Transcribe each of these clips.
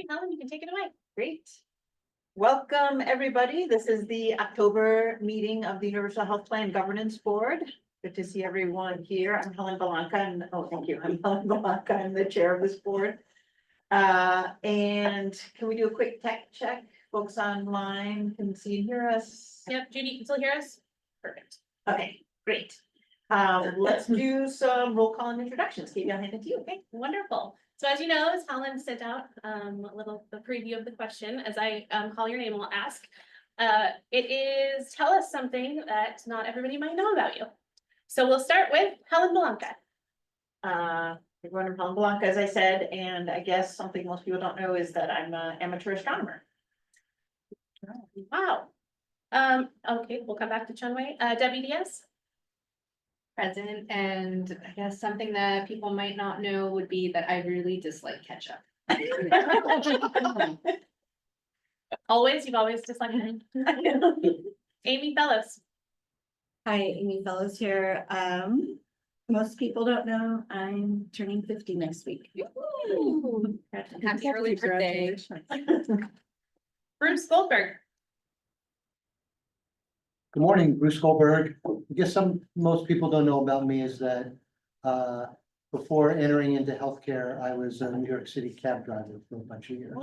Helen, you can take it away. Great. Welcome, everybody. This is the October meeting of the Universal Health Plan Governance Board. Good to see everyone here. I'm Helen Belanca, and thank you. I'm Helen Belanca. I'm the chair of this board. And can we do a quick tech check? Folks online can see and hear us. Yep, Judy, you can still hear us? Perfect. Okay, great. Let's do some roll call and introductions. Katie, I'll hand it to you. Okay, wonderful. So as you know, as Helen sent out the preview of the question, as I call your name, I'll ask. It is, tell us something that not everybody might know about you. So we'll start with Helen Belanca. Everyone, I'm Helen Belanca, as I said, and I guess something most people don't know is that I'm an amateur astronomer. Wow. Okay, we'll come back to Chunwei. Debbie Diaz. Present, and I guess something that people might not know would be that I really dislike ketchup. Always, you've always disliked it. Amy Fellows. Hi, Amy Fellows here. Most people don't know I'm turning 50 next week. Happy early birthday. Bruce Goldberg. Good morning, Bruce Goldberg. I guess most people don't know about me is that before entering into healthcare, I was a New York City cab driver for a bunch of years.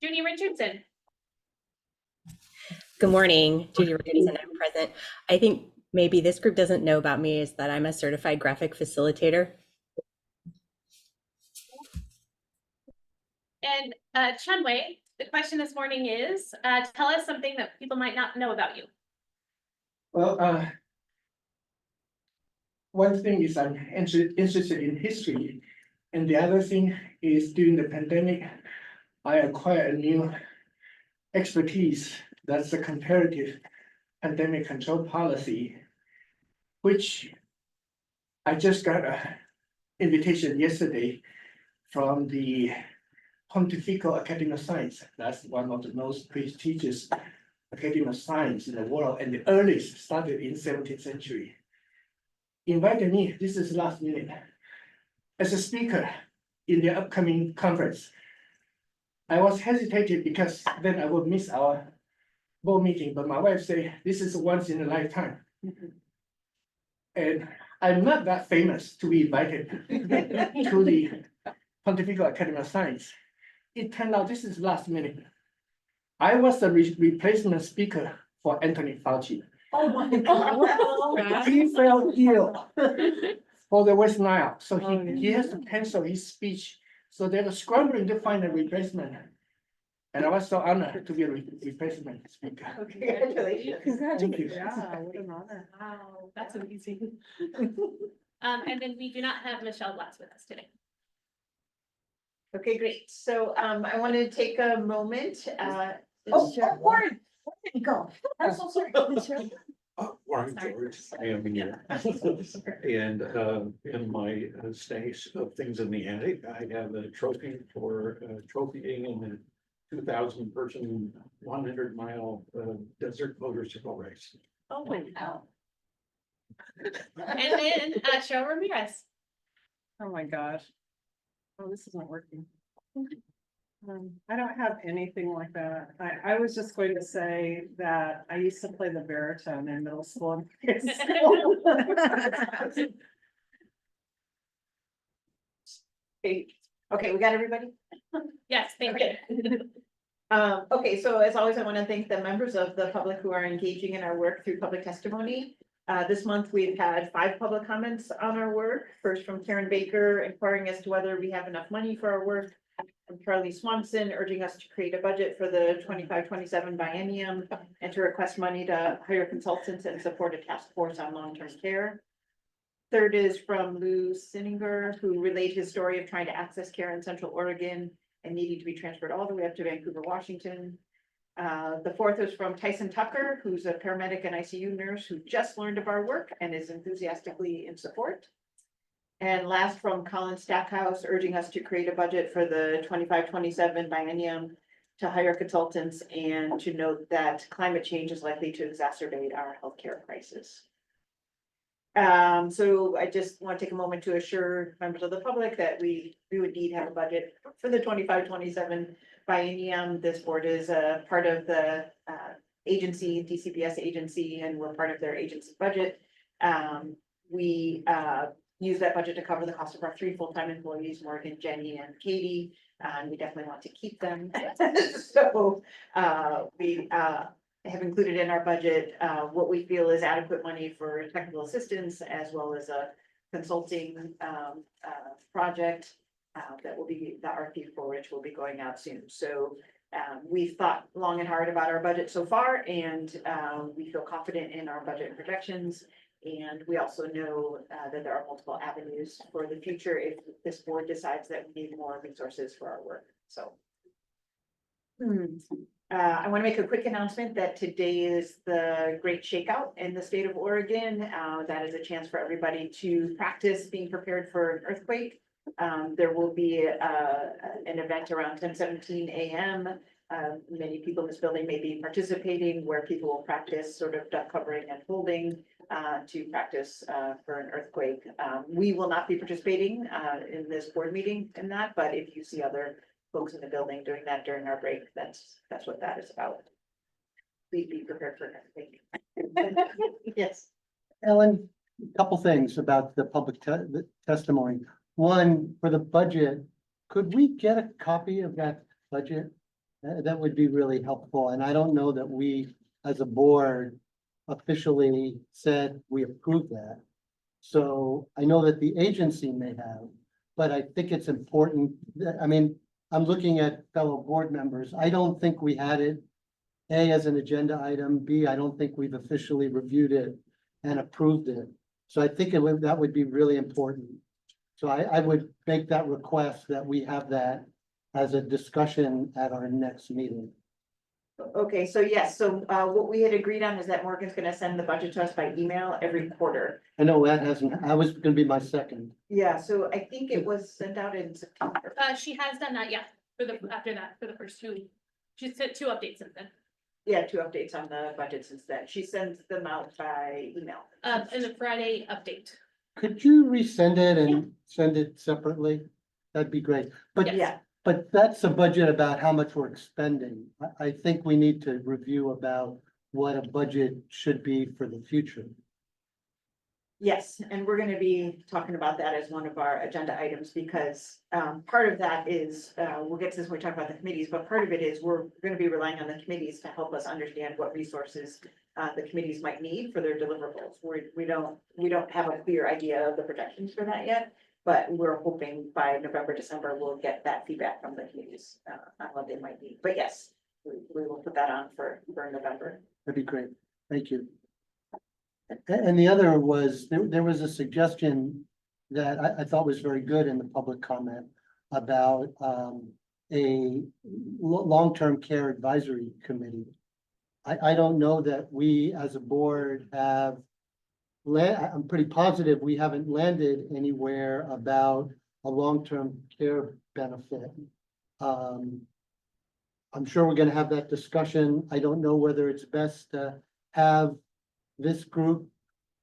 Judy Richardson. Good morning, Judy Richardson, I'm present. I think maybe this group doesn't know about me is that I'm a certified graphic facilitator. And Chunwei, the question this morning is, tell us something that people might not know about you. Well, one thing is I'm interested in history, and the other thing is during the pandemic, I acquired a new expertise. That's the comparative pandemic control policy, which I just got an invitation yesterday from the Pontifical Academy of Science. That's one of the most prestigious Academy of Science in the world, and the earliest started in 17th century. Invited me, this is last minute, as a speaker in the upcoming conference. I was hesitated because then I would miss our board meeting, but my wife said, this is once in a lifetime. And I'm not that famous to be invited to the Pontifical Academy of Science. It turned out this is last minute. I was the replacement speaker for Anthony Fauci. Oh my God. He fell ill for the West Nile, so he has to cancel his speech. So they were scrambling to find a replacement. And I was so honored to be a replacement speaker. Congratulations. Thank you. Yeah, what an honor. Wow, that's amazing. And then we do not have Michelle Blatz with us today. Okay, great. So I want to take a moment. Warren, where did you go? I'm so sorry. Warren Sorry. George, I am here. And in my stash of things in the attic, I have a trophy for trophying in the 2,000 person, 100-mile desert motorcycle race. Oh, wow. And then Cheryl Ramirez. Oh my gosh. Oh, this isn't working. I don't have anything like that. I was just going to say that I used to play the baritone in middle school and high school. Okay, we got everybody? Yes, thank you. Okay, so as always, I want to thank the members of the public who are engaging in our work through public testimony. This month, we've had 5 public comments on our work. First from Karen Baker, inquiring as to whether we have enough money for our work. From Charlie Swanson, urging us to create a budget for the 25-27 biennium and to request money to hire consultants and support a task force on long-term care. Third is from Lou Sinninger, who relayed his story of trying to access care in Central Oregon and needing to be transferred all the way up to Vancouver, Washington. The fourth is from Tyson Tucker, who's a paramedic and ICU nurse who just learned of our work and is enthusiastically in support. And last from Colin Stackhouse, urging us to create a budget for the 25-27 biennium to hire consultants and to note that climate change is likely to exacerbate our healthcare crisis. So I just want to take a moment to assure members of the public that we would indeed have a budget for the 25-27 biennium. This board is a part of the agency, DCPS agency, and we're part of their agency budget. We use that budget to cover the cost of our 3 full-time employees, Morgan, Jenny, and Katie. And we definitely want to keep them. So we have included in our budget what we feel is adequate money for technical assistance, as well as a consulting project that will be the RFP for which will be going out soon. So we've thought long and hard about our budget so far, and we feel confident in our budget projections. And we also know that there are multiple avenues for the future if this board decides that we need more resources for our work, so. I want to make a quick announcement that today is the Great Shakeout in the state of Oregon. That is a chance for everybody to practice being prepared for an earthquake. There will be an event around 10:17 a.m. Many people in this building may be participating, where people will practice sort of duck covering and holding to practice for an earthquake. We will not be participating in this board meeting in that, but if you see other folks in the building doing that during our break, that's what that is about. Please be prepared for next week. Yes. Ellen, a couple things about the public the testimony. One, for the budget, could we get a copy of that budget? That would be really helpful, and I don't know that we, as a board, officially said we approve that. So I know that the agency may have, but I think it's important that, I mean, I'm looking at fellow board members. I don't think we had it, A, as an agenda item, B, I don't think we've officially reviewed it and approved it. So I think that would be really important. So I would make that request that we have that as a discussion at our next meeting. Okay, so yes, so what we had agreed on is that Morgan's gonna send the budget to us by email every quarter. I know that hasn't, I was gonna be my second. Yeah, so I think it was sent out in September. She has done that, yeah, after that, for the first 2 weeks. She sent 2 updates since then. Yeah, 2 updates on the budget since then. She sends them out by email. And the Friday update. Could you resend it and send it separately? That'd be great. But Yeah, But that's a budget about how much we're expending. I think we need to review about what a budget should be for the future. yes, and we're gonna be talking about that as one of our agenda items, because part of that is, we'll get to this when we talk about the committees, but part of it is we're gonna be relying on the committees to help us understand what resources the committees might need for their deliverables. We don't have a clear idea of the projections for that yet, but we're hoping by November, December, we'll get that feedback from the committees on what they might need. But yes, we will put that on for November. That'd be great. Thank you. And the other was, there was a suggestion that I thought was very good in the public comment about a long-term care advisory committee. I don't know that we as a board have I'm pretty positive we haven't landed anywhere about a long-term care benefit. I'm sure we're gonna have that discussion. I don't know whether it's best to have this group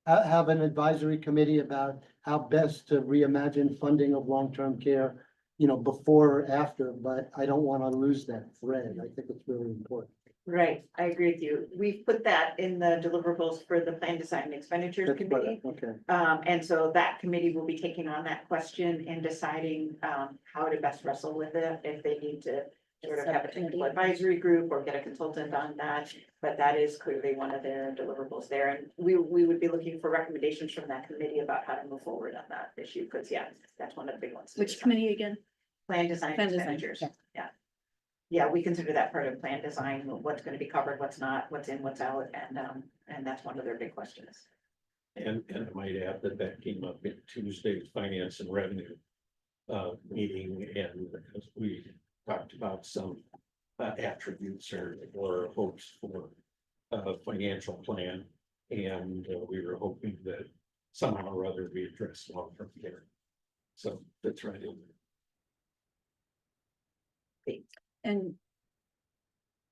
have an advisory committee about how best to reimagine funding of long-term care, you know, before or after, but I don't want to lose that thread. I think it's really important. Right, I agree with you. We've put that in the deliverables for the plan design and expenditures That's better. committee. Okay, And so that committee will be taking on that question and deciding how to best wrestle with it, if they need to sort of have a technical advisory group or get a consultant on that. But that is clearly one of their deliverables there, and we would be looking for recommendations from that committee about how to move forward on that issue, because yeah, that's one of the big ones. Which committee again? Plan design and Plan design, expenditures, yeah. yeah. Yeah, we consider that part of plan design, what's gonna be covered, what's not, what's in, what's out, and that's one of their big questions. And I might add that came up in Tuesday's finance and revenue meeting, and we talked about some attributes or hopes for a financial plan. And we were hoping that somehow or other we address long-term care. So that's right in there. And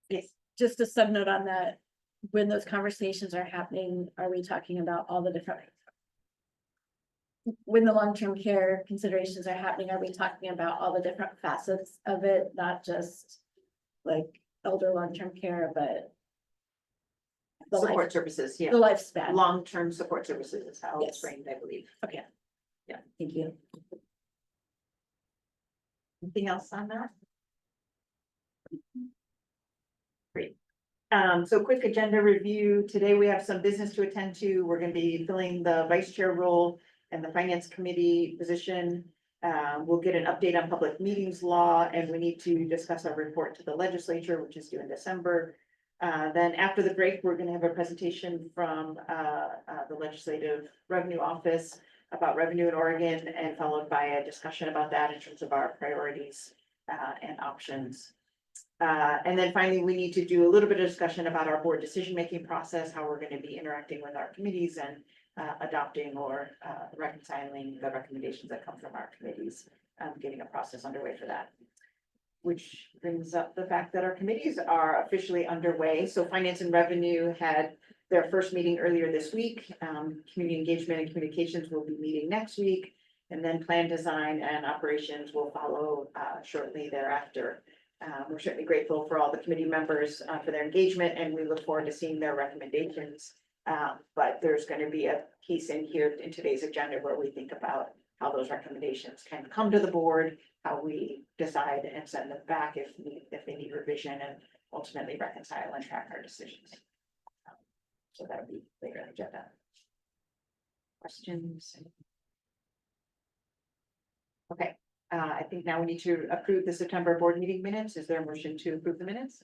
Yes. just a sub note on that, when those conversations are happening, are we talking about all the different when the long-term care considerations are happening, are we talking about all the different facets of it, not just like elder long-term care, but the life, Support services, yeah. the lifespan? Long-term support services is how it's Yes. framed, I believe. Okay. Yeah, thank you. Anything else on that? Great. So quick agenda review. Today we have some business to attend to. We're gonna be filling the vice chair role and the finance committee position. We'll get an update on public meetings law, and we need to discuss our report to the legislature, which is due in December. Then after the break, we're gonna have a presentation from the Legislative Revenue Office about revenue in Oregon, and followed by a discussion about that in terms of our priorities and options. And then finally, we need to do a little bit of discussion about our board decision-making process, how we're gonna be interacting with our committees and adopting or reconciling the recommendations that come from our committees, getting a process underway for that. Which brings up the fact that our committees are officially underway. So Finance and Revenue had their first meeting earlier this week. Community Engagement and Communications will be meeting next week. And then Plan Design and Operations will follow shortly thereafter. We're certainly grateful for all the committee members for their engagement, and we look forward to seeing their recommendations. But there's going to be a piece in here in today's agenda where we think about how those recommendations can come to the board, how we decide and send them back if they need revision, and ultimately reconcile and track our decisions. So that would be later in the agenda. Questions? Okay, I think now we need to approve the September board meeting minutes. Is there a motion to approve the minutes?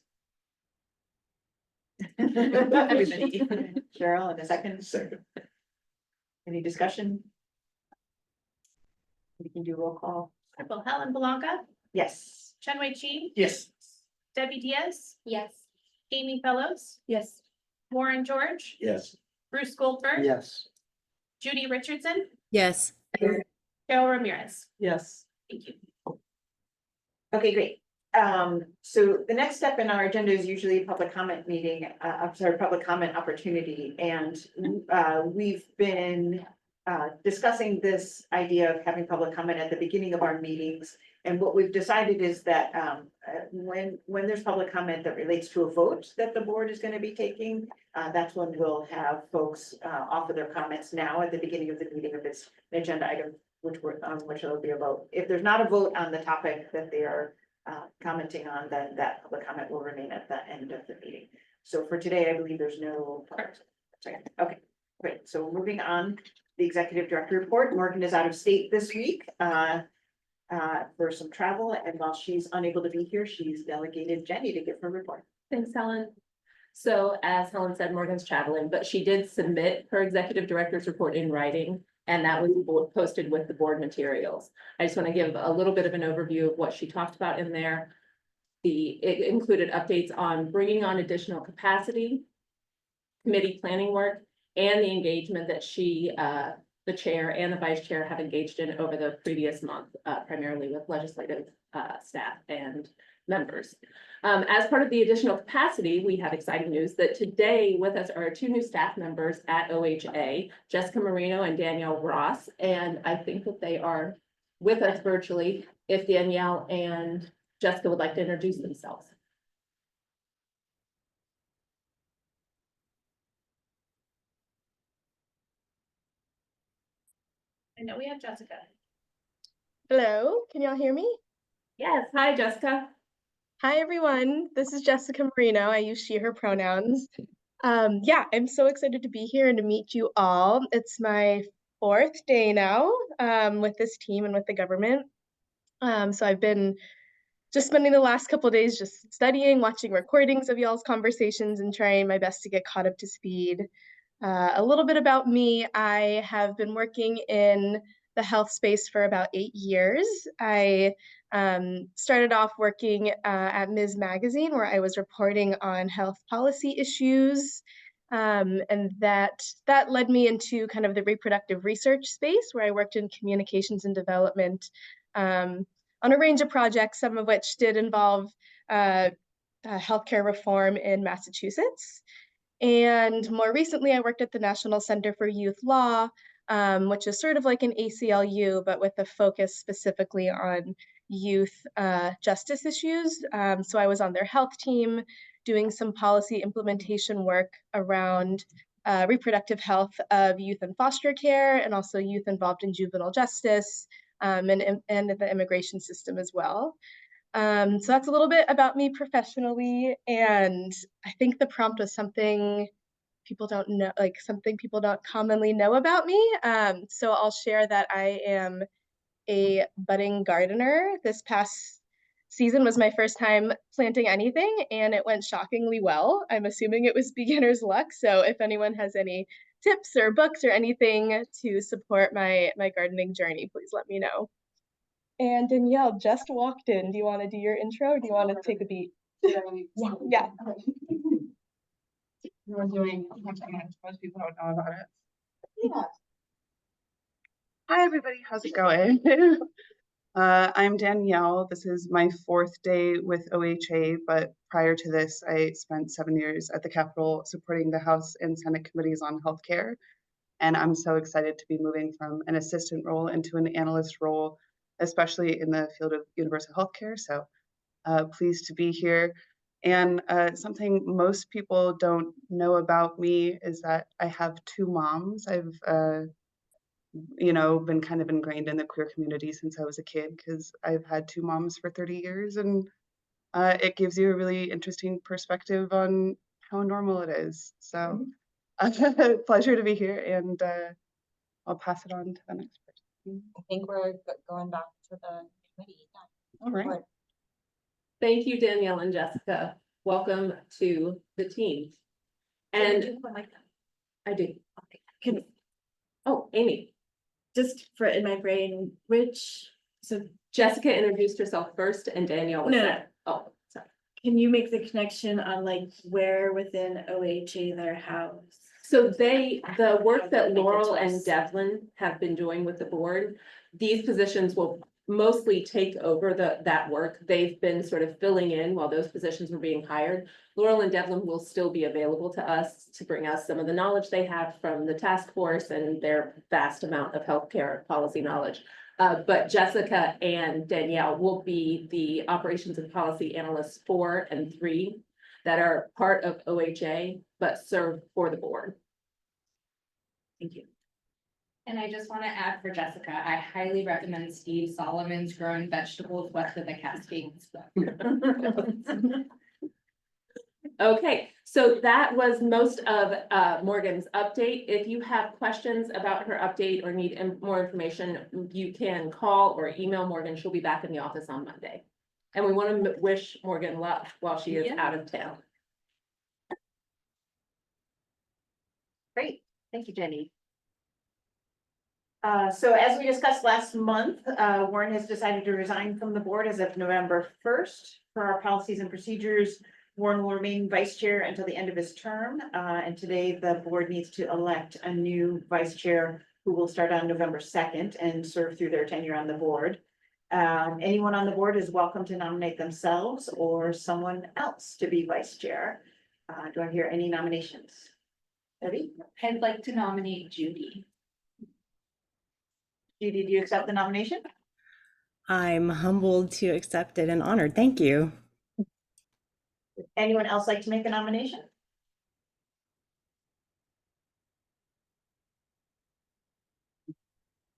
Everybody. Cheryl, in a second. Second. Any discussion? We can do roll call. Wonderful. Helen Belanca, Yes. Chenwei Chi, Yes. Debbie Diaz, Yes. Amy Fellows, Yes. Warren George, Yes. Bruce Goldberg, Yes. Judy Richardson, Yes. Carol Ramirez. Yes. Thank you. Okay, great. So the next step in our agenda is usually a public comment meeting, public comment opportunity. And we've been discussing this idea of having public comment at the beginning of our meetings. And what we've decided is that when there's public comment that relates to a vote that the board is going to be taking, that's when we'll have folks offer their comments now at the beginning of the meeting if it's an agenda item, which it'll be a vote. If there's not a vote on the topic that they are commenting on, then that public comment will remain at the end of the meeting. So for today, I believe there's no. Okay, great. So moving on, the executive director report. Morgan is out of state this week for some travel, and while she's unable to be here, she's delegated Jenny to give her report. Thanks, Helen. So as Helen said, Morgan's traveling, but she did submit her executive director's report in writing, and that was posted with the board materials. I just want to give a little bit of an overview of what she talked about in there. It included updates on bringing on additional capacity, committee planning work, and the engagement that she, the chair and the vice chair have engaged in over the previous month, primarily with legislative staff and members. As part of the additional capacity, we have exciting news that today with us are two new staff members at OHA, Jessica Marino and Danielle Ross. And I think that they are with us virtually if Danielle and Jessica would like to introduce themselves. I know we have Jessica. Hello, can y'all hear me? Yes, hi, Jessica. Hi, everyone. This is Jessica Marino. I use she, her pronouns. Yeah, I'm so excited to be here and to meet you all. It's my 4th day now with this team and with the government. So I've been just spending the last couple of days just studying, watching recordings of y'all's conversations, and trying my best to get caught up to speed. A little bit about me. I have been working in the health space for about 8 years. I started off working at Ms. Magazine, where I was reporting on health policy issues. And that led me into kind of the reproductive research space, where I worked in communications and development on a range of projects, some of which did involve healthcare reform in Massachusetts. And more recently, I worked at the National Center for Youth Law, which is sort of like an ACLU, but with a focus specifically on youth justice issues. So I was on their health team doing some policy implementation work around reproductive health of youth in foster care and also youth involved in juvenile justice and the immigration system as well. So that's a little bit about me professionally. And I think the prompt was something people don't know, like something people don't commonly know about me. So I'll share that I am a budding gardener. This past season was my first time planting anything and it went shockingly well. I'm assuming it was beginner's luck. So if anyone has any tips or books or anything to support my gardening journey, please let me know. And Danielle just walked in. Do you want to do your intro or do you want to take a beat? Yeah. We're doing, most people don't know about it. Yeah. Hi, everybody. How's it going? I'm Danielle. This is my 4th day with OHA, but prior to this, I spent 7 years at the Capitol supporting the House and Senate committees on healthcare. And I'm so excited to be moving from an assistant role into an analyst role, especially in the field of universal healthcare. So pleased to be here. And something most people don't know about me is that I have 2 moms. I've been kind of ingrained in the queer community since I was a kid because I've had 2 moms for 30 years, and it gives you a really interesting perspective on how normal it is. So pleasure to be here, and I'll pass it on to the next person. I think we're going back to the committee. All right. Thank you, Danielle and Jessica. Welcome to the team. And I do. Can, Oh, Amy. just for in my brain, so Jessica introduced herself first and Danielle was No. second. Oh, sorry. can you make the connection on like where within OHA they're housed? So the work that Make it Laurel to and us. Devlin have been doing with the board, these positions will mostly take over that work. They've been sort of filling in while those positions were being hired. Laurel and Devlin will still be available to us to bring us some of the knowledge they have from the task force and their vast amount of healthcare policy knowledge. But Jessica and Danielle will be the operations and policy analysts 4 and 3 that are part of OHA, but serve for the board. Thank you. And I just want to add for Jessica, I highly recommend Steve Solomon's Growing Vegetables West of the Cascades. Okay, so that was most of Morgan's update. If you have questions about her update or need more information, you can call or email Morgan. She'll be back in the office on Monday. And we want to wish Morgan luck while she is out of town. Great, thank you, Jenny. So as we discussed last month, Warren has decided to resign from the board as of November 1st. For our policies and procedures, Warren will remain vice chair until the end of his term. And today the board needs to elect a new vice chair who will start on November 2nd and serve through their tenure on the board. Anyone on the board is welcome to nominate themselves or someone else to be vice chair. Do I hear any nominations? Debbie? I'd like to nominate Judy. Judy, do you accept the nomination? I'm humbled to accept it and honored. Thank you. Would anyone else like to make a nomination?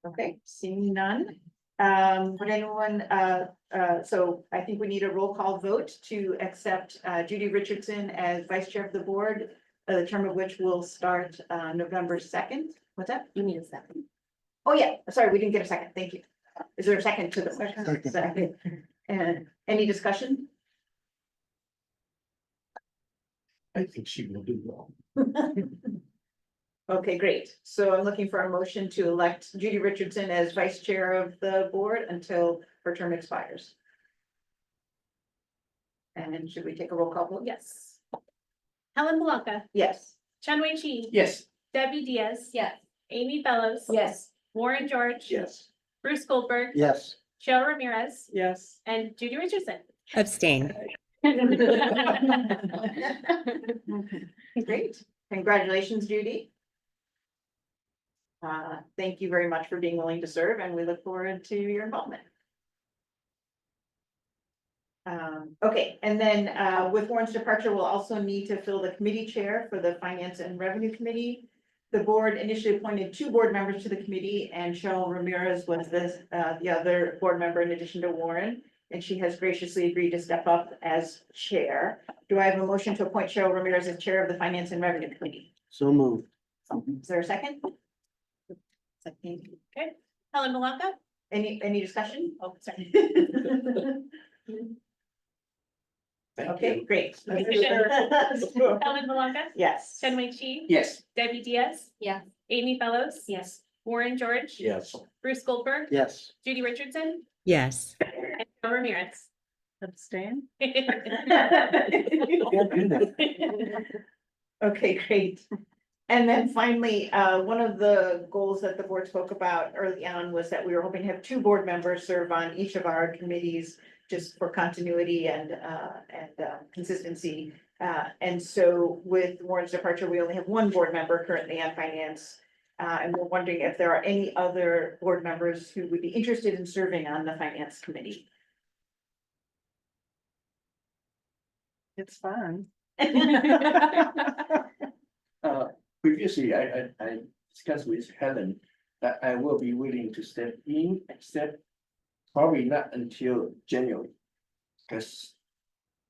Okay, seeing none. Would anyone, so I think we need a roll call vote to accept Judy Richardson as vice chair of the board, the term of which will start November 2nd. What's that? You need a second. Oh, yeah, sorry, we didn't get a second. Thank you. Is there a second to the Second. second? And any discussion? I think she will do well. Okay, great. So I'm looking for a motion to elect Judy Richardson as vice chair of the board until her term expires. And should we take a roll call vote? Yes. Helen Blanca, Yes. Chenwei Chi, Yes. Debbie Diaz. Yes. Amy Bellows. Yes. Warren George. Yes. Bruce Goldberg. Yes. Cheryl Ramirez. Yes. And Judy Richardson. Abstain. Great. Congratulations, Judy. Thank you very much for being willing to serve, and we look forward to your involvement. Okay, and then with Warren's departure, we'll also need to fill the committee chair for the Finance and Revenue Committee. The board initially appointed 2 board members to the committee, and Cheryl Ramirez was the other board member in addition to Warren, and she has graciously agreed to step up as chair. Do I have a motion to appoint Cheryl Ramirez as chair of the Finance and Revenue Committee? So moved. Is there a second? Second. Okay, Helen Malaka? Any discussion? Oh, sorry. Thank Okay, you. great. Helen Malaka? Yes. Shenwei Chi? Yes. Debbie Diaz? Yeah. Amy Fellows? Yes. Warren George? Yes. Bruce Goldberg? Yes. Judy Richardson? Yes. And Joe Ramirez? Abstain? Okay, great. And then finally, one of the goals that the board spoke about early on was that we were hoping to have 2 board members serve on each of our committees just for continuity and consistency. And so with Warren's departure, we only have 1 board member currently on finance. And we're wondering if there are any other board members who would be interested in serving on the finance committee. It's fun. Previously, I discussed with Helen that I will be willing to step in, except probably not until January. Because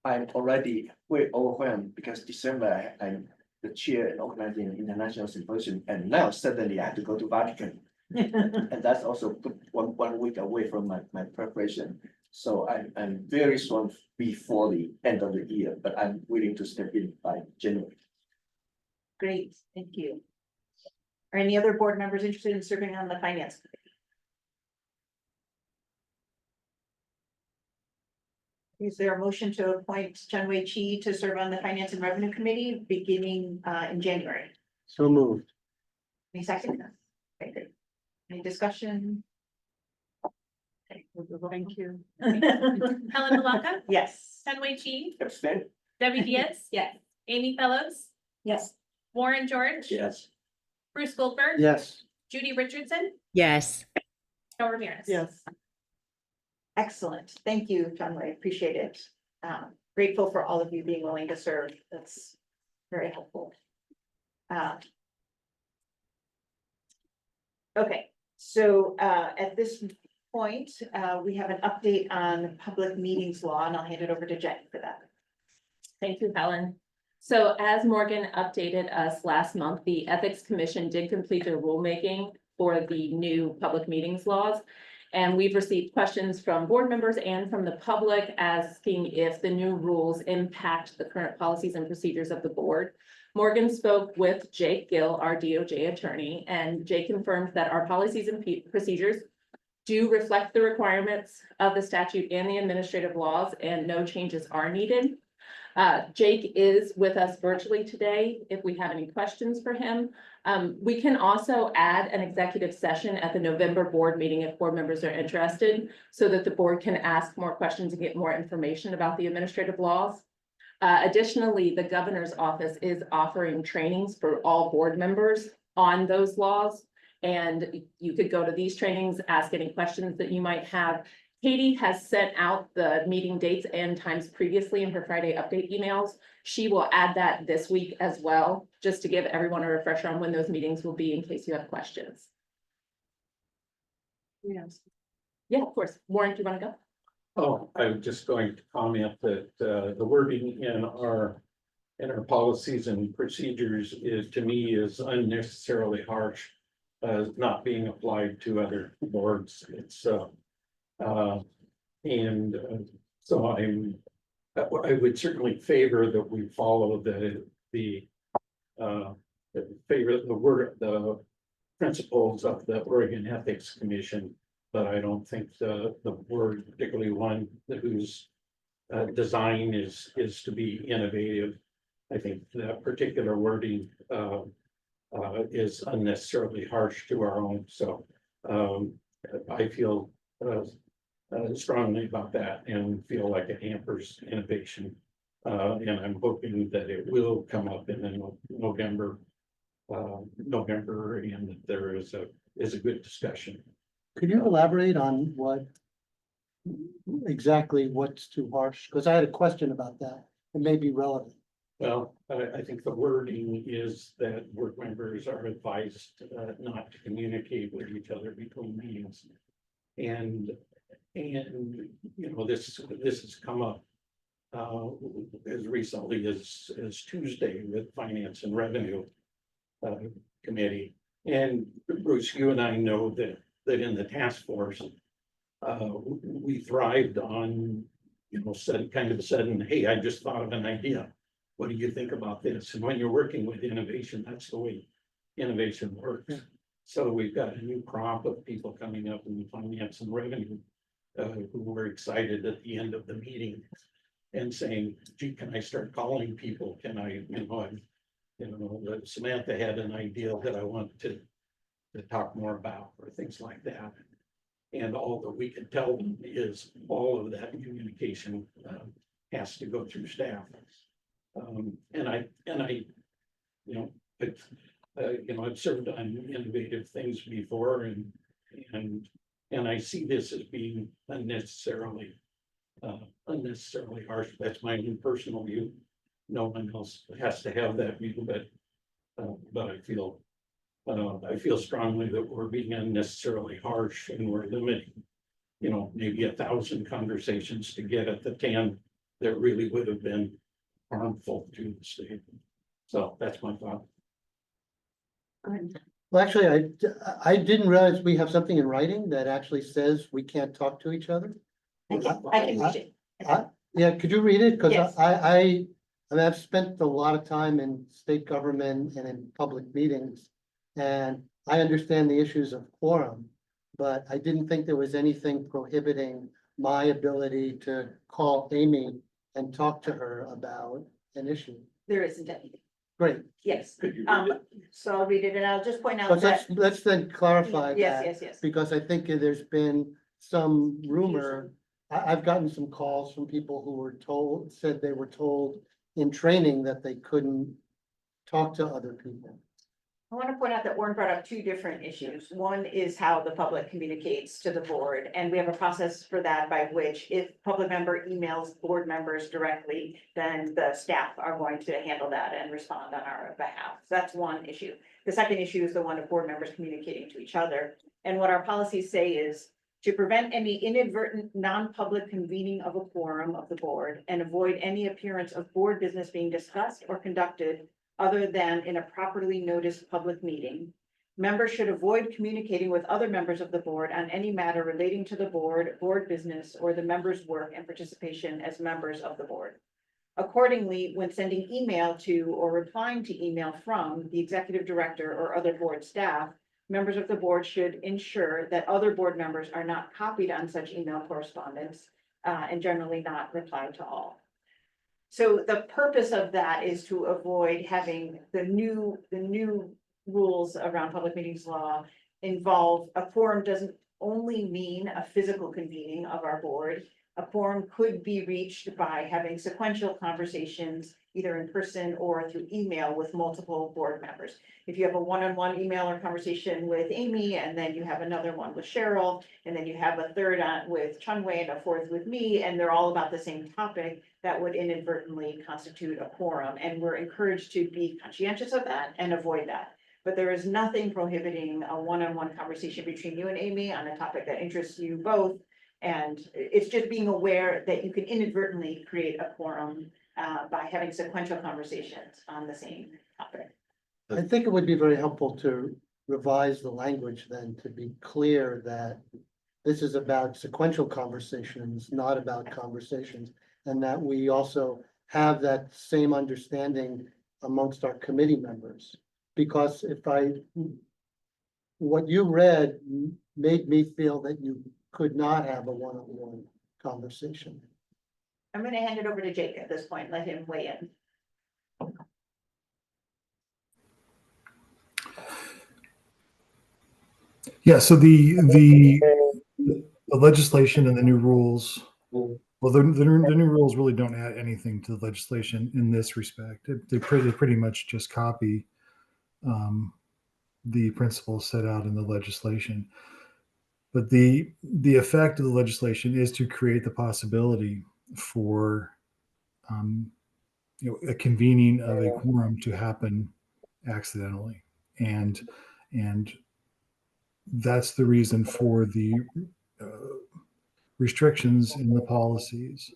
I'm already way overwhelmed, because December I'm the chair and organizing an international symposium, and now suddenly I have to go to Vatican. And that's also put one week away from my preparation. So I'm very swamped before the end of the year, but I'm willing to step in by January. Great, thank you. Are any other board members interested in serving on the finance committee? Is there a motion to appoint Chenwei Chi to serve on the Finance and Revenue Committee beginning in January? So moved. Any second? Okay, great. Any discussion? Okay, we'll go. Thank you. Helen Malaka? Yes. Shenwei Chi? Abstain? Debbie Diaz? Yes. Amy Fellows? Yes. Warren George? Yes. Bruce Goldberg? Yes. Judy Richardson? Yes. Joe Ramirez? Yes. Excellent. Thank you, John. I appreciate it. Grateful for all of you being willing to serve. That's very helpful. Okay, so at this point, we have an update on public meetings law, and I'll hand it over to Jen for that. Thank you, Helen. So as Morgan updated us last month, the Ethics Commission did complete their rulemaking for the new public meetings laws. And we've received questions from board members and from the public asking if the new rules impact the current policies and procedures of the board. Morgan spoke with Jake Gill, our DOJ attorney, and Jake confirmed that our policies and procedures do reflect the requirements of the statute and the administrative laws, and no changes are needed. Jake is with us virtually today if we have any questions for him. We can also add an executive session at the November board meeting if board members are interested, so that the board can ask more questions and get more information about the administrative laws. Additionally, the governor's office is offering trainings for all board members on those laws. And you could go to these trainings, ask any questions that you might have. Katie has sent out the meeting dates and times previously in her Friday update emails. She will add that this week as well, just to give everyone a refresher on when those meetings will be in case you have questions. Yes. Yeah, of course. Warren, do you want to go? Oh, I'm just going to comment that the wording in our policies and procedures is, to me, is unnecessarily harsh. Not being applied to other boards. It's so I would certainly favor that we follow the principles of the Oregon Ethics Commission, but I don't think the board, particularly one whose design is to be innovative. I think that particular wording is unnecessarily harsh to our own. So I feel strongly about that and feel like it hampers innovation. And I'm hoping that it will come up in the November November, and that there is a good discussion. Could you elaborate on what exactly what's too harsh? Because I had a question about that. It may be relevant. Well, I think the wording is that board members are advised not to communicate with each other between meetings. And you know, this has come up as recently as Tuesday with Finance and Revenue Committee. And Bruce, you and I know that in the task force, we thrived on, you know, kind of sudden, hey, I just thought of an idea. What do you think about this? And when you're working with innovation, that's the way innovation works. Yeah. So we've got a new crop of people coming up in the Finance and Revenue who were excited at the end of the meeting and saying, gee, can I start calling people? Can I, Samantha had an idea that I want to talk more about, or things like that. And all that we can tell them is all of that communication has to go through staff. And I, I've served on innovative things before, and I see this as being unnecessarily harsh. That's my own personal view. No one else has to have that view, but I feel strongly that we're being unnecessarily harsh, and we're limiting, maybe 1,000 conversations to get at the 10 that really would have been harmful to the state. So that's my thought. Well, actually, I didn't realize we have something in writing that actually says we can't talk to each other. I can read it. Yeah, could you read it? Because Yes. I mean, I've spent a lot of time in state government and in public meetings. And I understand the issues of quorum, but I didn't think there was anything prohibiting my ability to call Amy and talk to her about an issue. There isn't anything. Great. Yes, Could you read it? so I'll read it and I'll just point out But that. let's then clarify Yes, that, yes. because I think there's been some rumor. I've gotten some calls from people who said they were told in training that they couldn't talk to other people. I want to point out that Warren brought up two different issues. One is how the public communicates to the board, and we have a process for that by which if public member emails board members directly, then the staff are going to handle that and respond on our behalf. So that's one issue. The second issue is the one of board members communicating to each other. And what our policies say is to prevent any inadvertent non-public convening of a quorum of the board and avoid any appearance of board business being discussed or conducted other than in a properly noticed public meeting. Members should avoid communicating with other members of the board on any matter relating to the board business, or the members' work and participation as members of the board. Accordingly, when sending email to or replying to email from the executive director or other board staff, members of the board should ensure that other board members are not copied on such email correspondence and generally not reply to all. So the purpose of that is to avoid having the new rules around public meetings law involve a quorum doesn't only mean a physical convening of our board. A quorum could be reached by having sequential conversations, either in person or through email with multiple board members. If you have a one-on-one email or conversation with Amy, and then you have another one with Cheryl, and then you have a third with Chunwei and a fourth with me, and they're all about the same topic, that would inadvertently constitute a quorum. And we're encouraged to be conscientious of that and avoid that. But there is nothing prohibiting a one-on-one conversation between you and Amy on a topic that interests you both. And it's just being aware that you can inadvertently create a quorum by having sequential conversations on the same topic. I think it would be very helpful to revise the language then to be clear that this is about sequential conversations, not about conversations. And that we also have that same understanding amongst our committee members. Because what you read made me feel that you could not have a one-on-one conversation. I'm going to hand it over to Jake at this point, let him weigh in. Yeah, so the legislation and the new rules, well, the new rules really don't add anything to the legislation in this respect. They pretty much just copy the principles set out in the legislation. But the effect of the legislation is to create the possibility for a convening of a quorum to happen accidentally, and that's the reason for the restrictions in the policies.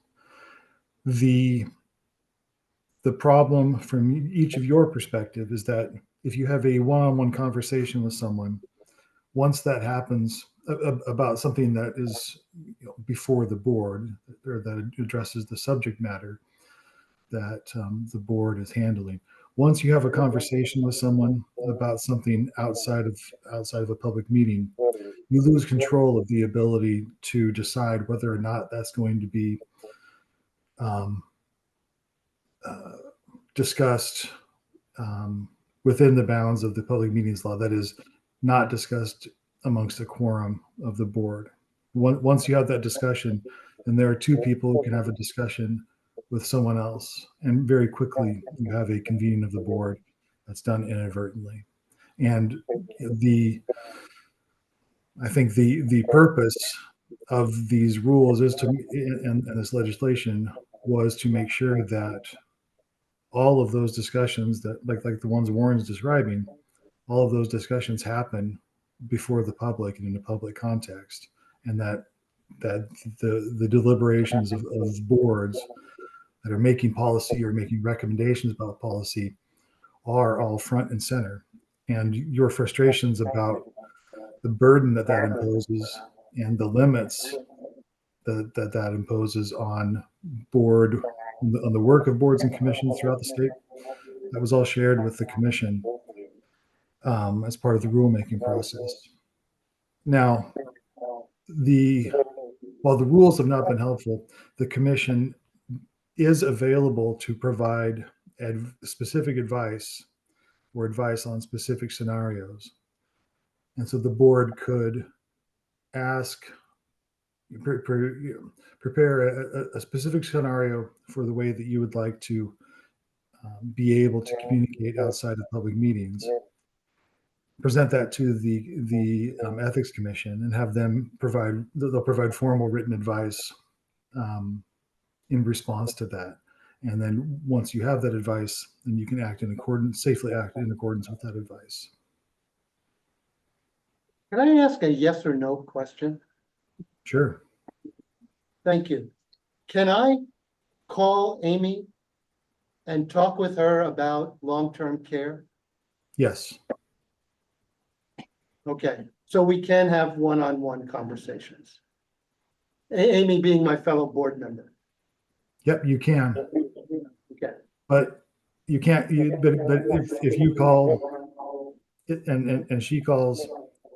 The problem from each of your perspective is that if you have a one-on-one conversation with someone, once that happens about something that is before the board or that addresses the subject matter that the board is handling. Once you have a conversation with someone about something outside of a public meeting, you lose control of the ability to decide whether or not that's going to be discussed within the bounds of the public meetings law. That is not discussed amongst a quorum of the board. Once you have that discussion, then there are two people who can have a discussion with someone else, and very quickly you have a convening of the board that's done inadvertently. And I think the purpose of these rules is to, and this legislation was to make sure that all of those discussions that like the ones Warren's describing, all of those discussions happen before the public and in a public context, and that the deliberations of boards that are making policy or making recommendations about policy are all front and center. And your frustrations about the burden that imposes and the limits that imposes on on the work of boards and commissions throughout the state, that was all shared with the commission as part of the rulemaking process. Now, while the rules have not been helpful, the commission is available to provide specific advice or advice on specific scenarios. And so the board could prepare a specific scenario for the way that you would like to be able to communicate outside of public meetings, present that to the ethics commission, and have them they'll provide formal written advice in response to that. And then once you have that advice, then you can safely act in accordance with that advice. Can I ask a yes or no question? Sure. Thank you. Can I call Amy and talk with her about long-term care? Yes. Okay, so we can have one-on-one conversations. Amy being my fellow board member. Yep, you can. Okay. But you can't. But if you call and she calls,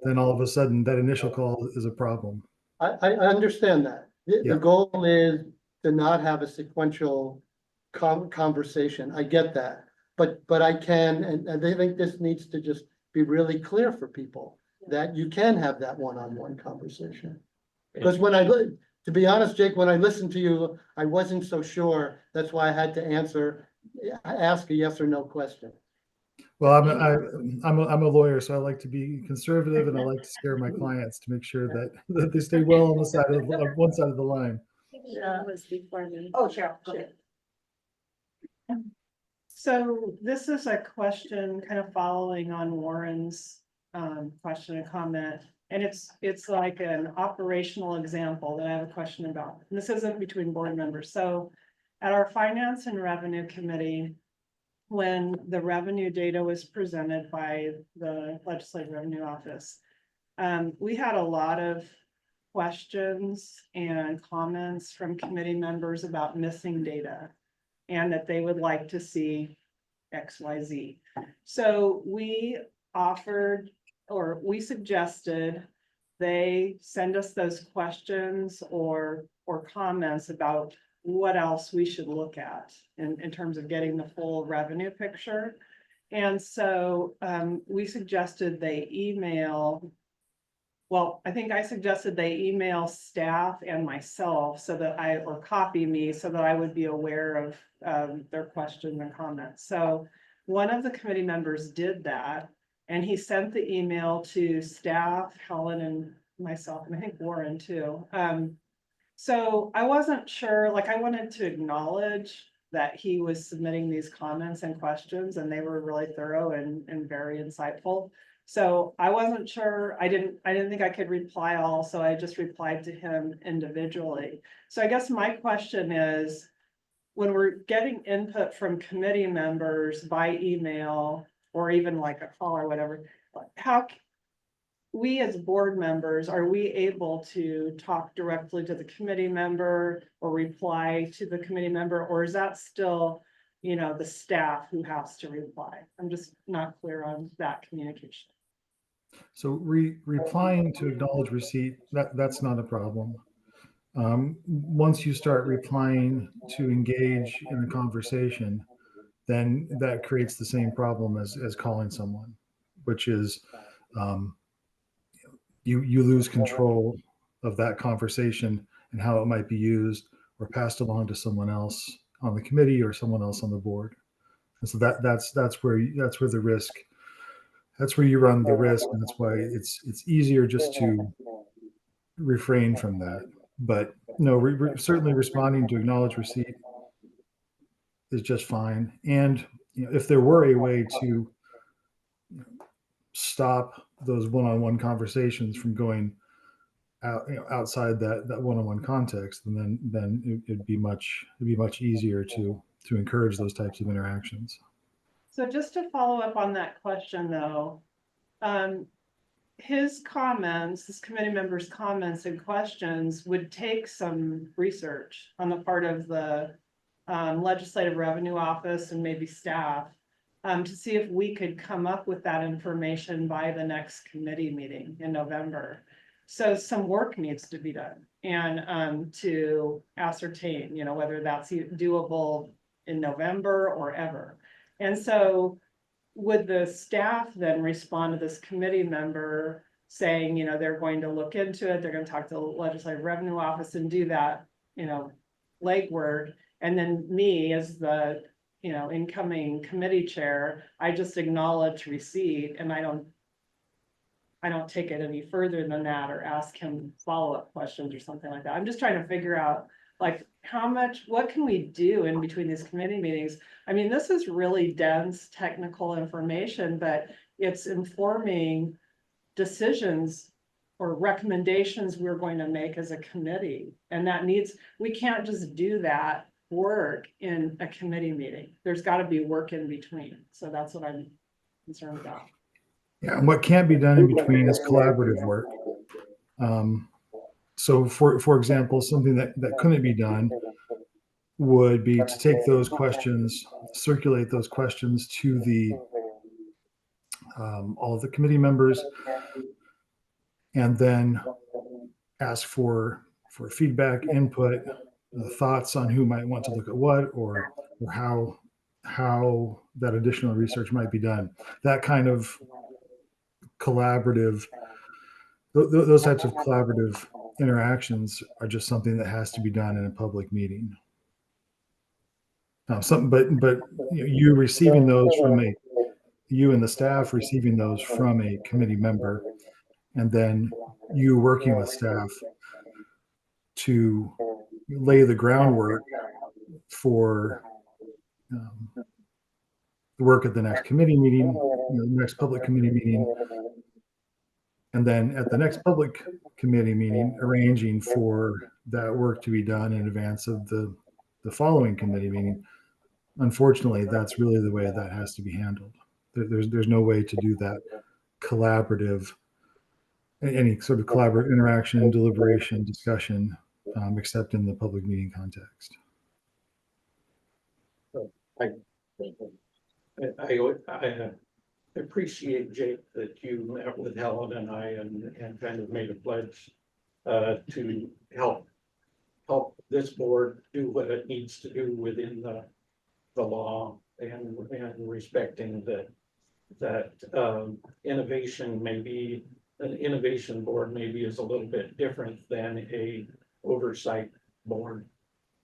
then all of a sudden that initial call is a problem. I understand that. The goal is to not have a sequential conversation. I get that. But I can, and I think this needs to just be really clear for people that you can have that one-on-one conversation. Because to be honest, Jake, when I listened to you, I wasn't so sure. That's why I had to ask a yes or no question. Well, I'm a lawyer, so I like to be conservative, and I like to scare my clients to make sure that they stay well on one side of the line. Yeah, was before me. Oh, Cheryl, go ahead. So this is a question kind of following on Warren's question and comment. And it's like an operational example that I have a question about. And this isn't between board members. So at our Finance and Revenue Committee, when the revenue data was presented by the Legislative Revenue Office, we had a lot of questions and comments from committee members about missing data and that they would like to see XYZ. So we suggested they send us those questions or comments about what else we should look at in terms of getting the full revenue picture. And so we suggested they email, well, I think I suggested they email staff and myself so that or copy me so that I would be aware of their questions and comments. So one of the committee members did that. And he sent the email to staff, Helen and myself, and I think Warren too. So I wasn't sure, like, I wanted to acknowledge that he was submitting these comments and questions, and they were really thorough and very insightful. So I wasn't sure, I didn't think I could reply all, so I just replied to him individually. So I guess my question is, when we're getting input from committee members by email, or even like a call or whatever, we as board members, are we able to talk directly to the committee member or reply to the committee member, or is that still, the staff who has to reply? I'm just not clear on that communication. So replying to acknowledge receipt, that's not a problem. Once you start replying to engage in a conversation, then that creates the same problem as calling someone, which is you lose control of that conversation and how it might be used or passed along to someone else on the committee or someone else on the board. And so that's where the risk, that's where you run the risk, and that's why it's easier just to refrain from that. But no, certainly responding to acknowledge receipt is just fine. And if there were a way to stop those one-on-one conversations from going out, outside that one-on-one context, and then it'd be much easier to encourage those types of interactions. So just to follow up on that question though, his comments, this committee member's comments and questions would take some research on the part of the Legislative Revenue Office and maybe staff to see if we could come up with that information by the next committee meeting in November. So some work needs to be done, and to ascertain, whether that's doable in November or ever. And so would the staff then respond to this committee member saying, they're going to look into it, they're going to talk to the Legislative Revenue Office and do that, legwork. And then me as the, incoming committee chair, I just acknowledge receipt, and I don't take it any further than that or ask him follow-up questions or something like that. I'm just trying to figure out like what can we do in between these committee meetings? I mean, this is really dense technical information, but it's informing decisions or recommendations we're going to make as a committee. And we can't just do that work in a committee meeting. There's got to be work in between. So that's what I'm concerned about. Yeah, and what can't be done in between is collaborative work. So for example, something that couldn't be done would be to take those questions, circulate those questions to all of the committee members, and then ask for feedback, input, thoughts on who might want to look at what, or how that additional research might be done. That kind of collaborative, those types of collaborative interactions are just something that has to be done in a public meeting. But you receiving those you and the staff receiving those from a committee member, and then you working with staff to lay the groundwork for the work at the next committee meeting, the next public committee meeting, and then at the next public committee meeting, arranging for that work to be done in advance of the following committee meeting. Unfortunately, that's really the way that has to be handled. There's no way to do that collaborative, any sort of collaborative interaction, deliberation, discussion, except in the public meeting context. I appreciate, Jake, that you met with Helen and I and kind of made a pledge to help this board do what it needs to do within the law, and respecting that innovation an innovation board maybe is a little bit different than a oversight board.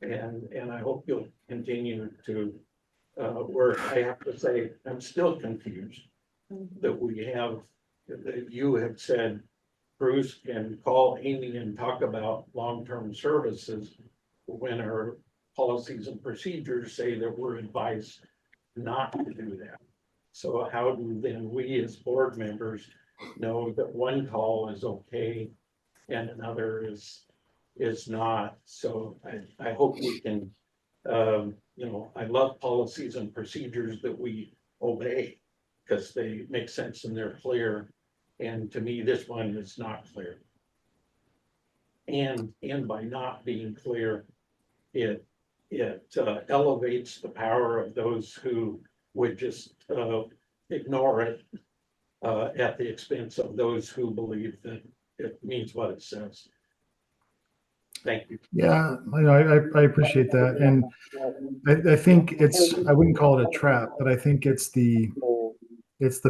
And I hope you'll continue to where I have to say, I'm still confused that we have, that you have said Bruce can call Amy and talk about long-term services when our policies and procedures say that we're advised not to do that. So how do then we as board members know that one call is okay and another is not? So I hope we can, I love policies and procedures that we obey because they make sense and they're clear. And to me, this one is not clear. And by not being clear, it elevates the power of those who would just ignore it at the expense of those who believe that it means what it says. Thank you. Yeah, I appreciate that. And I think I wouldn't call it a trap, but I think it's the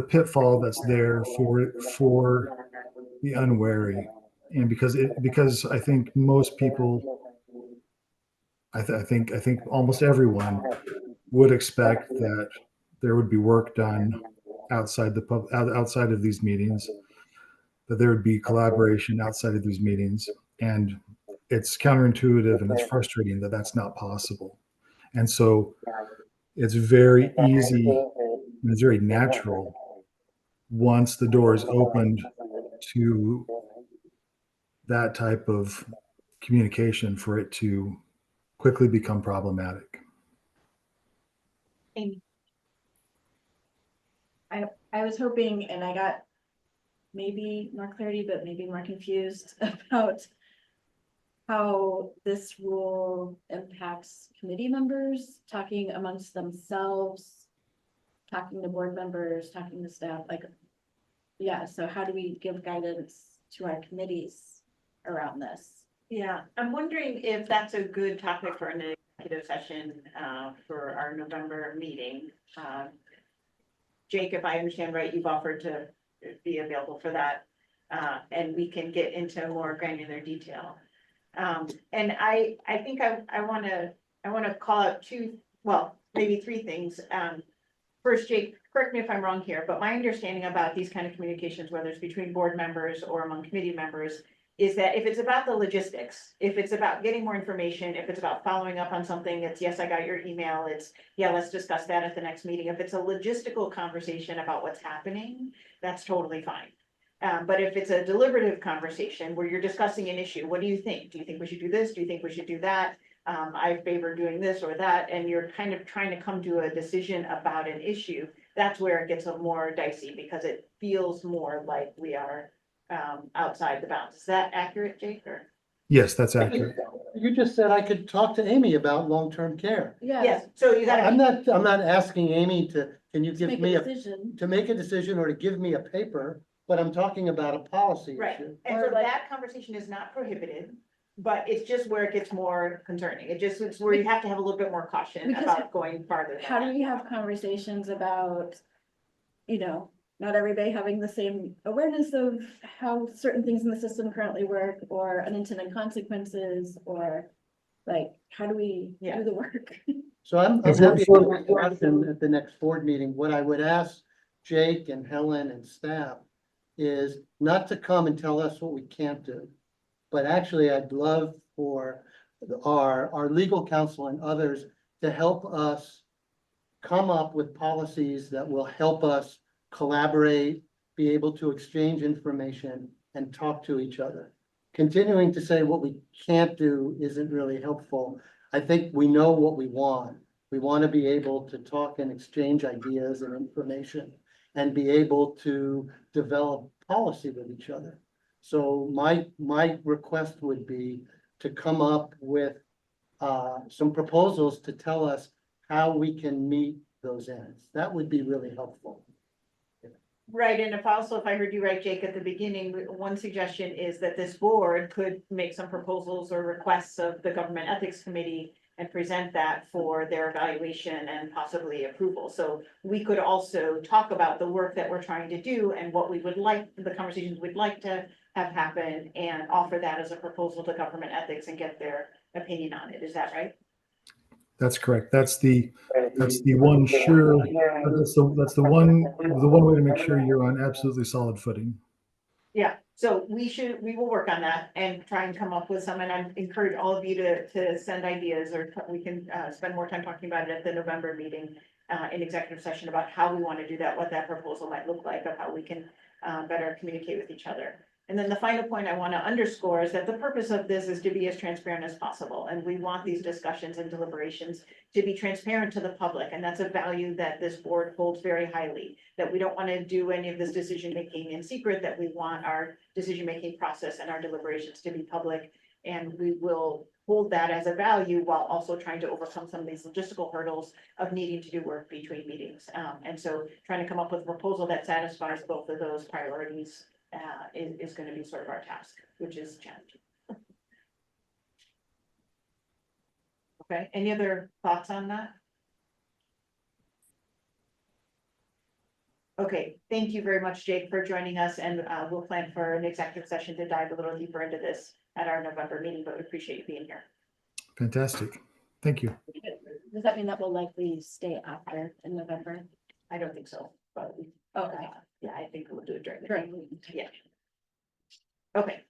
pitfall that's there for the unwary. And because I think most people, I think almost everyone would expect that there would be work done outside outside of these meetings, that there would be collaboration outside of these meetings. And it's counterintuitive and it's frustrating that that's not possible. And so it's very easy and it's very natural once the door is opened to that type of communication for it to quickly become problematic. Amy. I was hoping, and I got maybe more clarity, but maybe more confused about how this rule impacts committee members, talking amongst themselves, talking to board members, talking to staff, like, yeah, so how do we give guidance to our committees around this? Yeah, I'm wondering if that's a good topic for an executive session for our November meeting. Jake, if I understand right, you've offered to be available for that, and we can get into more granular detail. And I think I want to call out maybe three things. First, Jake, correct me if I'm wrong here, but my understanding about these kind of communications, whether it's between board members or among committee members, is that if it's about the logistics, if it's about getting more information, if it's about following up on something, it's yes, I got your email, it's yeah, let's discuss that at the next meeting. If it's a logistical conversation about what's happening, that's totally fine. But if it's a deliberative conversation where you're discussing an issue, what do you think? Do you think we should do this? Do you think we should do that? I favor doing this or that, and you're kind of trying to come to a decision about an issue, that's where it gets a more dicey because it feels more like we are outside the bounds. Is that accurate, Jake? Or? Yes, that's accurate. You just said I could talk to Amy about long-term care. Yeah. Yes, so you gotta. I'm not asking Amy can you give me decision. to make a decision or to give me a paper, but I'm talking about a policy Right, issue. and so that conversation is not prohibited, but it's just where it gets more concerning. It's where you have to have a little bit more caution Because about going farther. than How do that. we have conversations about, not everybody having the same awareness of how certain things in the system currently work or unintended consequences or like, how do we do the work? So I'm If happy we're- to have a discussion at the next board meeting. What I would ask Jake and Helen and staff is not to come and tell us what we can't do. But actually, I'd love for our legal counsel and others to help us come up with policies that will help us collaborate, be able to exchange information and talk to each other. Continuing to say what we can't do isn't really helpful. I think we know what we want. We want to be able to talk and exchange ideas and information and be able to develop policy with each other. So my request would be to come up with some proposals to tell us how we can meet those ends. That would be really helpful. Right, and if I heard you right, Jake, at the beginning, one suggestion is that this board could make some proposals or requests of the Government Ethics Committee and present that for their evaluation and possibly approval. So we could also talk about the work that we're trying to do and what we would like, the conversations we'd like to have happen and offer that as a proposal to Government Ethics and get their opinion on it. Is that right? That's correct. That's the one sure, that's the one way to make sure you're on absolutely solid footing. Yeah, so we will work on that and try and come up with some, and I encourage all of you to send ideas, or we can spend more time talking about it at the November meeting in executive session about how we want to do that, what that proposal might look like, of how we can better communicate with each other. And then the final point I want to underscore is that the purpose of this is to be as transparent as possible, and we want these discussions and deliberations to be transparent to the public, and that's a value that this board holds very highly. That we don't want to do any of this decision making in secret, that we want our decision making process and our deliberations to be public, and we will hold that as a value while also trying to overcome some of these logistical hurdles of needing to do work between meetings. And so trying to come up with a proposal that satisfies both of those priorities is going to be sort of our task, which is challenging. Okay, any other thoughts on that? Okay, thank you very much, Jake, for joining us, and we'll plan for an executive session to dive a little deeper into this at our November meeting, but we appreciate you being here. Fantastic. Thank you. Does that mean that will likely stay after in November? I don't think so, but Okay. yeah, I think we'll do it during the Great. day. Yeah. Okay.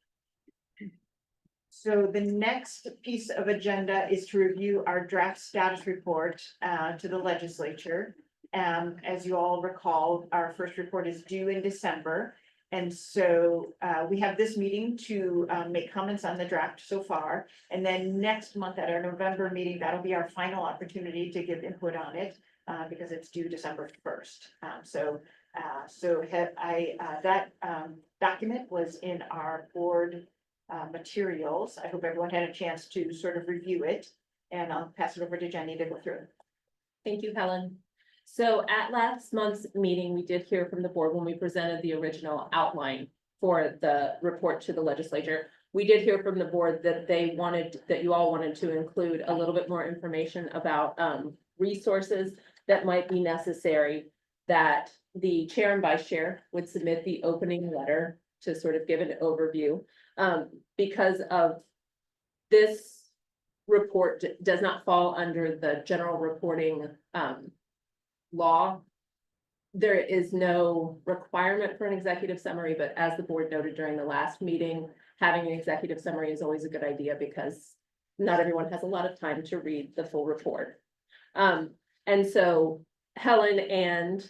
So the next piece of agenda is to review our draft status report to the legislature. As you all recall, our first report is due in December. And so we have this meeting to make comments on the draft so far. And then next month at our November meeting, that'll be our final opportunity to give input on it because it's due December 1st. That document was in our board materials. I hope everyone had a chance to sort of review it, and I'll pass it over to Jenny to go through. Thank you, Helen. So at last month's meeting, we did hear from the board when we presented the original outline for the report to the legislature. We did hear from the board that that you all wanted to include a little bit more information about resources that might be necessary, that the chair and vice chair would submit the opening letter to sort of give an overview. Because of this report does not fall under the general reporting law. There is no requirement for an executive summary, but as the board noted during the last meeting, having an executive summary is always a good idea because not everyone has a lot of time to read the full report. And so Helen and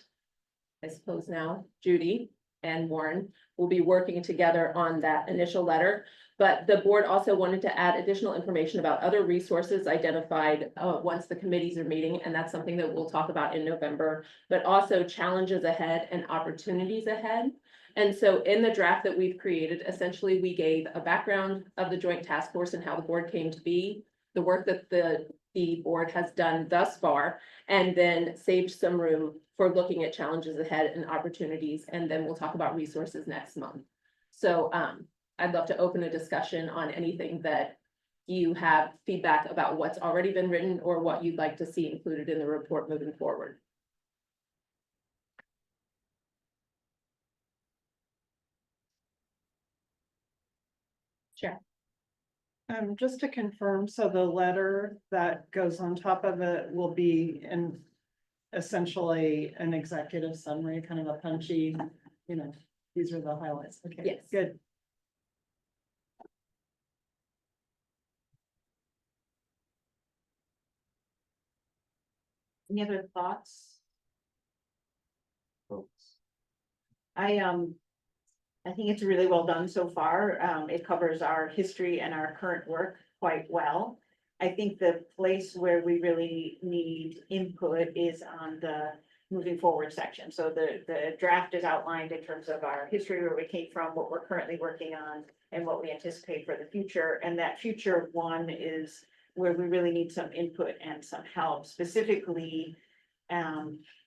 I suppose now Judy and Warren will be working together on that initial letter. But the board also wanted to add additional information about other resources identified once the committees are meeting, and that's something that we'll talk about in November, but also challenges ahead and opportunities ahead. And so in the draft that we've created, essentially we gave a background of the joint task force and how the board came to be, the work that the board has done thus far, and then saved some room for looking at challenges ahead and opportunities. And then we'll talk about resources next month. So I'd love to open a discussion on anything that you have feedback about what's already been written or what you'd like to see included in the report moving forward. Sure. Just to confirm, so the letter that goes on top of it will be in essentially an executive summary, kind of a punchy, these are the highlights. Okay, Yes. Good. Any other thoughts? I think it's really well done so far. It covers our history and our current work quite well. I think the place where we really need input is on the moving forward section. So the draft is outlined in terms of our history, where we came from, what we're currently working on, and what we anticipate for the future. And that future one is where we really need some input and some help, specifically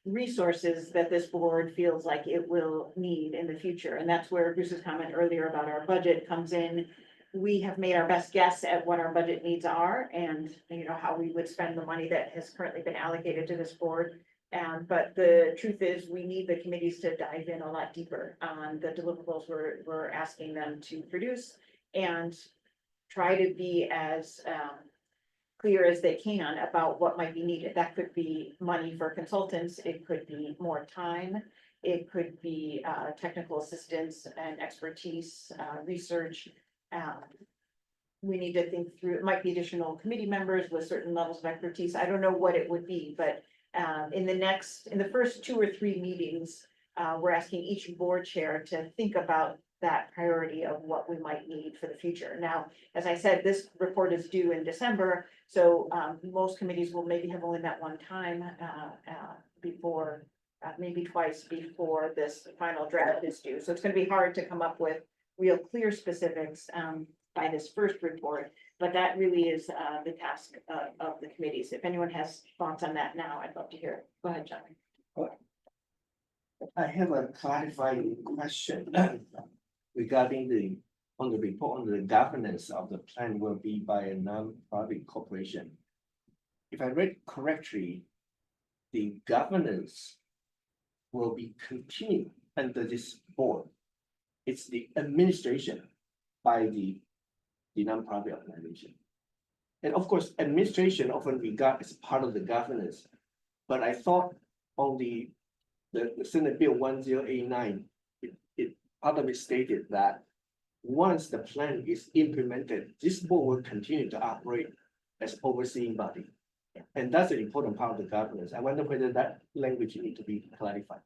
resources that this board feels like it will need in the future. And that's where Bruce's comment earlier about our budget comes in. We have made our best guess at what our budget needs are and how we would spend the money that has currently been allocated to this board. But the truth is, we need the committees to dive in a lot deeper on the deliverables we're asking them to produce and try to be as clear as they can about what might be needed. That could be money for consultants, it could be more time, it could be technical assistance and expertise, research. We need to think through, it might be additional committee members with certain levels of expertise. I don't know what it would be, but in the first 2 or 3 meetings, we're asking each board chair to think about that priority of what we might need for the future. Now, as I said, this report is due in December, so most committees will maybe have only met one time before, maybe twice before this final draft is due. So it's gonna be hard to come up with real clear specifics by this first report, but that really is the task of the committees. If anyone has thoughts on that now, I'd love to hear it. Go ahead, John. I have a clarifying question regarding on the report on the governance of the plan will be by a non-profit corporation. If I read correctly, the governance will be continued under this board. It's the administration by the non-profit organization. And of course, administration often regarded as part of the governance. But I thought on the Senate Bill 1089, it part of it stated that once the plan is implemented, this board will continue to operate as overseeing body. And that's an important part of the governance. I wonder whether that language need to be clarified.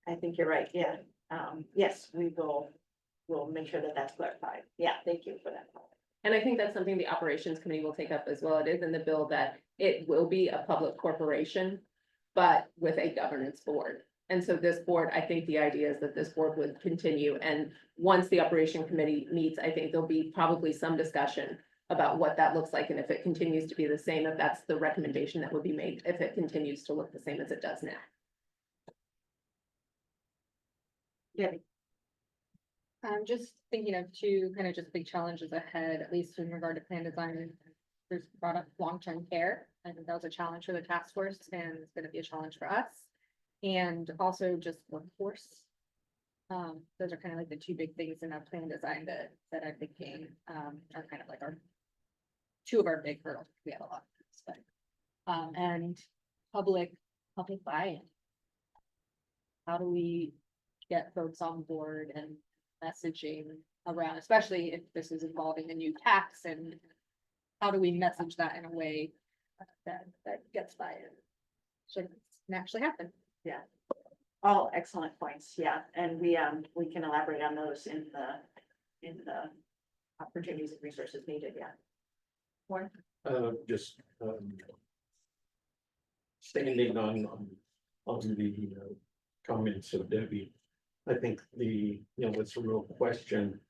I think you're right, yeah. Yes, we'll make sure that that's clarified. Yeah, thank you for that. And I think that's something the operations committee will take up as well. It is in the bill that it will be a public corporation, but with a governance board. And so this board, I think the idea is that this board would continue. And once the operation committee meets, I think there'll be probably some discussion about what that looks like. And if it continues to be the same, if that's the recommendation that would be made, if it continues to look the same as it does now. Yeah. I'm just thinking of 2 kind of just big challenges ahead, at least in regard to plan design. There's brought up long-term care. I think that was a challenge for the task force and it's gonna be a challenge for us. And also just workforce. Those are kind of like the 2 big things in our plan design that I'm thinking are kind of like our 2 of our big hurdles. We have a lot of this, but and public buy-in. How do we get folks on board and messaging around, especially if this is involving a new tax, and how do we message that in a way that gets buy-in? So it can actually happen. Yeah. All excellent points, yeah, and we can elaborate on those in the opportunities and resources needed, yeah. Warren? Just standing on the comments of Debbie. I think it's a real question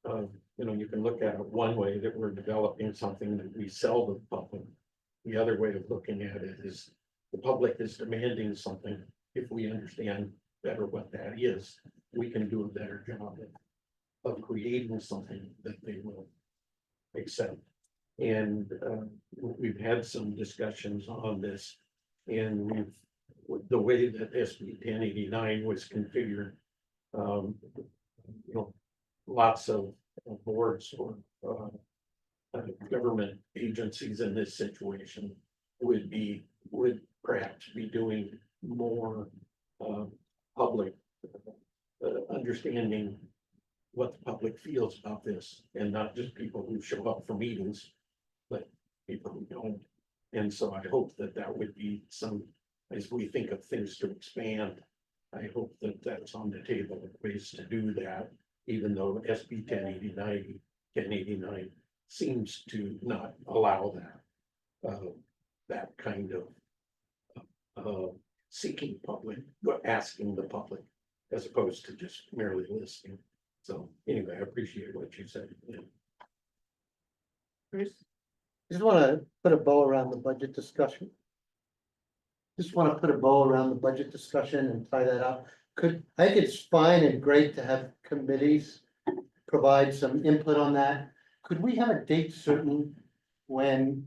of, you can look at it one way, that we're developing something that we sell to the public. The other way of looking at it is the public is demanding something. If we understand better what that is, we can do a better job of creating something that they will accept. And we've had some discussions on this, and the way that SB 1089 was configured, lots of boards or government agencies in this situation would perhaps be doing more public understanding what the public feels about this, and not just people who show up for meetings, but people who don't. And so I hope that would be as we think of things to expand, I hope that that's on the table of ways to do that, even though SB 1089 seems to not allow that kind of seeking public, but asking the public, as opposed to just merely listening. So anyway, I appreciate what you said. Yeah. Bruce? Just want to put a bow around the budget discussion. And tie that up. I think it's fine and great to have committees provide some input on that. Could we have a date certain when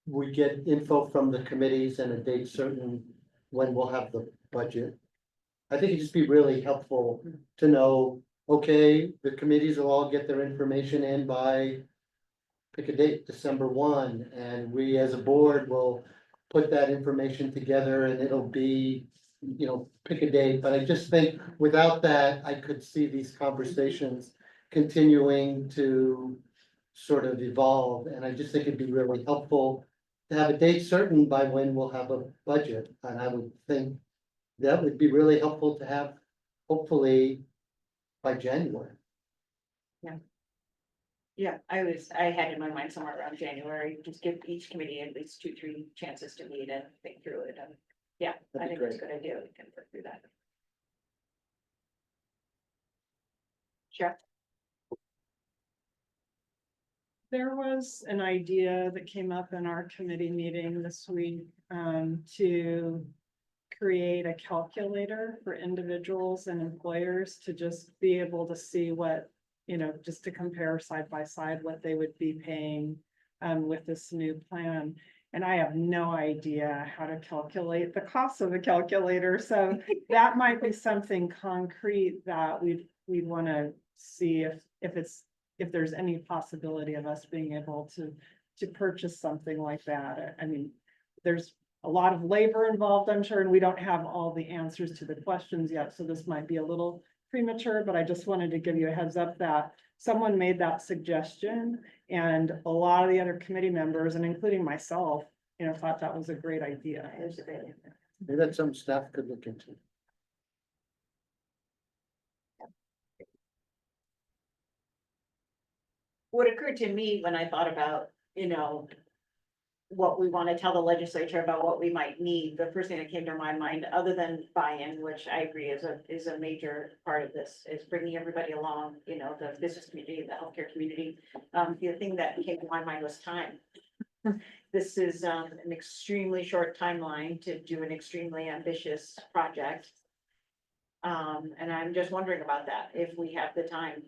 we get info from the committees, and a date certain when we'll have the budget? I think it'd just be really helpful to know, okay, the committees will all get their information in by pick a date, December 1, and we as a board will put that information together and it'll be, pick a date. But I just think without that, I could see these conversations continuing to sort of evolve. And I just think it'd be really helpful to have a date certain by when we'll have a budget. And I would think that would be really helpful to have, hopefully, by January. Yeah, I had in my mind somewhere around January, just give each committee at least 2, 3 chances to meet and think through it, and yeah, I That'd be think it's a great. good idea, we can work through that. Sure. There was an idea that came up in our committee meeting this week, to create a calculator for individuals and employers to just be able to see what, just to compare side by side what they would be paying with this new plan. And I have no idea how to calculate the cost of the calculator, so that might be something concrete that we'd want to see if there's any possibility of us being able to purchase something like that. I mean, there's a lot of labor involved, I'm sure, and we don't have all the answers to the questions yet, so this might be a little premature, but I just wanted to give you a heads up that someone made that suggestion, and a lot of the other committee members, and including myself, thought that was a great idea. Maybe that's some staff could look into. What occurred to me when I thought about, what we want to tell the legislature about what we might need, the first thing that came to my mind, other than buy-in, which I agree is a major part of this, is bringing everybody along, the business community, the healthcare community. The thing that came to my mind was time. This is an extremely short timeline to do an extremely ambitious project. And I'm just wondering about that, if we have the time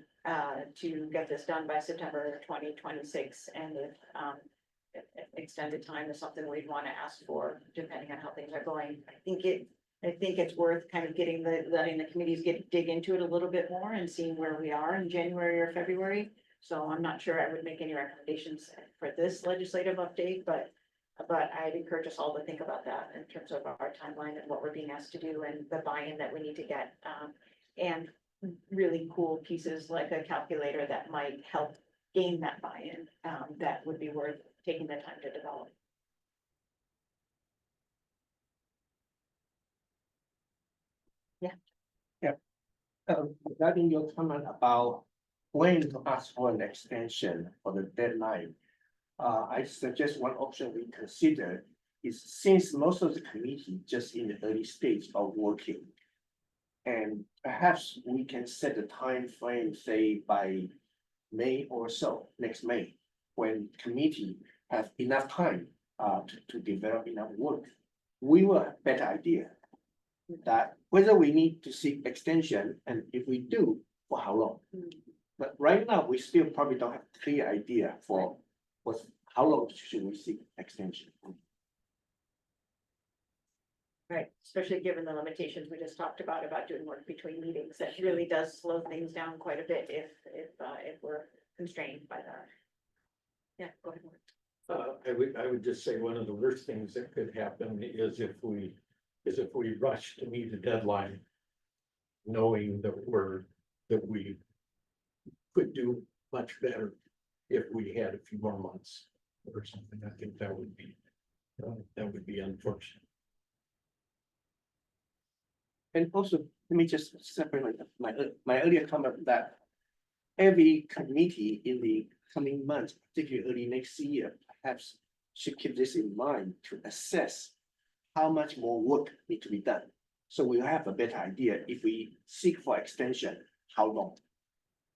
to get this done by September 2026, and if extended time is something we'd want to ask for, depending on how things are going. I think it's worth kind of letting the committees dig into it a little bit more and seeing where we are in January or February. So I'm not sure I would make any recommendations for this legislative update, but I'd encourage us all to think about that in terms of our timeline and what we're being asked to do and the buy-in that we need to get. And really cool pieces like a calculator that might help gain that buy-in, that would be worth taking the time to develop. Regarding your comment about when to ask for an extension for the deadline, I suggest one option we consider is, since most of the committee just in the early stage of working, and perhaps we can set a time frame, say by May or so, next May, when committee have enough time to develop enough work, we will have better idea that whether we need to seek extension, and if we do, for how long. But right now, we still probably don't have a clear idea for how long should we seek extension. Right, especially given the limitations we just talked about doing work between meetings, that really does slow things down quite a bit if we're constrained by that. Yeah, go ahead. I would just say one of the worst things that could happen is if we rush to meet a deadline, knowing that we could do much better if we had a few more months or something. I think that would be unfortunate. And also, let me just separate my earlier comment that every committee in the coming months, particularly early next year, perhaps should keep this in mind to assess how much more work needs to be done. So we'll have a better idea if we seek for extension, how long?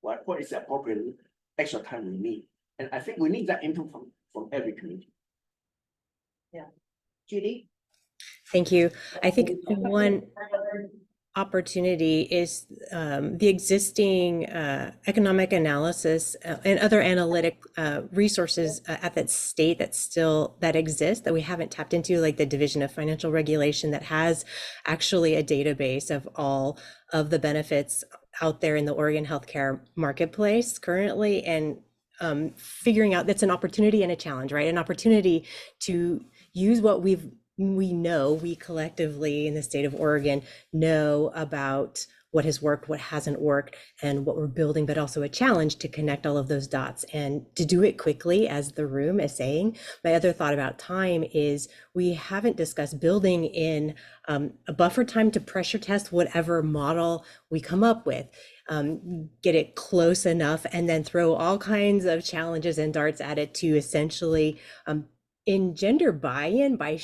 What is the appropriate extra time we need? And I think we need that input from every committee. Yeah. Judy? Thank you. I think one opportunity is the existing economic analysis and other analytic resources at that state that exist that we haven't tapped into, like the Division of Financial Regulation that has actually a database of all of the benefits out there in the Oregon healthcare marketplace currently. And figuring out that's an opportunity and a challenge, right? An opportunity to use what we collectively in the state of Oregon know about what has worked, what hasn't worked, and what we're building, but also a challenge to connect all of those dots and to do it quickly, as the room is saying. My other thought about time is we haven't discussed building in a buffer time to pressure test whatever model we come up with. Get it close enough and then throw all kinds of challenges and darts at it to essentially engender buy-in by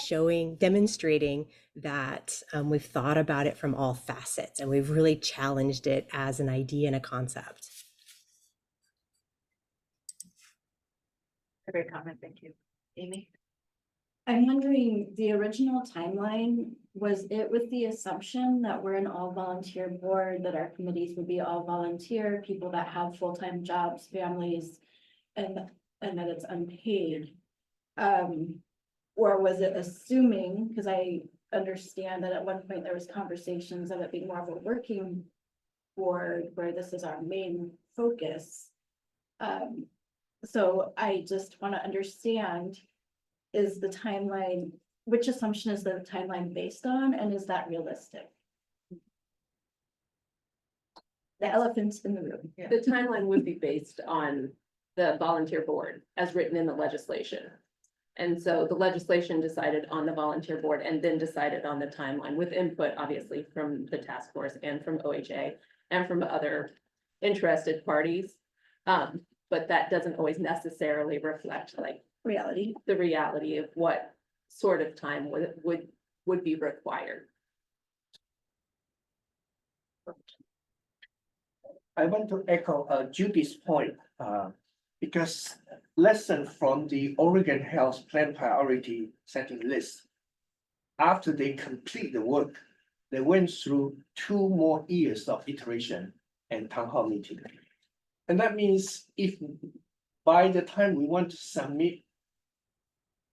demonstrating that we've thought about it from all facets and we've really challenged it as an idea and a concept. A great comment, thank you. Amy? I'm wondering, the original timeline, was it with the assumption that we're an all volunteer board, that our committees would be all volunteer, people that have full-time jobs, families, and that it's unpaid? Or was it assuming, because I understand that at one point there was conversations of it being more of a working board where this is our main focus. So I just want to understand, is the timeline, which assumption is the timeline based on, and is that realistic? The elephants in the room. The timeline would be based on the volunteer board as written in the legislation. And so the legislation decided on the volunteer board and then decided on the timeline with input, obviously, from the task force and from OHA and from other interested parties. But that doesn't always necessarily reflect like the reality of what sort of time would be required. I want to echo Judy's point, because lesson from the Oregon Health Plan priority setting list. After they complete the work, they went through 2 more years of iteration and town hall meeting. And that means if by the time we want to submit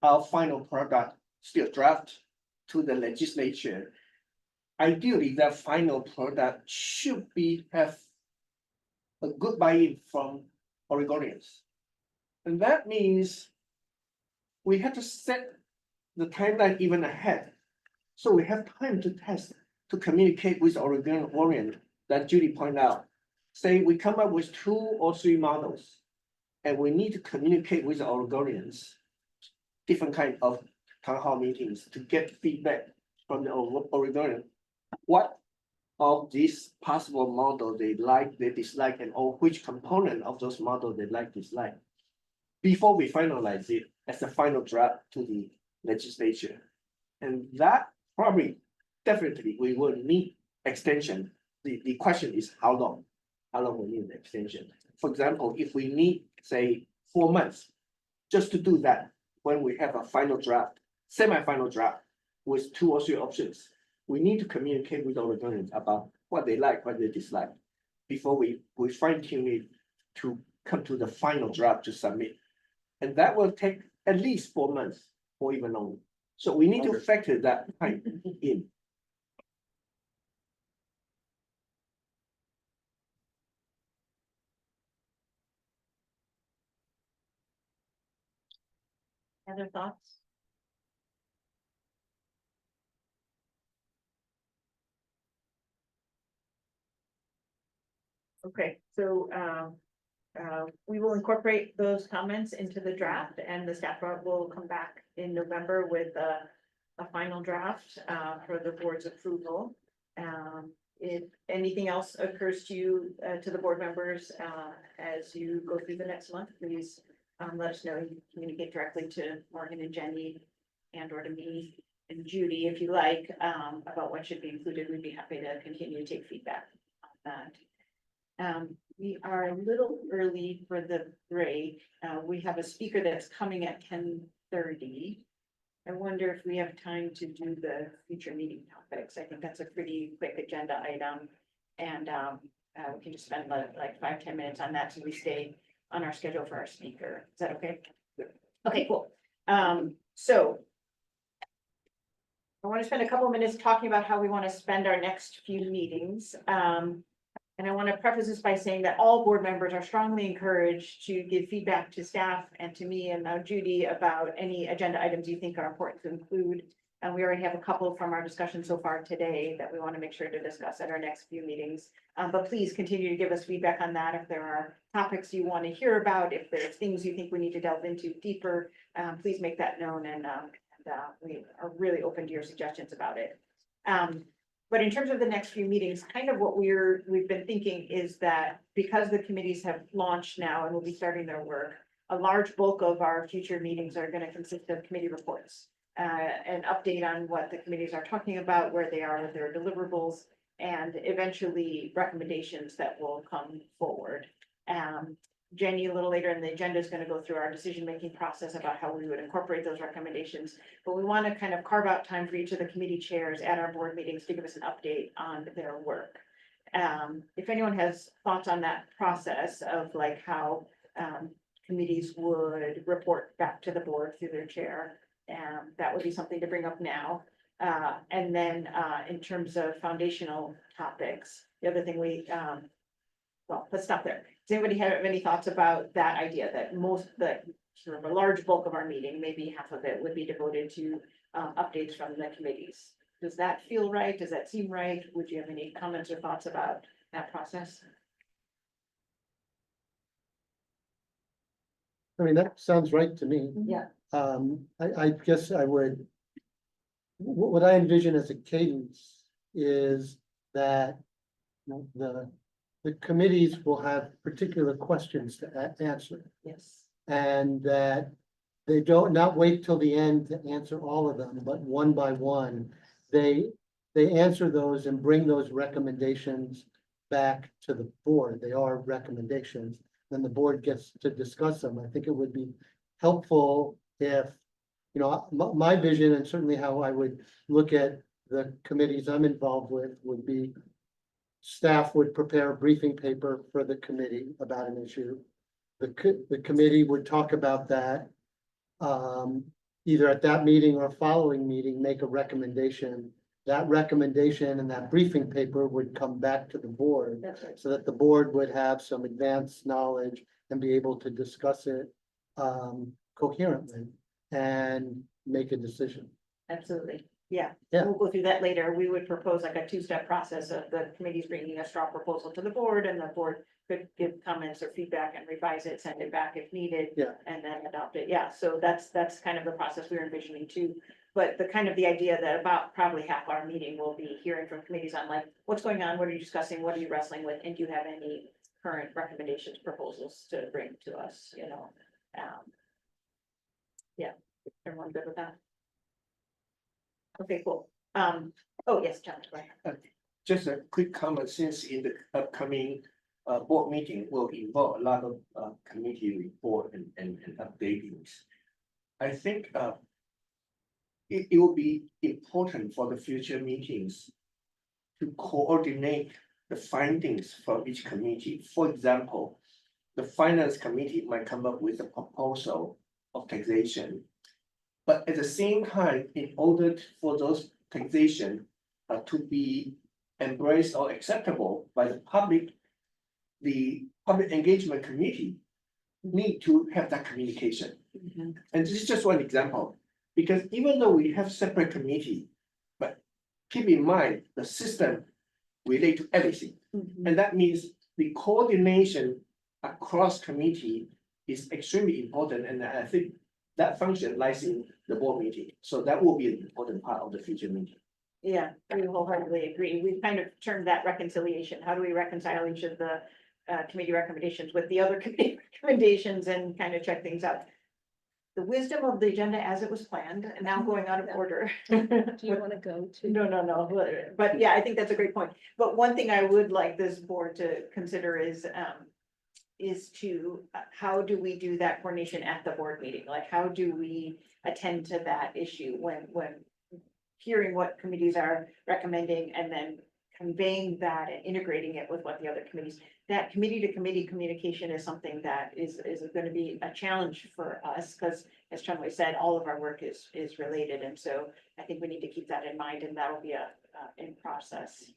our final product, still draft, to the legislature, ideally that final product should have a good buy-in from Oregonians. And that means we have to set the timeline even ahead. So we have time to test, to communicate with Oregonian that Judy pointed out. Say we come up with 2 or 3 models, and we need to communicate with Oregonians, different kind of town hall meetings to get feedback from the Oregonian. What of this possible model they like, they dislike, and or which component of those models they like, dislike, before we finalize it as a final draft to the legislature. And that probably, definitely, we will need extension. The question is how long? How long we need the extension? For example, if we need, say, 4 months just to do that, when we have a final draft, semi-final draft with 2 or 3 options, we need to communicate with Oregonians about what they like, what they dislike, before we fine tune it to come to the final draft to submit. And that will take at least 4 months or even longer. So we need to factor that time in. Other thoughts? Okay, so we will incorporate those comments into the draft, and the staff will come back in November with a final draft for the board's approval. If anything else occurs to you, to the board members, as you go through the next month, please let us know. You can communicate directly to Morgan and Jenny and or to me and Judy, if you like, about what should be included. We'd be happy to continue to take feedback on that. We are a little early for the break. We have a speaker that's coming at 10:30. I wonder if we have time to do the future meeting topics. I think that's a pretty quick agenda item. And we can just spend like 5-10 minutes on that so we stay on our schedule for our speaker. Is that okay? Okay, cool. So I want to spend a couple of minutes talking about how we want to spend our next few meetings. And I want to preface this by saying that all board members are strongly encouraged to give feedback to staff and to me and now Judy about any agenda items you think are important to include. And we already have a couple from our discussion so far today that we want to make sure to discuss at our next few meetings. But please continue to give us feedback on that. If there are topics you want to hear about, if there's things you think we need to delve into deeper, please make that known. And we are really open to your suggestions about it. But in terms of the next few meetings, kind of what we've been thinking is that because the committees have launched now and will be starting their work, a large bulk of our future meetings are going to consist of committee reports. An update on what the committees are talking about, where they are with their deliverables, and eventually recommendations that will come forward. Jenny, a little later in the agenda, is going to go through our decision-making process about how we would incorporate those recommendations. But we want to kind of carve out time for each of the committee chairs at our board meetings to give us an update on their work. If anyone has thoughts on that process of like how committees would report back to the board through their chair, that would be something to bring up now. And then in terms of foundational topics, the other thing well, let's stop there. Does anybody have any thoughts about that idea that sort of a large bulk of our meeting, maybe half of it would be devoted to updates from the committees? Does that feel right? Does that seem right? Would you have any comments or thoughts about that process? I mean, that sounds right to me. Yeah. I guess I would, what I envision as a cadence is that, you know, the committees will have particular questions to answer. Yes. And that they don't not wait till the end to answer all of them, but one by one, they answer those and bring those recommendations back to the board. They are recommendations, then the board gets to discuss them. I think it would be helpful if, you know, my vision and certainly how I would look at the committees I'm involved with would be staff would prepare a briefing paper for the committee about an issue. The committee would talk about that either at that meeting or following meeting, make a recommendation. That recommendation and that briefing paper would come back to the board. That's right. So that the board would have some advanced knowledge and be able to discuss it coherently and make a decision. Absolutely. Yeah. Yeah. We'll go through that later. We would propose like a two-step process of the committees bringing a straw proposal to the board, and the board could give comments or feedback and revise it, send it back if needed. Yeah. And then adopt it. Yeah, so that's kind of the process we're envisioning too. But the idea that about probably half our meeting will be hearing from committees on like, what's going on, what are you discussing, what are you wrestling with, and do you have any current recommendations, proposals to bring to us, you know? Yeah, everyone good with that? Okay, cool. Oh, yes, John, go ahead. Just a quick comment, since in the upcoming board meeting will involve a lot of committee report and updatings. I think it will be important for the future meetings to coordinate the findings from each committee. For example, the finance committee might come up with a proposal of taxation. But at the same time, in order for those taxation to be embraced or acceptable by the public engagement committee need to have that communication. Mhm. And this is just one example, because even though we have separate committee, but keep in mind the system relate to everything. Mhm. And that means the coordination across committee is extremely important, and I think that function lies in the board meeting. So that will be an important part of the future meeting. Yeah, we wholeheartedly agree. We've kind of termed that reconciliation. How do we reconcile each of the committee recommendations with the other committee recommendations and kind of check things out? The wisdom of the agenda as it was planned and now going out of order. Do you want to go to? No, but yeah, I think that's a great point. But one thing I would like this board to consider is to, how do we do that coordination at the board meeting? Like, how do we attend to that issue when hearing what committees are recommending and then conveying that and integrating it with what the other committees, that committee to committee communication is something that is going to be a challenge for us, because as Chun-Wei said, all of our work is related. And so I think we need to keep that in mind, and that'll be in process.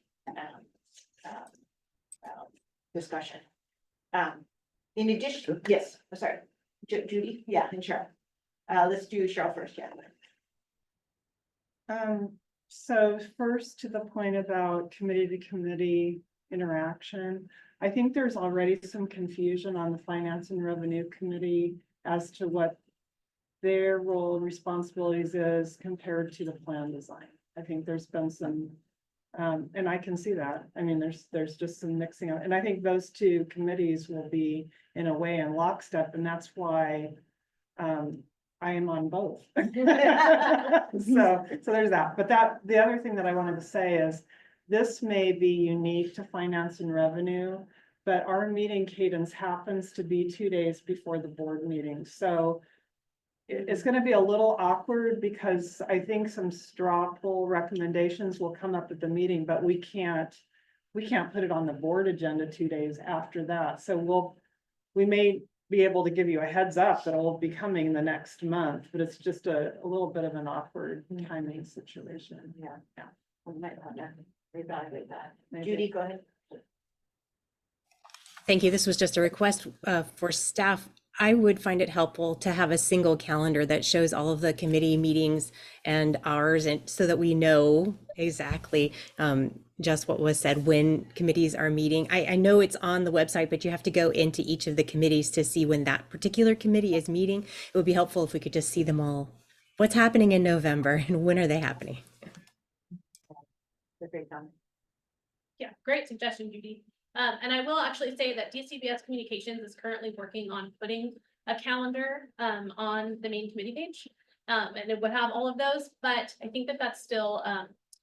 discussion. In addition, yes, sorry, Judy, yeah, and Cheryl. Let's do Cheryl first, yeah. So first to the point about committee to committee interaction, I think there's already some confusion on the Finance and Revenue Committee as to what their role and responsibilities is compared to the plan design. I think there's been some, and I can see that. I mean, there's just some mixing up, and I think those two committees will be in a way in lockstep, and that's why I am on both. So there's that, but the other thing that I wanted to say is this may be unique to finance and revenue, but our meeting cadence happens to be 2 days before the board meeting. So it's gonna be a little awkward because I think some straw poll recommendations will come up at the meeting, but we can't put it on the board agenda 2 days after that. So we may be able to give you a heads up that it'll be coming the next month, but it's just a little bit of an awkward timing situation. Yeah. We might want to reevaluate that. Judy, go ahead. Thank you. This was just a request for staff. I would find it helpful to have a single calendar that shows all of the committee meetings and ours, and so that we know exactly just what was said when committees are meeting. I know it's on the website, but you have to go into each of the committees to see when that particular committee is meeting. It would be helpful if we could just see them all. What's happening in November and when are they happening? Yeah, great suggestion, Judy. And I will actually say that DCBS Communications is currently working on putting a calendar on the main committee page. And it would have all of those, but I think that that's still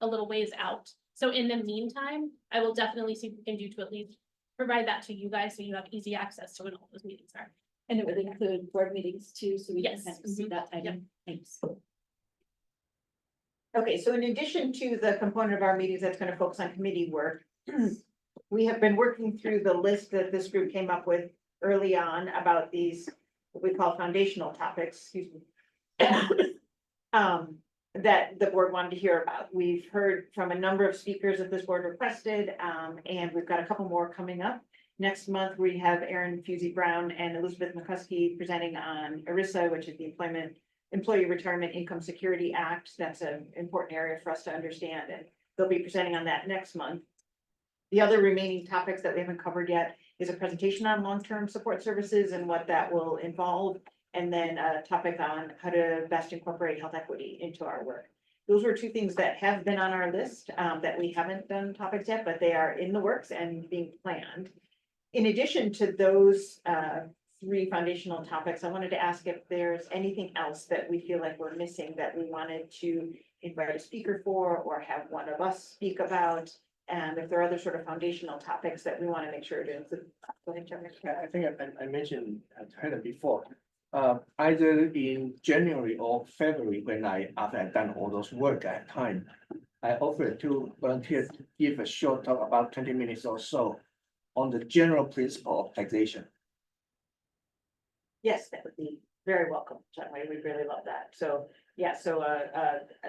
a little ways out. So in the meantime, I will definitely see what we can do to at least provide that to you guys so you have easy access to when all those meetings are. And it would include board meetings too, so we can Yes. kind of see that Yep. timing. Thanks. Okay, so in addition to the component of our meetings that's going to focus on committee work, we have been working through the list that this group came up with early on about these, what we call foundational topics, excuse me. That the board wanted to hear about. We've heard from a number of speakers that this board requested, and we've got a couple more coming up. Next month, we have Erin Fusey Brown and Elizabeth McCuskey presenting on ERISA, which is the Employee Retirement Income Security Act. That's an important area for us to understand, and they'll be presenting on that next month. The other remaining topics that we haven't covered yet is a presentation on long-term support services and what that will involve, and then a topic on how to best incorporate health equity into our work. Those were two things that have been on our list that we haven't done topics yet, but they are in the works and being planned. In addition to those three foundational topics, I wanted to ask if there's anything else that we feel like we're missing that we wanted to invite a speaker for or have one of us speak about. And if there are other sort of foundational topics that we want to make sure to include. Go ahead, Chairman. I think I mentioned, I've heard it before. Either in January or February, after I've done all those work, I have time. I offered to volunteer to give a short talk about 20 minutes or so on the general principle of taxation. Yes, that would be very welcome, John. We'd really love that. So, yeah, so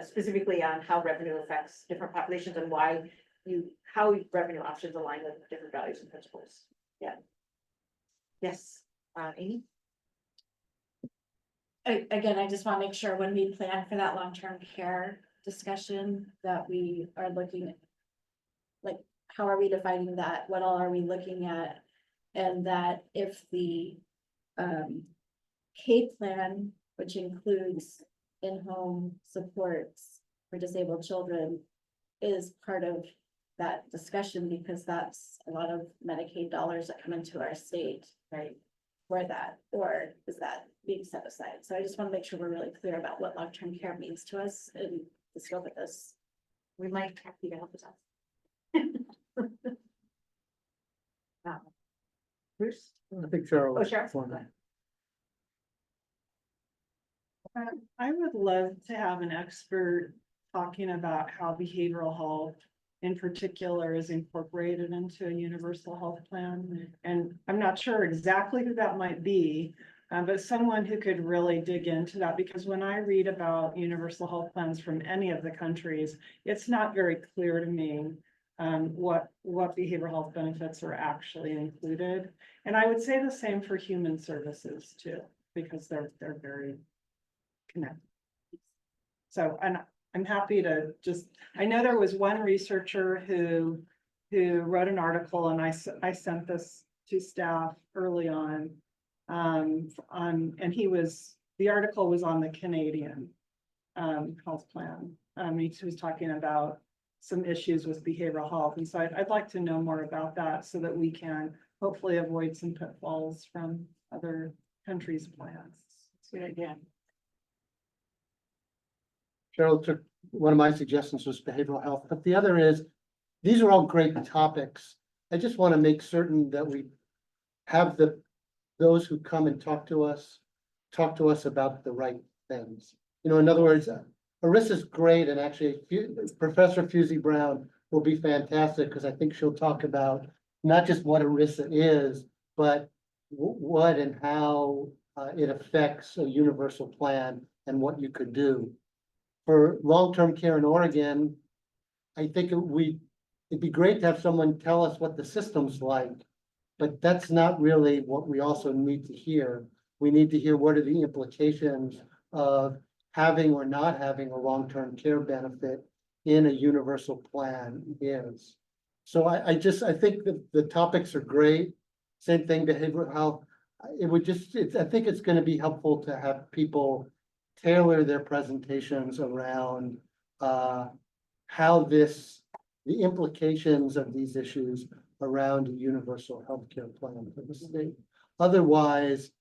specifically on how revenue affects different populations and how revenue options align with different values and principles. Yeah. Yes, Amy? Again, I just want to make sure when we plan for that long-term care discussion that we are looking at, like, how are we defining that? What all are we looking at? And that if the K plan, which includes in-home supports for disabled children, is part of that discussion, because that's a lot of Medicaid dollars that come into our state, right? For that, or is that being set aside? So I just want to make sure we're really clear about what long-term care means to us and the scope of this. We might have you to help us out. Bruce? I think Cheryl. Oh, Cheryl. I would love to have an expert talking about how behavioral health in particular is incorporated into a universal health plan. And I'm not sure exactly who that might be, but someone who could really dig into that, because when I read about universal health plans from any of the countries, it's not very clear to me what behavioral health benefits are actually included. And I would say the same for human services too, because they're very connected. So, and I'm happy to just, I know there was one researcher who wrote an article, and I sent this to staff early on. And the article was on the Canadian health plan. He was talking about some issues with behavioral health. And so I'd like to know more about that so that we can hopefully avoid some pitfalls from other countries' plans. That's a good idea. Cheryl took, one of my suggestions was behavioral health, but the other is, these are all great topics. I just want to make certain that we have those who come and talk to us about the right things. You know, in other words, Arissa's great, and actually Professor Fusey Brown will be fantastic, because I think she'll talk about not just what Arissa is, but what and how it affects a universal plan and what you could do. For long-term care in Oregon, I think it'd be great to have someone tell us what the system's like, but that's not really what we also need to hear. We need to hear what are the implications of having or not having a long-term care benefit in a universal plan is. So I think that the topics are great. Same thing, behavioral health. I think it's going to be helpful to have people tailor their presentations around how the implications of these issues around a universal healthcare plan for the state. Otherwise,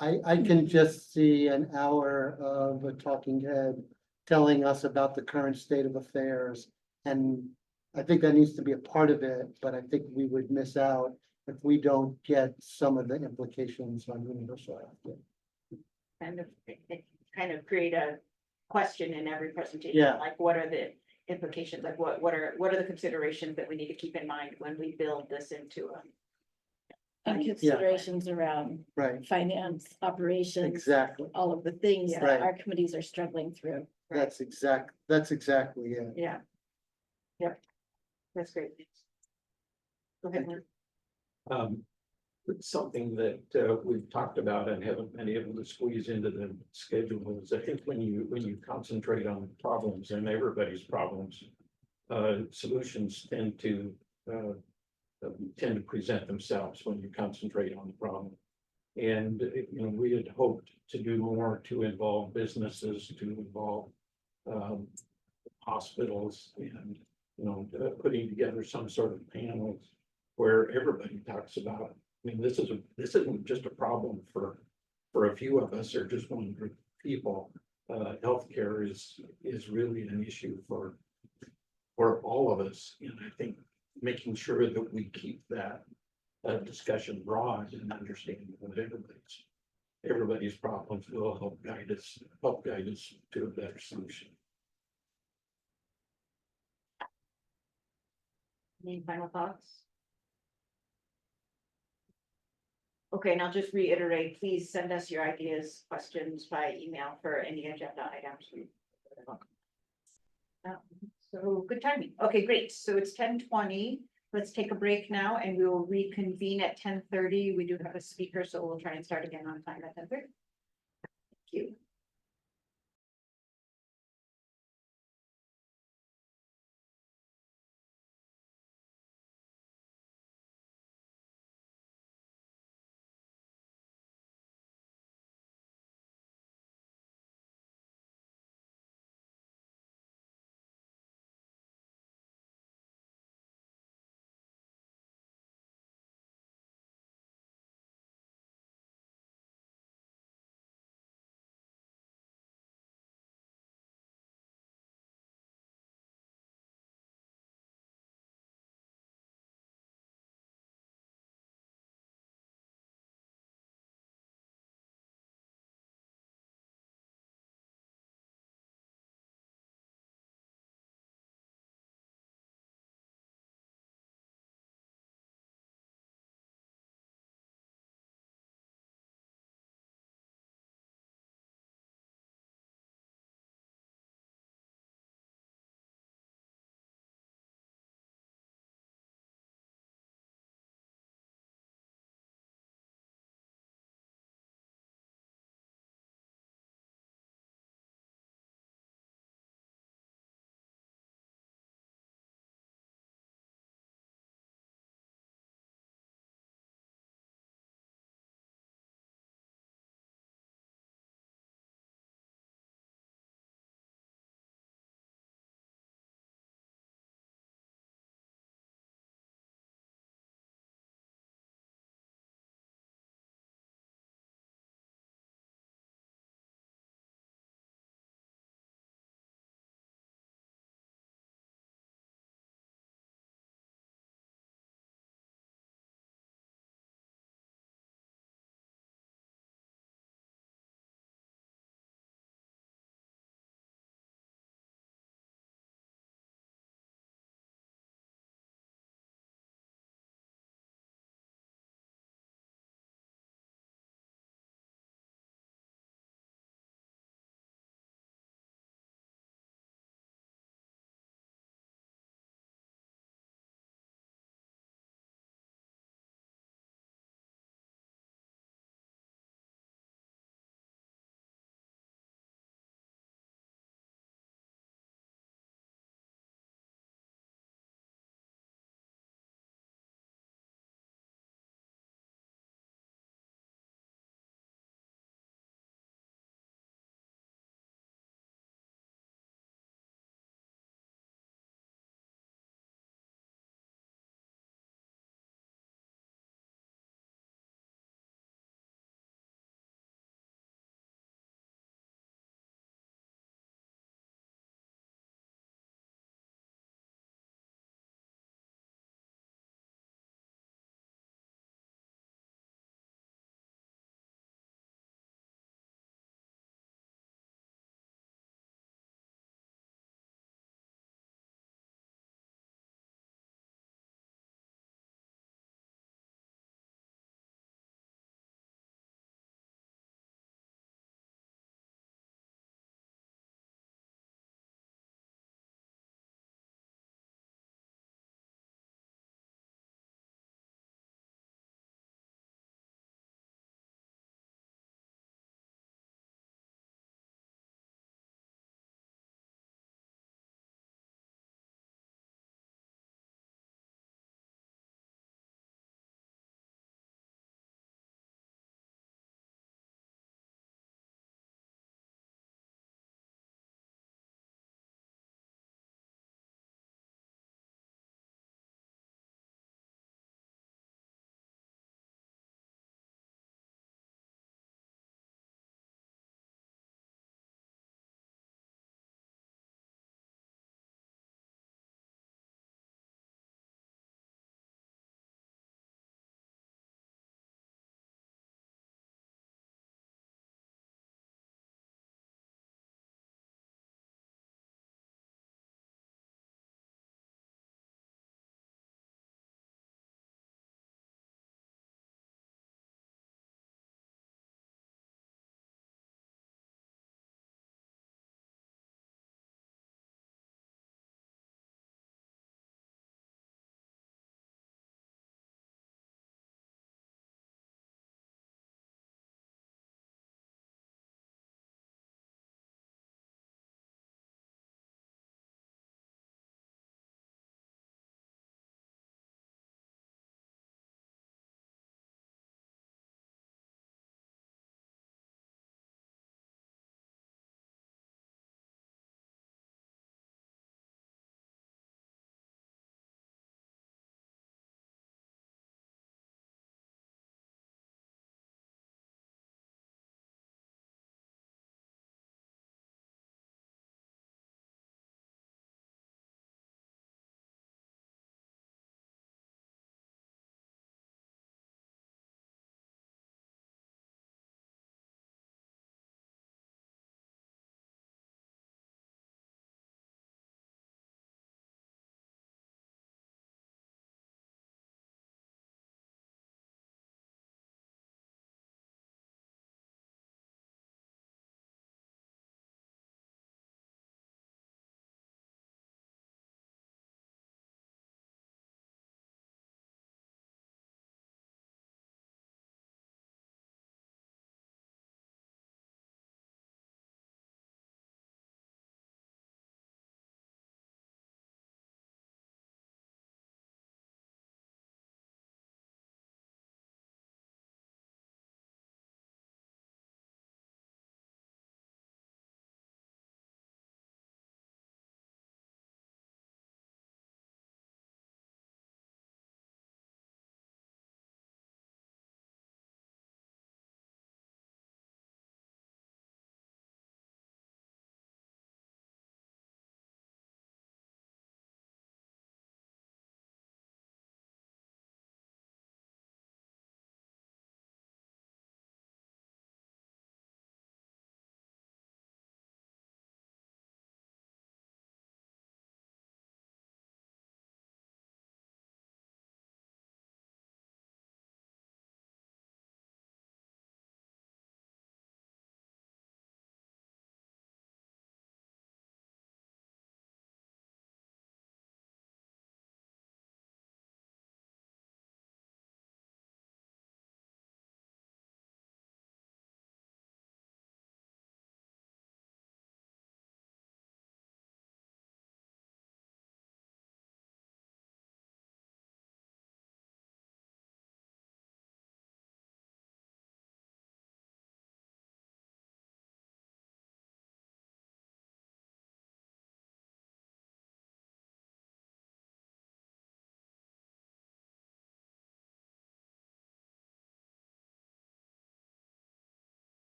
I can just see an hour of a talking head telling us about the current state of affairs. And I think that needs to be a part of it, but I think we would miss out if we don't get some of the implications on universal healthcare. Kind of create a question in every presentation. Yeah. Like, what are the implications? Like, what are the considerations that we need to keep in mind when we build this into a. And considerations around Right, finance, operations, exactly. all of the things Yeah. that Right. our committees are struggling through. That's exactly it. Yeah. Yep. That's great. Go ahead, Mark. It's something that we've talked about and haven't been able to squeeze into the schedule is, I think when you concentrate on problems and everybody's problems, solutions tend to present themselves when you concentrate on the problem. And we had hoped to do more to involve businesses, to involve hospitals, and putting together some sort of panels where everybody talks about it. I mean, this isn't just a problem for a few of us or just one group of people. Healthcare is really an issue for all of us, and I think making sure that we keep that discussion broad and understanding of everybody's problems will help guide us to a better solution. Any final thoughts? Okay, and I'll just reiterate, please send us your ideas, questions by email for any agenda items. So good timing. Okay, great. So it's 10:20. Let's take a break now and we will reconvene at 10:30. We do have a speaker, so we'll try and start again on time at 10:30. Thank you.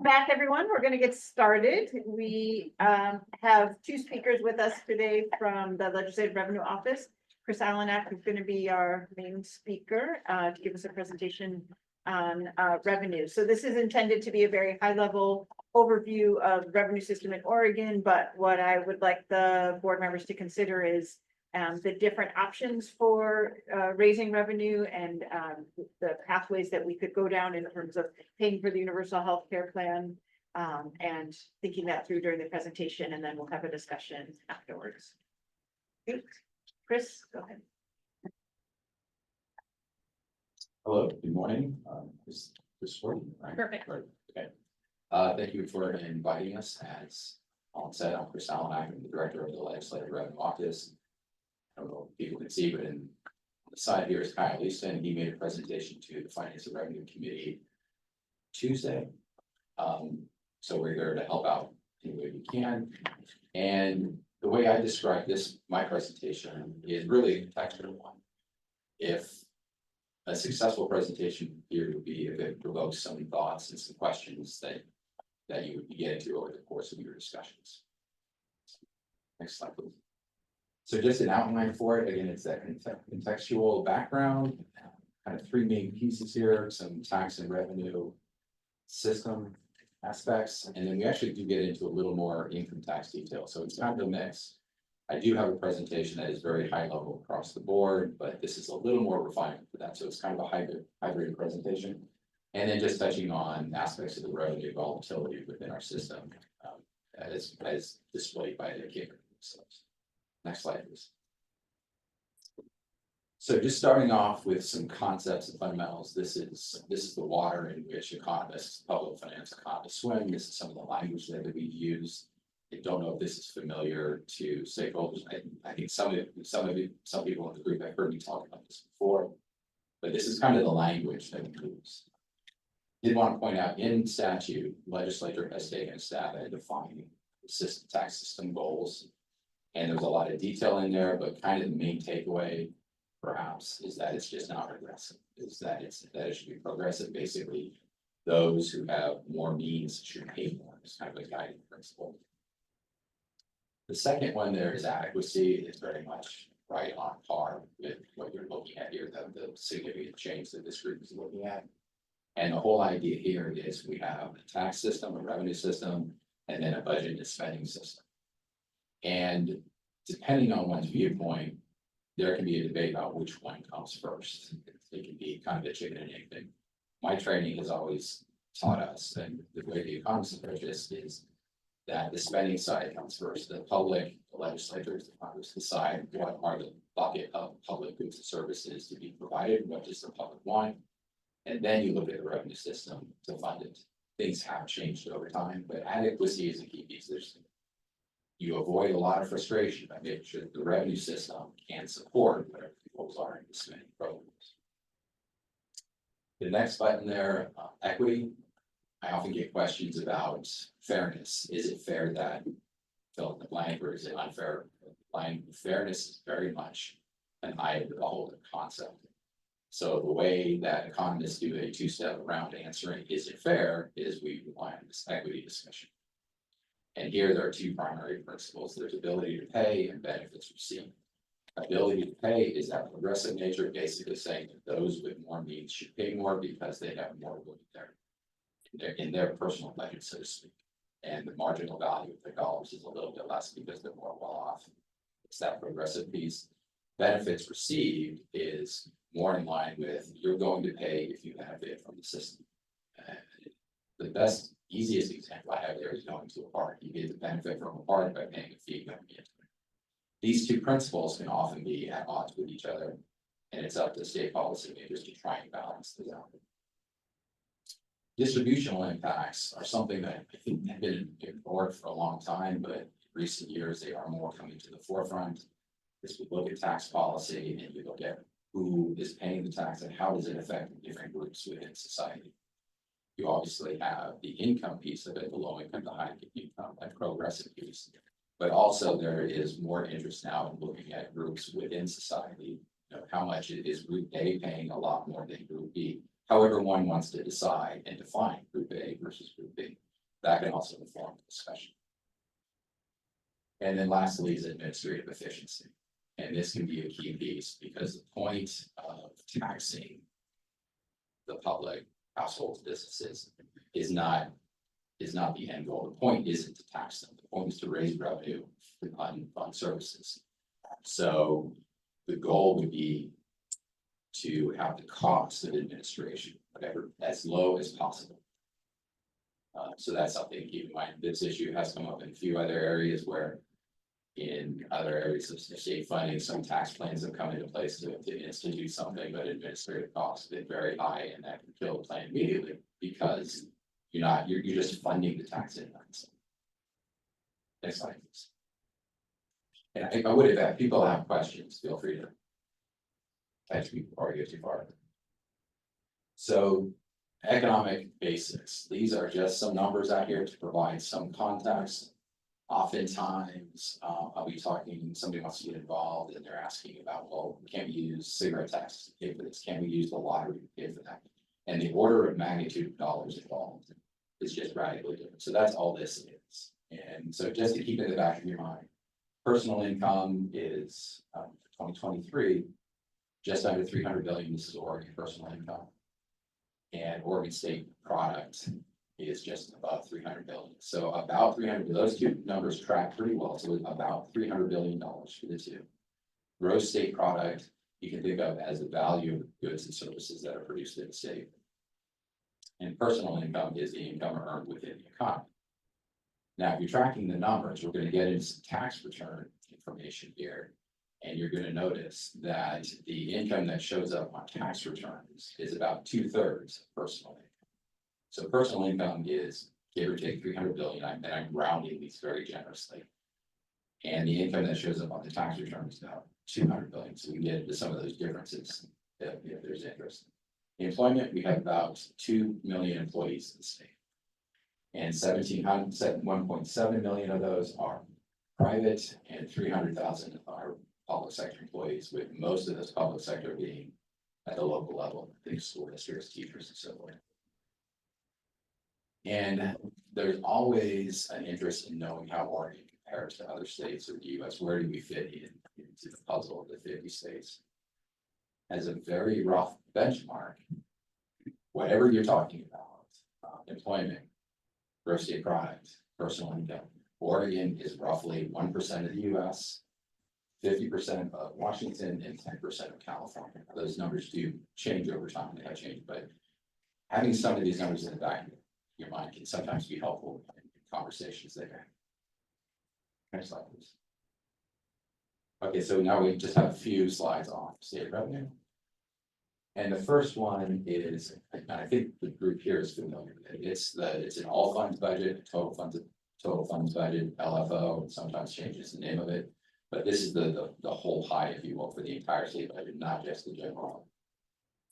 Welcome back, everyone. We're going to get started. We have two speakers with us today from the Legislative Revenue Office. Chris Allenak is going to be our main speaker to give us a presentation on revenue. So this is intended to be a very high-level overview of the revenue system in Oregon, but what I would like the board members to consider is the different options for raising revenue and the pathways that we could go down in terms of paying for the universal health care plan, and thinking that through during the presentation, and then we'll have a discussion afterwards. Good. Chris, go ahead. Hello, good morning. This working, right? Perfect. Right, okay. Thank you for inviting us. As Alan said, I'm Chris Allenak, I'm the director of the Legislative Revenue Office. I don't know if people can see, but on the side here is Kyle Leeson, and he made a presentation to the Finance and Revenue Committee Tuesday. So we're here to help out any way we can. And the way I describe this, my presentation, is really a contextual one. If a successful presentation here would be if it provokes some thoughts and some questions that you would get into over the course of your discussions. Next slide, please. So just an outline for it, again, it's that contextual background, kind of three main pieces here, some tax and revenue system aspects, and then we actually do get into a little more income tax detail. So it's kind of a mix. I do have a presentation that is very high level across the board, but this is a little more refinement for that. So it's kind of a hybrid presentation. And then just touching on aspects of the revenue volatility within our system, as displayed by the kicker themselves. Next slide, please. So just starting off with some concepts and fundamentals, this is the water in which economists, public finance economists swim. This is some of the language that we use. I don't know if this is familiar to stakeholders. I think some people in the group have heard me talk about this before, but this is kind of the language that we use. Did want to point out in statute, legislature has taken a stab at defining the tax system goals. And there's a lot of detail in there, but kind of the main takeaway perhaps is that it's just not progressive, is that it should be progressive. Basically, those who have more means should pay more. It's kind of a guiding principle. The second one there is adequacy. It's very much right on par with what you're looking at here, the significant change that this group is looking at. And the whole idea here is we have a tax system, a revenue system, and then a budget and spending system. And depending on one's viewpoint, there can be a debate about which one comes first. It can be kind of a chicken and egg thing. My training has always taught us, and the way the economists approach this is that the spending side comes first. The public, the legislators, the Congress decide what are the bucket of public goods and services to be provided, what does the public want, and then you look at the revenue system to fund it. Things have changed over time, but adequacy is a key piece. You avoid a lot of frustration by making sure that the revenue system can support whatever the goals are in the spending programs. The next button there, equity. I often get questions about fairness. Is it fair that fill in the blank, or is it unfair? Fairness is very much an eye of the beholder concept. So the way that economists do a two-step around answering is it fair is we rely on this equity discussion. And here there are two primary principles. There's ability to pay and benefits received. Ability to pay is that progressive nature, basically saying that those with more means should pay more because they have more in their personal budget, so to speak. And the marginal value of their dollars is a little bit less because they're more well off. It's that progressive piece. Benefits received is more in line with you're going to pay if you benefit from the system. The best, easiest example I have there is going to a park. You get the benefit from a park by paying a fee going into it. These two principles can often be at odds with each other, and it's up to state policymakers to try and balance this out. Distributional impacts are something that I think have been ignored for a long time, but in recent years they are more coming to the forefront. As we look at tax policy and you look at who is paying the tax and how does it affect different groups within society. You obviously have the income piece of it, the low income, the high income, that progressive piece. But also there is more interest now in looking at groups within society, how much is group A paying a lot more than group B. However, one wants to decide and define group A versus group B. That can also inform the discussion. And then lastly is administrative efficiency. And this can be a key piece because the point of taxing the public households, businesses is not the end goal. The point isn't to tax them. The point is to raise revenue on services. So the goal would be to have the cost of administration, whatever, as low as possible. So that's something to keep in mind. This issue has come up in a few other areas where in other areas of state funding, some tax plans have come into place to institute something, but administrative costs have been very high, and that can kill the plan immediately because you're just funding the tax increments. Next slide, please. And I would, if people have questions, feel free to catch me before I get too far. So economic basics, these are just some numbers out here to provide some context. Oftentimes, I'll be talking, somebody wants to get involved and they're asking about, well, can we use cigarette tax to pay for this? Can we use the lottery to pay for that? And the order of magnitude of dollars involved is just radically different. So that's all this is. And so just to keep in the back of your mind, personal income is 2023, just under 300 billion. This is Oregon personal income. And Oregon state product is just above 300 billion. So about 300, those two numbers track pretty well. So about $300 billion for the two. Gross state product, you can think of as the value of goods and services that are produced in the state. And personal income is the income earned within the economy. Now, if you're tracking the numbers, we're going to get into some tax return information here. And you're going to notice that the income that shows up on tax returns is about 2/3 of personal income. So personal income is give or take 300 billion, and I'm rounding these very generously. And the income that shows up on the tax return is about 200 billion. So we can get into some of those differences if there's interest. Employment, we have about 2 million employees in the state. And 1.7 million of those are private and 300,000 are public sector employees, with most of this public sector being at the local level, big school districts, teachers, and so forth. And there's always an interest in knowing how Oregon compares to other states of the US. Where do we fit into the puzzle of the 50 states? As a very rough benchmark, whatever you're talking about, employment, gross state product, personal income, Oregon is roughly 1% of the US, 50% of Washington, and 10% of California. Those numbers do change over time, they have changed, but having some of these numbers in the back of your mind can sometimes be helpful in conversations there. Next slide, please. Okay, so now we just have a few slides on state revenue. And the first one is, and I think the group here is familiar with it. It's an all funds budget, total funds budget, LFO, and sometimes changes the name of it. But this is the whole pie, if you will, for the entire state budget, not just the general fund.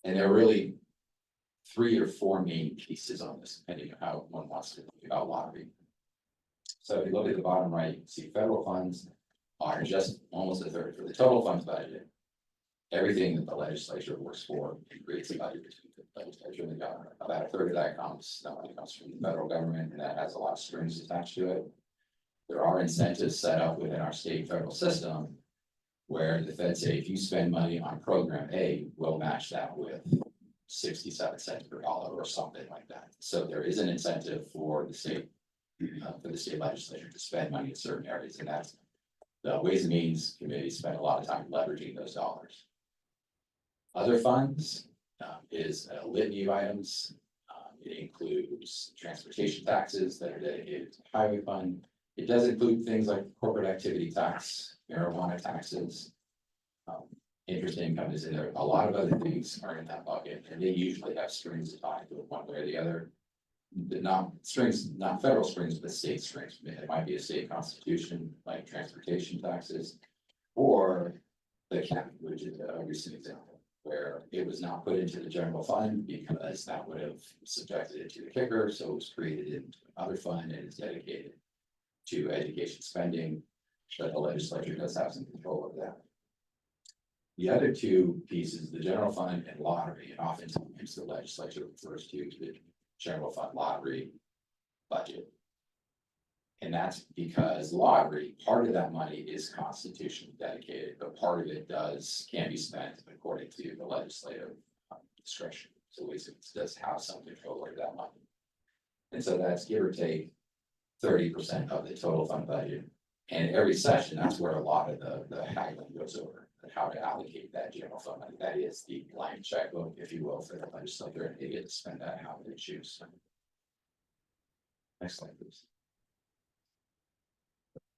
And there are really 3 or 4 main pieces on this, depending on how one wants to think about lottery. So if you look at the bottom right, you see federal funds are just almost 1/3 for the total funds budget. Everything that the legislature works for and creates a budget between the legislature and the government. About 1/3 of that comes from the federal government, and that has a lot of strings attached to it. There are incentives set up within our state federal system where the feds say, if you spend money on program A, we'll match that with 67 cents per dollar or something like that. So there is an incentive for the state legislature to spend money in certain areas, and that's the Ways and Means Committee spent a lot of time leveraging those dollars. Other funds is a litany of items. It includes transportation taxes that are dedicated to the highway fund. It does include things like corporate activity tax, marijuana taxes. Interest income is in there. A lot of other things are in that bucket, and they usually have strings tied to it one way or the other. Not federal strings, but state strings. It might be a state constitution, like transportation taxes, or the county, which is a recent example, where it was not put into the general fund because that would have subjected it to the kicker. So it was created into another fund and is dedicated to education spending, but the legislature does have some control of that. The other two pieces, the general fund and lottery, and oftentimes the legislature refers to the general fund lottery budget. And that's because lottery, part of that money is constitutionally dedicated, but part of it can be spent according to the legislative discretion. So at least it does have some control over that money. And so that's give or take 30% of the total fund budget. And every session, that's where a lot of the haggling goes over, how to allocate that general fund money. That is the blank checkbook, if you will, for the legislature, and they get to spend that how they choose. Next slide, please.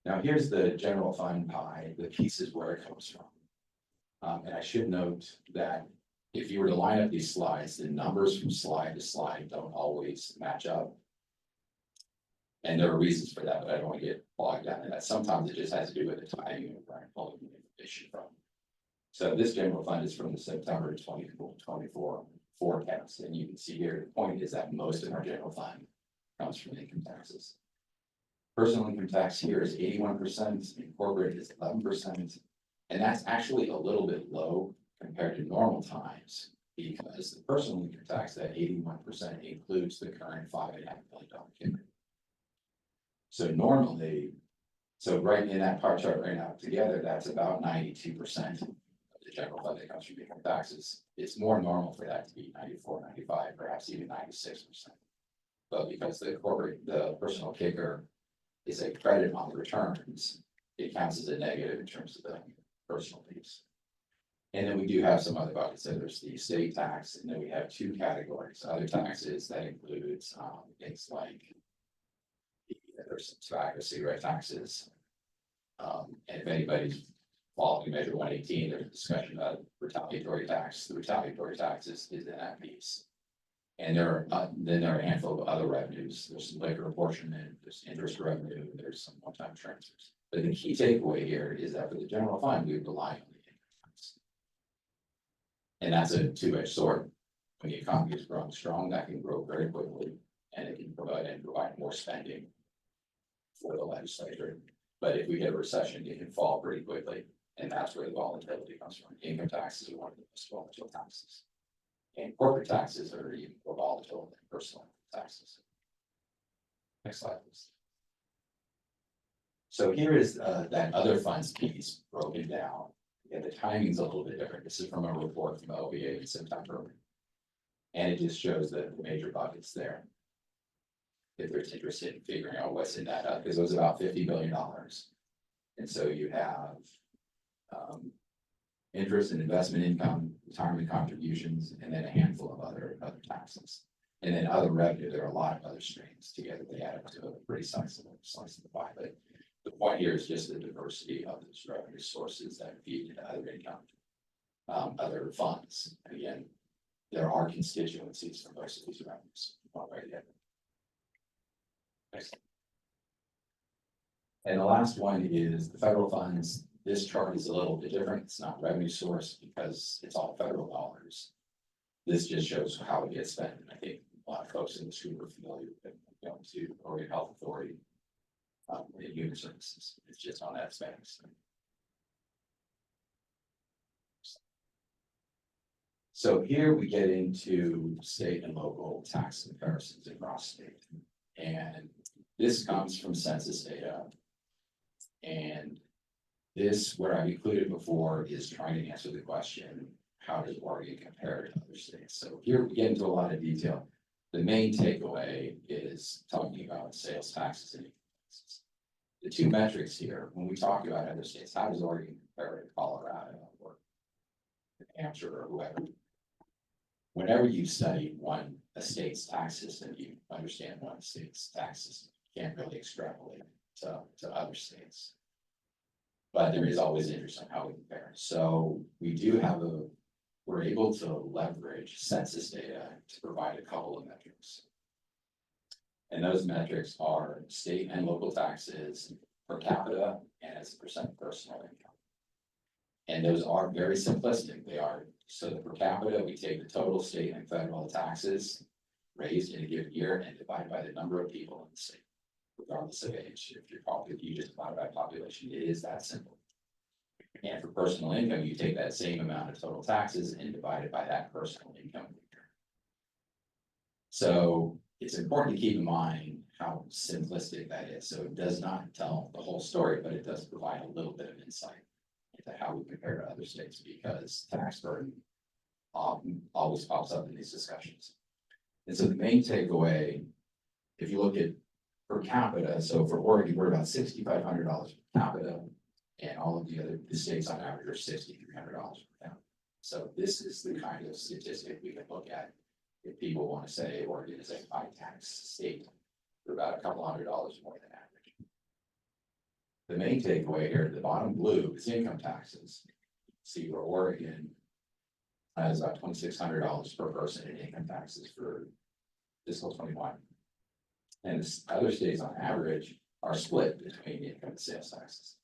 Now, here's the general fund pie, the pieces where it comes from. And I should note that if you were to line up these slides, the numbers from slide to slide don't always match up. And there are reasons for that, but I don't want to get bogged down in that. Sometimes it just has to do with the timing of where I'm pulling the information from. So this general fund is from the September 2024 forecast. And you can see here, the point is that most of our general fund comes from income taxes. Personal income tax here is 81%, incorporated is 11%, and that's actually a little bit low compared to normal times because the personal income tax, that 81% includes the current $5.5 million kicker. So normally, right in that pie chart right now together, that's about 92% of the general fund that comes from income taxes. It's more normal for that to be 94, 95, perhaps even 96%. But because the personal kicker is a credit on the returns, it counts as a negative in terms of the personal piece. And then we do have some other buckets. So there's the state tax, and then we have two categories, other taxes that includes things like there's some tobacco, cigarette taxes. And if anybody's following Measure 118, there's a discussion about retaliatory tax. The retaliatory taxes is in that piece. And then there are a handful of other revenues. There's some liquor apportionment, there's interest revenue, there's some one-time transfers. But the key takeaway here is that for the general fund, we rely on the income tax. And that's a two-edged sword. When the economy is growing strong, that can grow very quickly, and it can provide more spending for the legislature. But if we get a recession, it can fall pretty quickly, and that's where the volatility comes from. Income taxes are one of the most volatile taxes. And corporate taxes are even more volatile than personal taxes. Next slide, please. So here is that other funds piece broken down. And the timing's a little bit different. This is from a report from OVA in September. And it just shows the major buckets there. If there's interested in figuring out what's in that, because it was about $50 billion. And so you have interest and investment income, retirement contributions, and then a handful of other taxes. And then other revenue, there are a lot of other streams together. They add up to a pretty sizable slice of the pie. But the point here is just the diversity of those revenue sources that feed into other income, other funds. And again, there are constituencies for most of these revenues. One way or the other. Next. And the last one is the federal funds. This chart is a little bit different. It's not revenue source because it's all federal dollars. This just shows how it gets spent. And I think a lot of folks in this group are familiar with going to Oregon Health Authority and Human Services. It's just on that space. So here we get into state and local tax comparisons across state. And this comes from census data. And this, where I've included before, is trying to answer the question, how does Oregon compare to other states? So here we get into a lot of detail. The main takeaway is talking about sales taxes and income taxes. The two metrics here, when we talk about other states, how does Oregon compare to Colorado or New Hampshire or whoever? Whenever you study a state's tax system, you understand one state's tax system. You can't really extrapolate to other states. But there is always interest in how we compare. So we do have we're able to leverage census data to provide a couple of metrics. And those metrics are state and local taxes per capita and as a percent of personal income. And those are very simplistic. They are, so the per capita, we take the total state and federal taxes raised in a given year and divide by the number of people in the state, regardless of age. If you just divide by population, it is that simple. And for personal income, you take that same amount of total taxes and divide it by that personal income figure. So it's important to keep in mind how simplistic that is. So it does not tell the whole story, but it does provide a little bit of insight into how we compare to other states, because tax burden always pops up in these discussions. And so the main takeaway, if you look at per capita, so for Oregon, we're about $6,500 per capita, and all of the states on average are $6,300 per capita. So this is the kind of statistic we can look at if people want to say Oregon is a high tax state, for about a couple $100 more than average. The main takeaway here, the bottom blue, is income taxes. See where Oregon has about $2,600 per person in income taxes for fiscal 21. And the other states on average are split between income and sales taxes.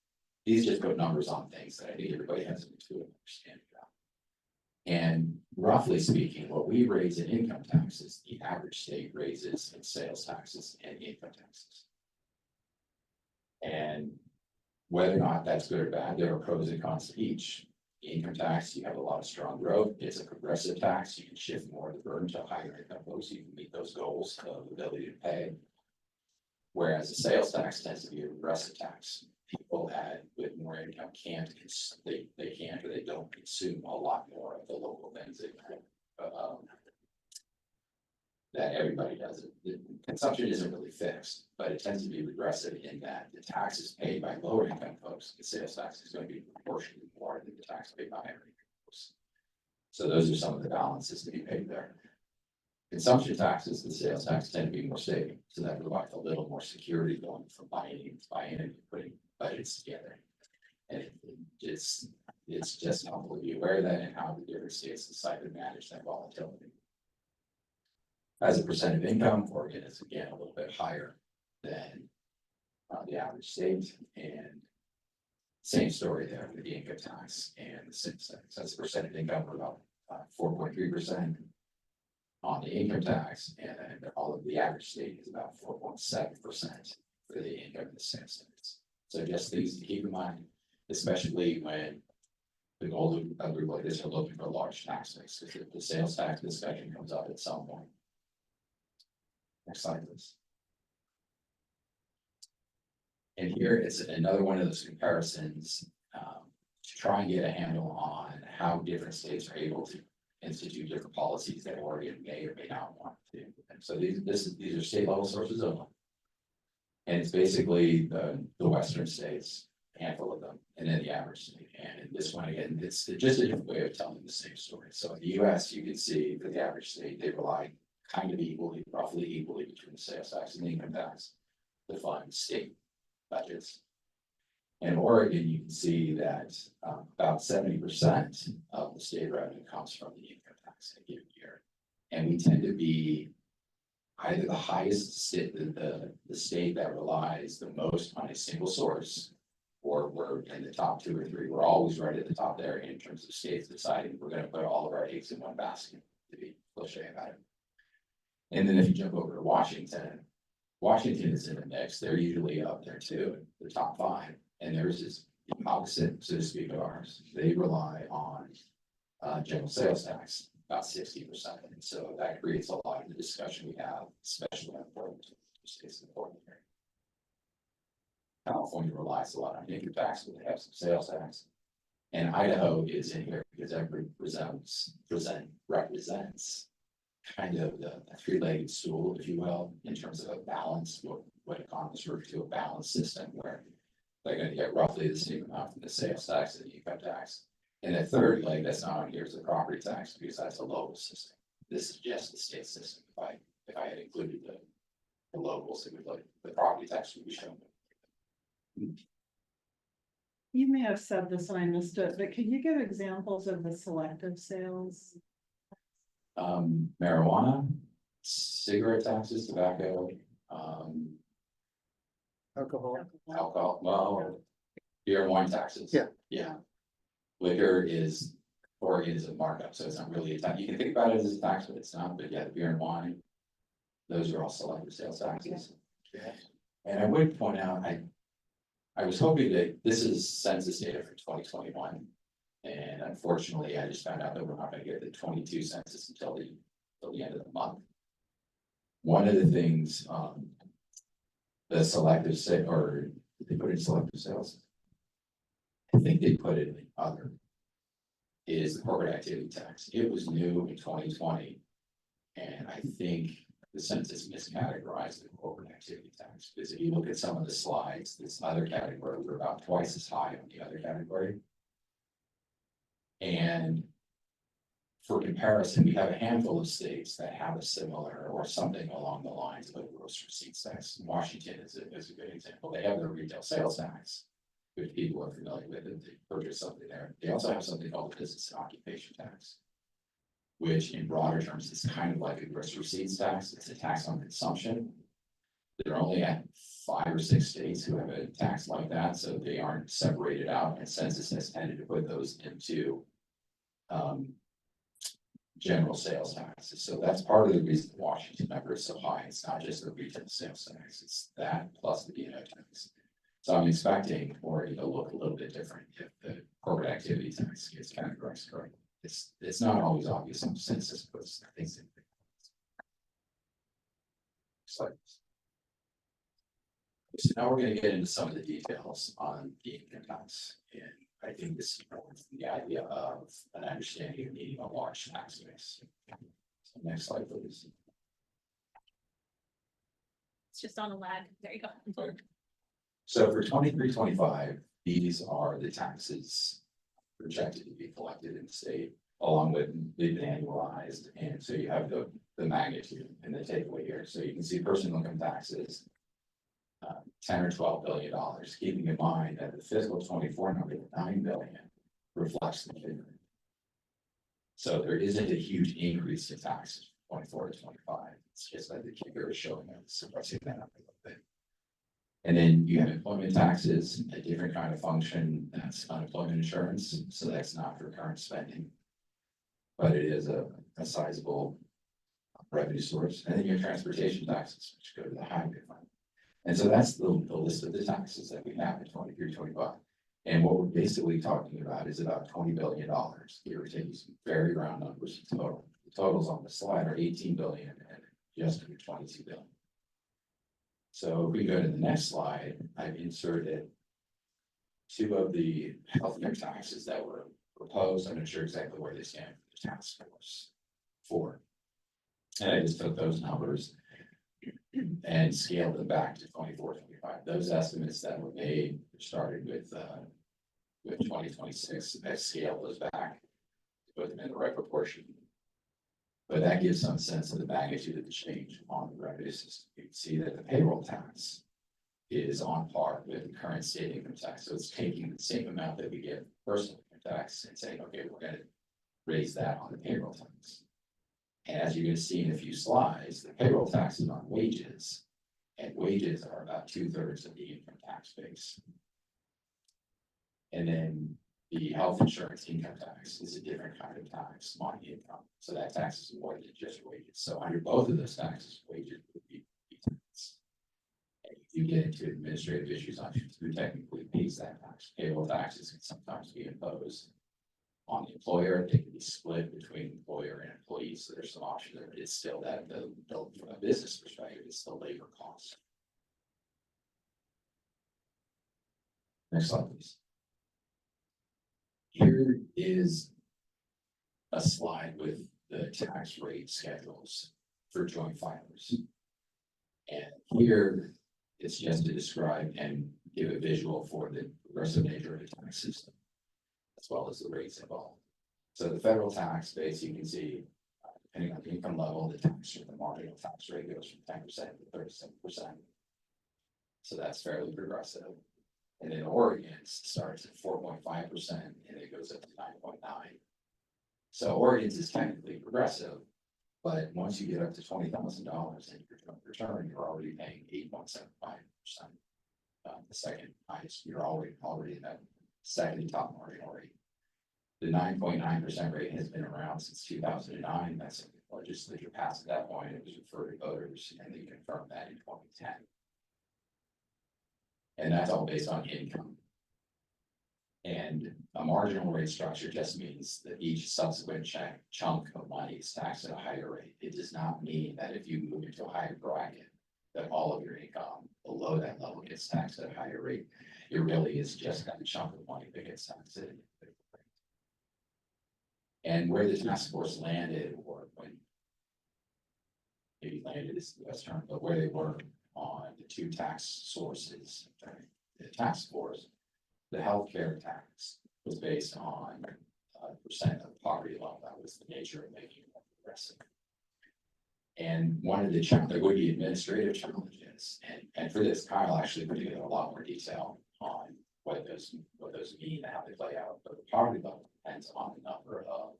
These just put numbers on things that I think everybody has an intuitive understanding about. And roughly speaking, what we raise in income taxes, the average state raises in sales taxes and income taxes. And whether or not that's good or bad, there are pros and cons to each. The income tax, you have a lot of strong growth. It's a progressive tax. You can shift more of the burden to higher income folks. You can meet those goals of ability to pay. Whereas the sales tax tends to be a regressive tax. People with more income can't, they can't or they don't consume a lot more of the local things that everybody does. The consumption isn't really fixed, but it tends to be regressive in that the tax is paid by lower income folks. The sales tax is going to be proportionally more than the tax paid by higher income folks. So those are some of the balances to be paid there. Consumption taxes and sales tax tend to be more stable, so that provides a little more security going from buying and putting budgets together. And it's just helpful to be aware of that and how the different states decide to manage that volatility. As a percent of income, Oregon is again a little bit higher than the average state, and same story there with the income tax and the sales tax. As a percent of income, we're about 4.3% on the income tax, and then all of the average state is about 4.7% for the income and the sales tax. So just things to keep in mind, especially when the goal of the group is looking for a large tax base, because if the sales tax discussion comes up at some point. Next slide, please. And here it's another one of those comparisons to try and get a handle on how different states are able to institute different policies that Oregon may or may not want to. And so these are state level sources of them. And it's basically the western states, a handful of them, and then the average state. And this one again, it's just a different way of telling the same story. So in the US, you can see for the average state, they rely kind of equally, roughly equally between the sales tax and the income tax to fund state budgets. In Oregon, you can see that about 70% of the state revenue comes from the income tax in a given year. And we tend to be either the highest state, the state that relies the most on a single source, or we're in the top 2 or 3. We're always right at the top there in terms of states deciding we're going to put all of our eggs in one basket, to be cliche about it. And then if you jump over to Washington, Washington is in the mix. They're usually up there too, the top 5. And theirs is the opposite, so to speak, of ours. They rely on general sales tax, about 60%. And so that creates a lot of the discussion we have, especially on important states important here. California relies a lot on income tax, but they have some sales tax. And Idaho is in here because that represents kind of the 3-legged stool, if you will, in terms of a balance, what economists refer to a balanced system where they're going to get roughly the same amount from the sales tax and the income tax. And the third leg that's not on here is the property tax, because that's a local system. This is just the state system. If I had included the locals, it would like the property tax would be shown. You may have said this and I missed it, but can you give examples of the selective sales? Marijuana, cigarette taxes, tobacco, alcohol, well, beer and wine taxes. Yeah. Liquor is, Oregon is a markup, so it's not really a tax. You can think about it as a tax, but it's not. But yeah, the beer and wine, those are all selective sales taxes. And I would point out, I was hoping that this is census data for 2021. And unfortunately, I just found out that we're not going to get the 22 census until the end of the month. One of the things the selective or did they put in selective sales? I think they put it in other. Is the corporate activity tax. It was new in 2020. And I think the census miscategorized the corporate activity tax, because if you look at some of the slides, this other category, we're about twice as high on the other category. And for comparison, we have a handful of states that have a similar or something along the lines of a gross receipts tax. Washington is a good example. They have their retail sales tax, which people are familiar with, and they purchase something there. They also have something called the business and occupation tax, which in broader terms is kind of like a gross receipts tax. It's a tax on consumption. They're only at 5 or 6 states who have a tax like that, so they aren't separated out, and census has tended to put those into general sales taxes. So that's part of the reason the Washington number is so high. It's not just the retail sales tax, it's that plus the B&O tax. So I'm expecting Oregon to look a little bit different if the corporate activity tax gets categorized correctly. It's not always obvious on census puts things in. So now we're going to get into some of the details on the income tax, and I think this supports the idea of an understanding of needing a large tax base. So next slide, please. It's just on a lag. There you go. So for 23-25, these are the taxes projected to be collected in the state, along with they've been annualized, and so you have the magnitude and the takeaway here. So you can see personal income taxes, 10 or 12 billion dollars, keeping in mind that the fiscal 24 number of 9 billion reflects the figure. So there isn't a huge increase in taxes 24 to 25. It's just that the figure is showing us suppressing that up a little bit. And then you have employment taxes, a different kind of function, that's unemployment insurance, so that's not for current spending. But it is a sizable revenue source. And then you have transportation taxes, which go to the highway fund. And so that's the list of the taxes that we have in 23-25. And what we're basically talking about is about $20 billion. Here we're taking some very round numbers total. The totals on the slide are 18 billion and just under 22 billion. So if we go to the next slide, I've inserted 2 of the healthcare taxes that were proposed. I'm not sure exactly where they stand for the task force for. And I just took those numbers and scaled them back to 24-25. Those estimates that were made started with 2026. I scaled those back to put them in the right proportion. But that gives some sense of the magnitude of the change on the revenue system. You can see that the payroll tax is on par with the current state income tax. So it's taking the same amount that we get personal income tax and saying, okay, we're going to raise that on the payroll tax. And as you're going to see in a few slides, the payroll tax is on wages, and wages are about 2/3 of the income tax base. And then the health insurance income tax is a different kind of tax on income. So that tax is more than just wages. So under both of those taxes, wages would be taxed. And if you get into administrative issues on who technically pays that tax, payroll taxes can sometimes be imposed on the employer. They can be split between employer and employees. So there's some options there, but it's still that from a business perspective, it's still labor costs. Next slide, please. Here is a slide with the tax rate schedules for joint filers. And here it's just to describe and give a visual for the progressive nature of the tax system, as well as the rates involved. So the federal tax base, you can see, depending on the income level, the marginal tax rate goes from 10% to 37%. So that's fairly progressive. And then Oregon starts at 4.5% and it goes up to 9.9. So Oregon's is technically progressive, but once you get up to $20,000 in your return, you're already paying 8.75%. The second highest, you're already in that second top marginal rate. The 9.9% rate has been around since 2009. That's something the legislature passed at that point. It was referred to voters and they confirmed that in 2010. And that's all based on income. And a marginal rate structure just means that each subsequent chunk of money is taxed at a higher rate. It does not mean that if you move into a higher bracket, that all of your income below that level gets taxed at a higher rate. It really is just that chunk of money that gets taxed at a different rate. And where the task force landed, or when maybe landed is the best term, but where they were on the two tax sources, the task force, the healthcare tax was based on percent of poverty level. That was the nature of making it more progressive. And one of the there would be administrative challenges, and for this, Kyle actually put together a lot more detail on what those mean and how they play out. But the poverty level depends on the number of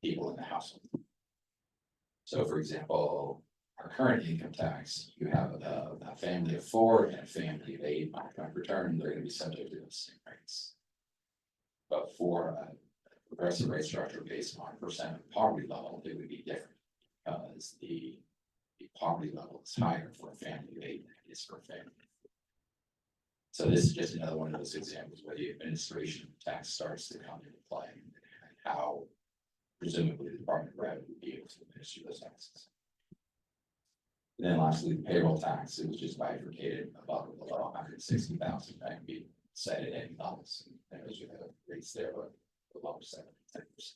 people in the household. So, for example, our current income tax, you have a family of 4 and a family of 8 on a return, they're going to be subject to the same rates. But for a progressive rate structure based on percent of poverty level, it would be different because the poverty level is higher for a family of 8 than it is for a family of 4. So this is just another one of those examples where the administration tax starts to come into play and how presumably the Department of Revenue would be able to administer those taxes. And then lastly, the payroll tax, it was just bifurcated above or below 160,000, that can be set at any levels. And those are the rates there, but below 7-10%.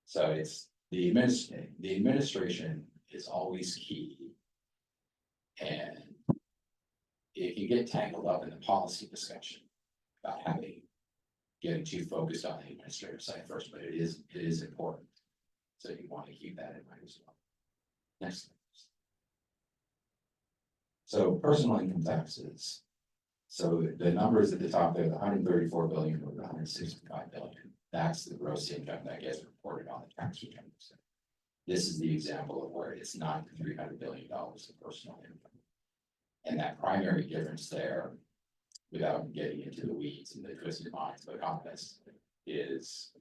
So it's the administration is always key. And if you get tangled up in the policy discussion about getting too focused on the administrative side first, but it is important. So you want to keep that in mind as well. Next slide. So personal income taxes. So the numbers at the top there, the 134 billion or the 165 billion, that's the gross income that gets reported on the tax return. This is the example of where it's not $300 billion of personal income. And that primary difference there, without getting into the weeds and the twisted minds of economists, is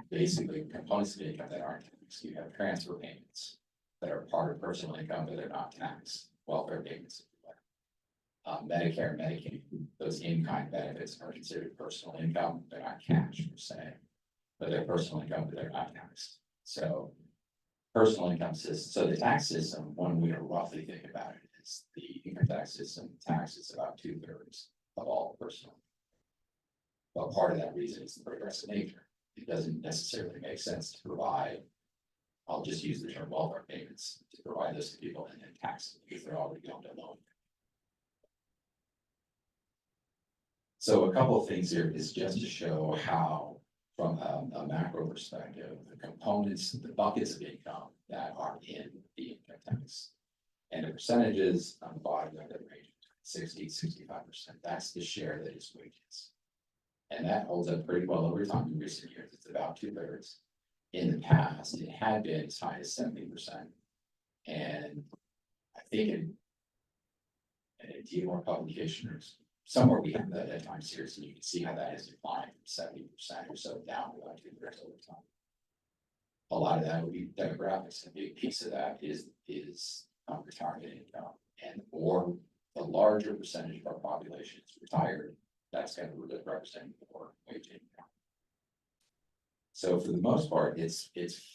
basically components of income that aren't taxed. You have transfer payments that are part of personal income, but they're not taxed. Welfare payments, Medicare, Medicaid, those in-kind benefits are considered personal income. They're not cash per se, but they're personal income, but they're not taxed. So personal income system. So the tax system, one way to roughly think about it is the income tax system taxes about 2/3 of all personal. But part of that reason is the progressive nature. It doesn't necessarily make sense to provide, I'll just use the term welfare payments, to provide those to people and then tax them because they're already going to loan. So a couple of things here is just to show how, from a macro perspective, the components, the buckets of income that are in the income tax. And the percentages on the bottom of the range, 60-65%, that's the share that is wages. And that holds up pretty well over time in recent years. It's about 2/3. In the past, it had been as high as 70%. And I think in a DMOR publication or somewhere we have that time series, and you can see how that has declined from 70% or so down to about 2/3 over time. A lot of that would be demographics. A big piece of that is retirement income, and or the larger percentage of our population is retired. That's going to represent more wage income. So for the most part, it's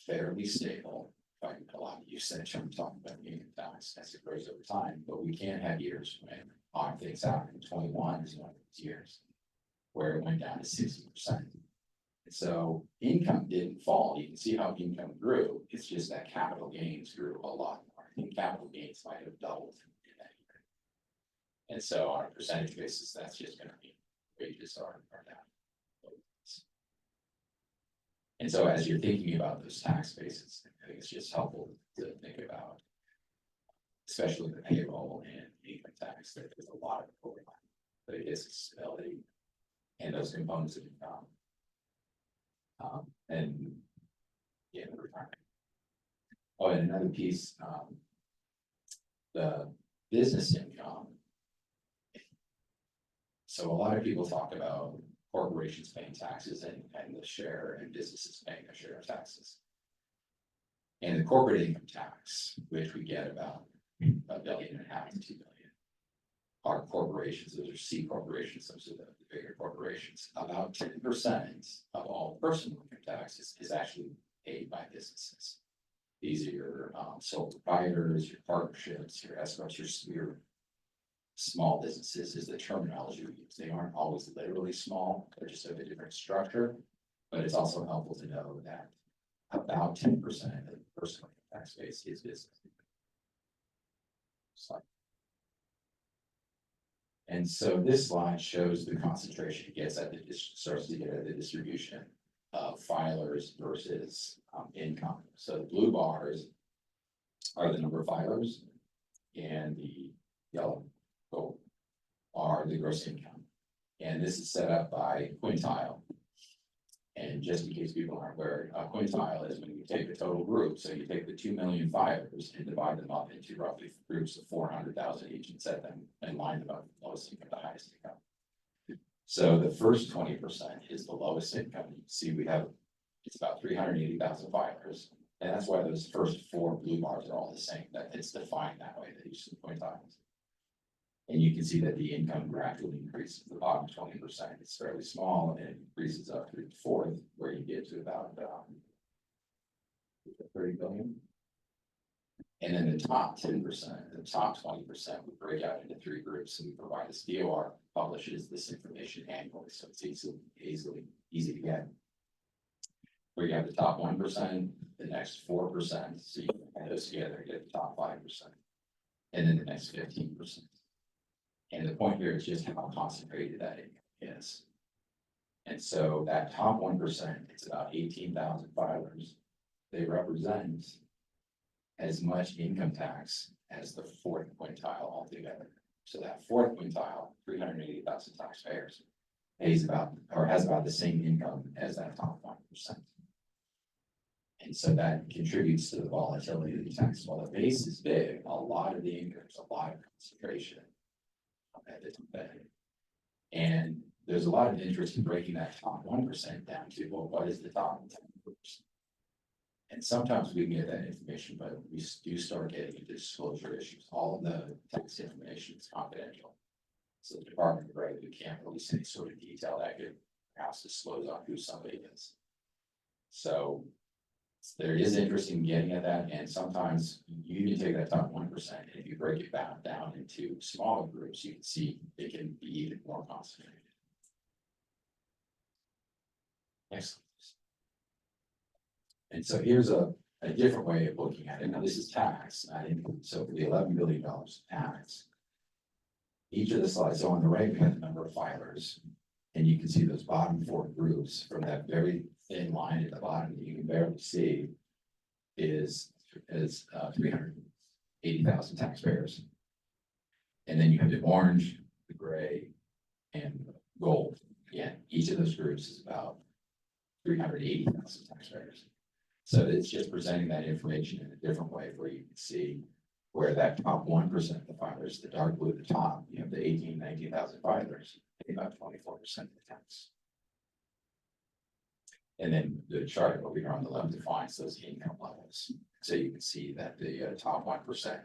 fairly stable. If I can allow usage, I'm talking about income tax as it grows over time, but we can have years when odd things happen. 21 is one of those years where it went down to 60%. And so income didn't fall. You can see how income grew. It's just that capital gains grew a lot more. I think capital gains might have doubled in that year. And so on a percentage basis, that's just going to be wages are down. And so as you're thinking about those tax bases, I think it's just helpful to think about, especially the payroll and income tax, that there's a lot of overlap, but it is stability and those components of income. And yeah, the retirement. Oh, and another piece, the business income. So a lot of people talk about corporations paying taxes and the share and businesses paying their share of taxes. And the corporate income tax, which we get about $1.5 billion to $2 billion. Our corporations, those are C corporations, those are the bigger corporations. About 10% of all personal income tax is actually paid by businesses. These are your sole proprietors, your partnerships, your escrows, your small businesses is the terminology we use. They aren't always literally small, they're just of a different structure. But it's also helpful to know that about 10% of the personal tax base is business. And so this slide shows the concentration it gets at starts to get at the distribution of filers versus income. So the blue bars are the number of filers, and the yellow gold are the gross income. And this is set up by quintile. And just in case people aren't aware, a quintile is when you take the total group, so you take the 2 million filers and divide them up into roughly groups of 400,000 each and set them and line them up from lowest income to highest income. So the first 20% is the lowest income. You can see it's about 380,000 filers. And that's why those first 4 blue bars are all the same, that it's defined that way, that each of the quintiles. And you can see that the income gradually increases. The bottom 20% is fairly small, and it increases up through the fourth, where you get to about 30 billion. And then the top 10%, the top 20%, we break out into 3 groups. And we provide this DOR publishes this information annually, so it's easy to get. Where you have the top 1%, the next 4%, so you add those together, you get the top 5%, and then the next 15%. And the point here is just how concentrated that income is. And so that top 1%, it's about 18,000 filers. They represent as much income tax as the 4th quintile altogether. So that 4th quintile, 380,000 taxpayers, pays about, or has about the same income as that top 1%. And so that contributes to the volatility of the tax. While the base is big, a lot of the income, there's a lot of concentration at the top end. And there's a lot of interest in breaking that top 1% down to, well, what is the top 10%? And sometimes we can get that information, but we do start getting into disclosure issues. All of the tax information is confidential. So the Department of Revenue can't release any sort of detail that could perhaps disclose on who somebody is. So there is interest in getting at that, and sometimes you can take that top 1%, and if you break it down into smaller groups, you can see it can be even more concentrated. Next. And so here's a different way of looking at it. Now, this is tax, not income. So for the $11 billion tax, each of the slides, so on the right, we have the number of filers, and you can see those bottom 4 groups from that very thin line at the bottom that you can barely see is 380,000 taxpayers. And then you have the orange, the gray, and the gold. Again, each of those groups is about 380,000 taxpayers. So it's just presenting that information in a different way where you can see where that top 1% of the filers, the dark blue at the top, you have the 19,000 filers, pay about 24% of the tax. And then the chart over here on the left defines those income levels. So you can see that the top 1%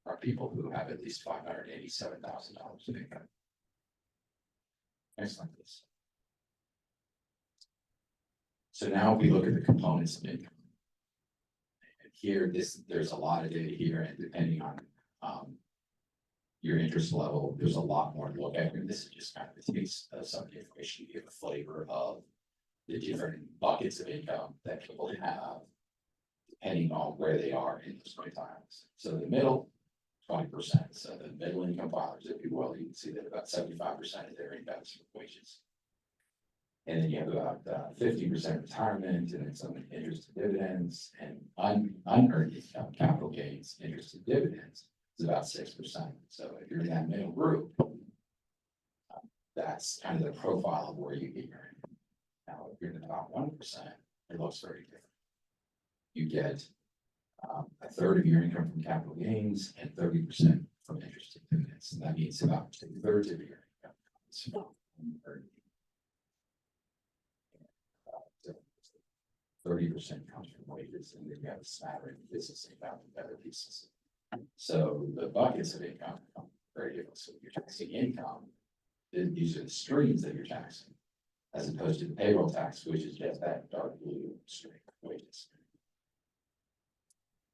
are people who have at least $587,000 of income. Next slide, please. So now we look at the components of income. And here, there's a lot of data here, and depending on your interest level, there's a lot more to look at. And this is just kind of a taste of some of the information to give a flavor of the different buckets of income that people have, depending on where they are in those quintiles. So the middle, 20%. So the middle income filers, if you will, you can see that about 75% of their income is from wages. And then you have about 50% retirement, and then some interest and dividends, and unearned income, capital gains, interest and dividends is about 6%. So if you're in that middle group, that's kind of the profile of where you get your income. Now, if you're in the top 1%, it looks very different. You get a third of your income from capital gains and 30% from interest and dividends. And that means about 2/3 of your income comes from earned. 30% comes from wages, and then you have a smattering of business income and other pieces. So the buckets of income become very different. So if you're taxing income, then these are the streams that you're taxing, as opposed to the payroll tax, which is just that dark blue string of wages.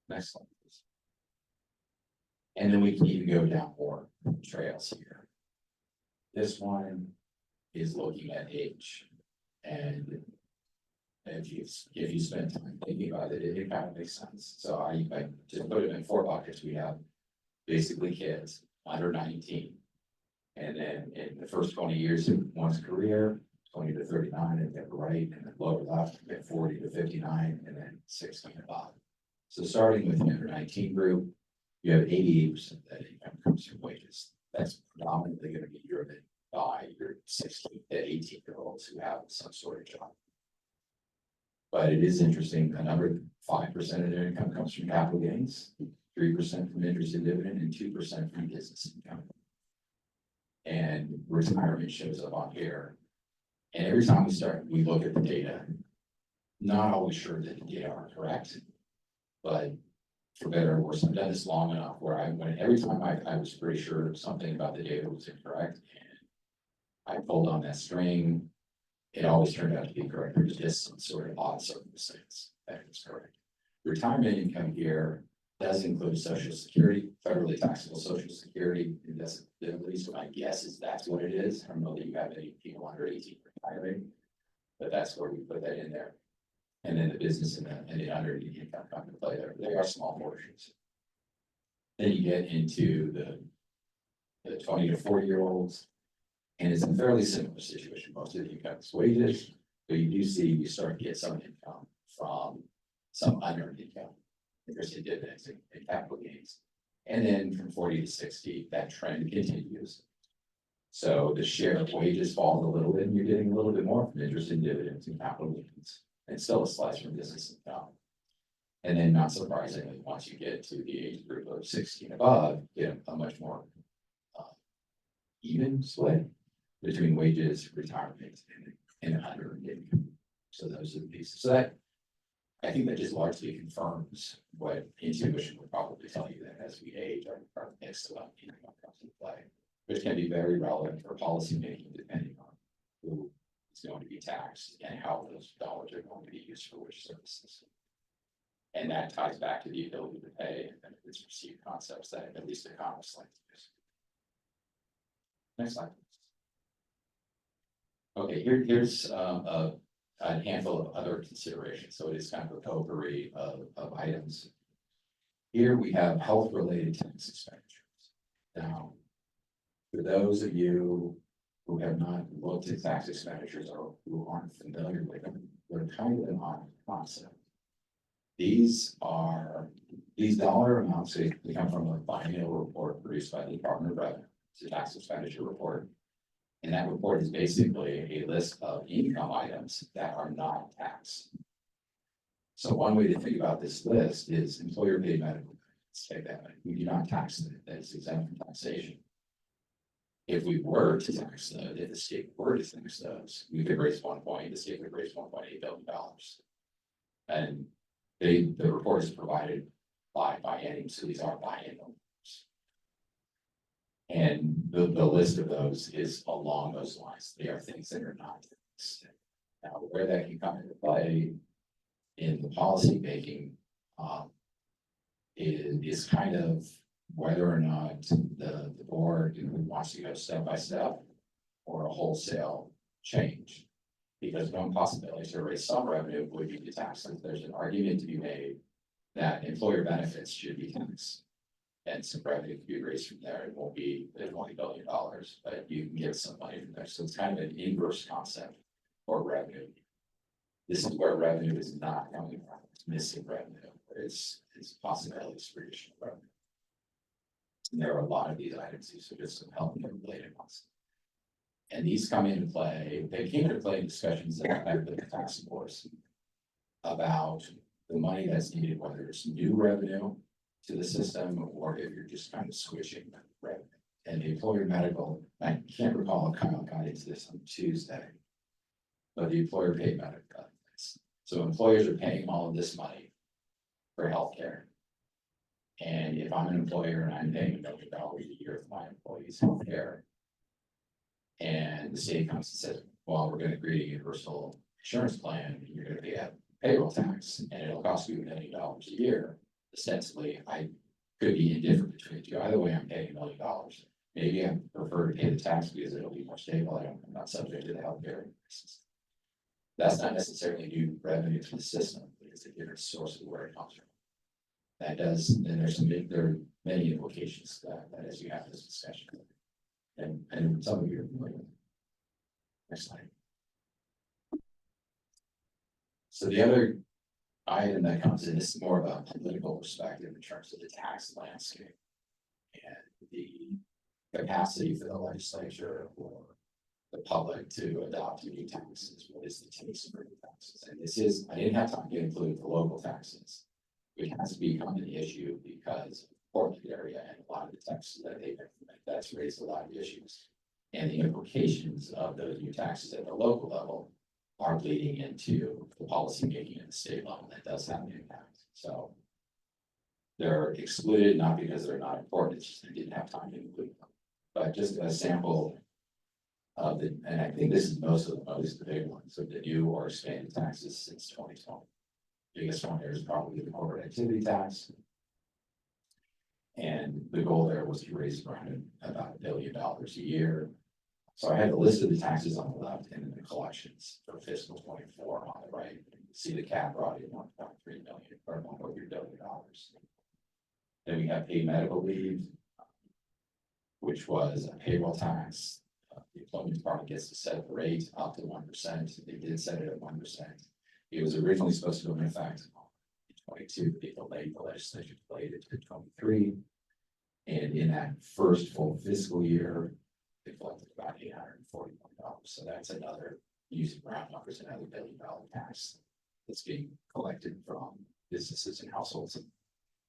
Next slide, please. And then we can even go down more trails here. This one is looking at age. And if you spend time thinking about it, it kind of makes sense. So I just put it in 4 buckets. We have basically kids under 19. And then in the first 20 years of one's career, 20 to 39 and then right, and then lower left, you get 40 to 59, and then 60 and above. So starting with the under 19 group, you have 88% of that income comes from wages. That's predominantly going to be driven by your 16 to 18-year-olds who have some sort of job. But it is interesting, another 5% of their income comes from capital gains, 3% from interest and dividend, and 2% from business income. And retirement shows up on here. And every time we look at the data, not always sure that the data are correct, but for better or worse, I've done this long enough where every time I was pretty sure something about the data was incorrect, and I pulled on that string, it always turned out to be correct. There was just some sort of odd circumstance that it was correct. Retirement income here does include Social Security, federally taxable Social Security, and disability. So my guess is that's what it is. I don't know that you have any people under 18 retiring, but that's where we put that in there. And then the business and the under income come to play there. They are small portions. Then you get into the 20 to 40-year-olds, and it's a fairly similar situation. Most of the income is wages, but you start to get some income from some unearned income. There's dividends and capital gains. And then from 40 to 60, that trend continues. So the share of wages falls a little bit, and you're getting a little bit more from interest and dividends and capital gains, and still a slice from business income. And then not surprisingly, once you get to the age group of 60 and above, you get a much more even split between wages, retirement, and unearned income. So those are the pieces. So that, I think that just largely confirms what intuition would probably tell you, that as we age, our mix of income comes into play, which can be very relevant for policy making, depending on who is going to be taxed and how those dollars are going to be used for which services. And that ties back to the ability to pay and benefits received concepts that at least economists like to use. Next slide. Okay, here's a handful of other considerations. So it is kind of a potpourri of items. Here we have health-related tax expenditures. Now, for those of you who have not looked at tax expenditures or who aren't familiar with them, they're kind of an odd concept. These dollar amounts, they come from a biennial report produced by the Department of Revenue. It's a tax expenditure report. And that report is basically a list of income items that are not taxed. So one way to think about this list is employer paid medical benefits. We do not tax that. That is exempt from taxation. If we were to tax those, if the state were to tax those, we could raise the state would raise $1.8 billion. And the report is provided by biennium, so these are biennial. And the list of those is along those lines. They are things that are not taxed. Now, where that can come into play in the policy making is kind of whether or not the board wants to go step by step or a wholesale change. Because one possibility to raise some revenue would be to tax them. There's an argument to be made that employer benefits should be taxed. And some revenue can be raised from there. It won't be $20 billion, but you can get some money from there. So it's kind of an inverse concept for revenue. This is where revenue is not coming from. It's missing revenue. It's possibilities for additional revenue. And there are a lot of these items. These are just some help related ones. And these come into play. They came into play in discussions that I've had with the task force about the money that's needed, whether it's new revenue to the system, or if you're just kind of switching revenue. And the employer medical, I can't recall if Kyle got into this on Tuesday, but the employer paid medical benefits. So employers are paying all of this money for healthcare. And if I'm an employer and I'm paying $1 million a year for my employees' healthcare, and the state comes and says, well, we're going to create a universal insurance plan, and you're going to pay a payroll tax, and it'll cost you $1 million a year, ostensibly, I could be indifferent between the two. Either way, I'm paying $1 million. Maybe I prefer to pay the tax because it'll be more stable. I'm not subject to the healthcare increases. That's not necessarily new revenue to the system, but it's a different source of where it comes from. That does, and there are many implications to that as you have this discussion. And some of you are familiar with it. Next slide. So the other item that comes in is more of a political perspective in terms of the tax landscape and the capacity for the legislature or the public to adopt new taxes. What is the taste for new taxes? And this is, I didn't have time to include the local taxes, which has become an issue because of Portland area and a lot of the taxes that they've implemented, that's raised a lot of issues. And the implications of those new taxes at the local level are bleeding into the policy making at the state level. That does have an impact. So they're excluded, not because they're not important, it's just they didn't have time to include them. But just a sample of the, and I think this is most the big ones, so the new or expanded taxes since 2020. Biggest one there is probably the corporate activity tax. And the goal there was to raise around about $1 billion a year. So I had the list of the taxes on the left and then the collections for fiscal 24 on the right. You can see the cap brought in $1.3 million or $1.3 billion. Then we have paid medical leave, which was a payroll tax. The employment department gets to set the rate up to 1%. They did set it at 1%. It was originally supposed to go into effect in 22. They delayed, the legislature delayed it to 23. And in that first full fiscal year, they collected about $840 million. So that's another, using round numbers, another $1 billion tax that's being collected from businesses and households. And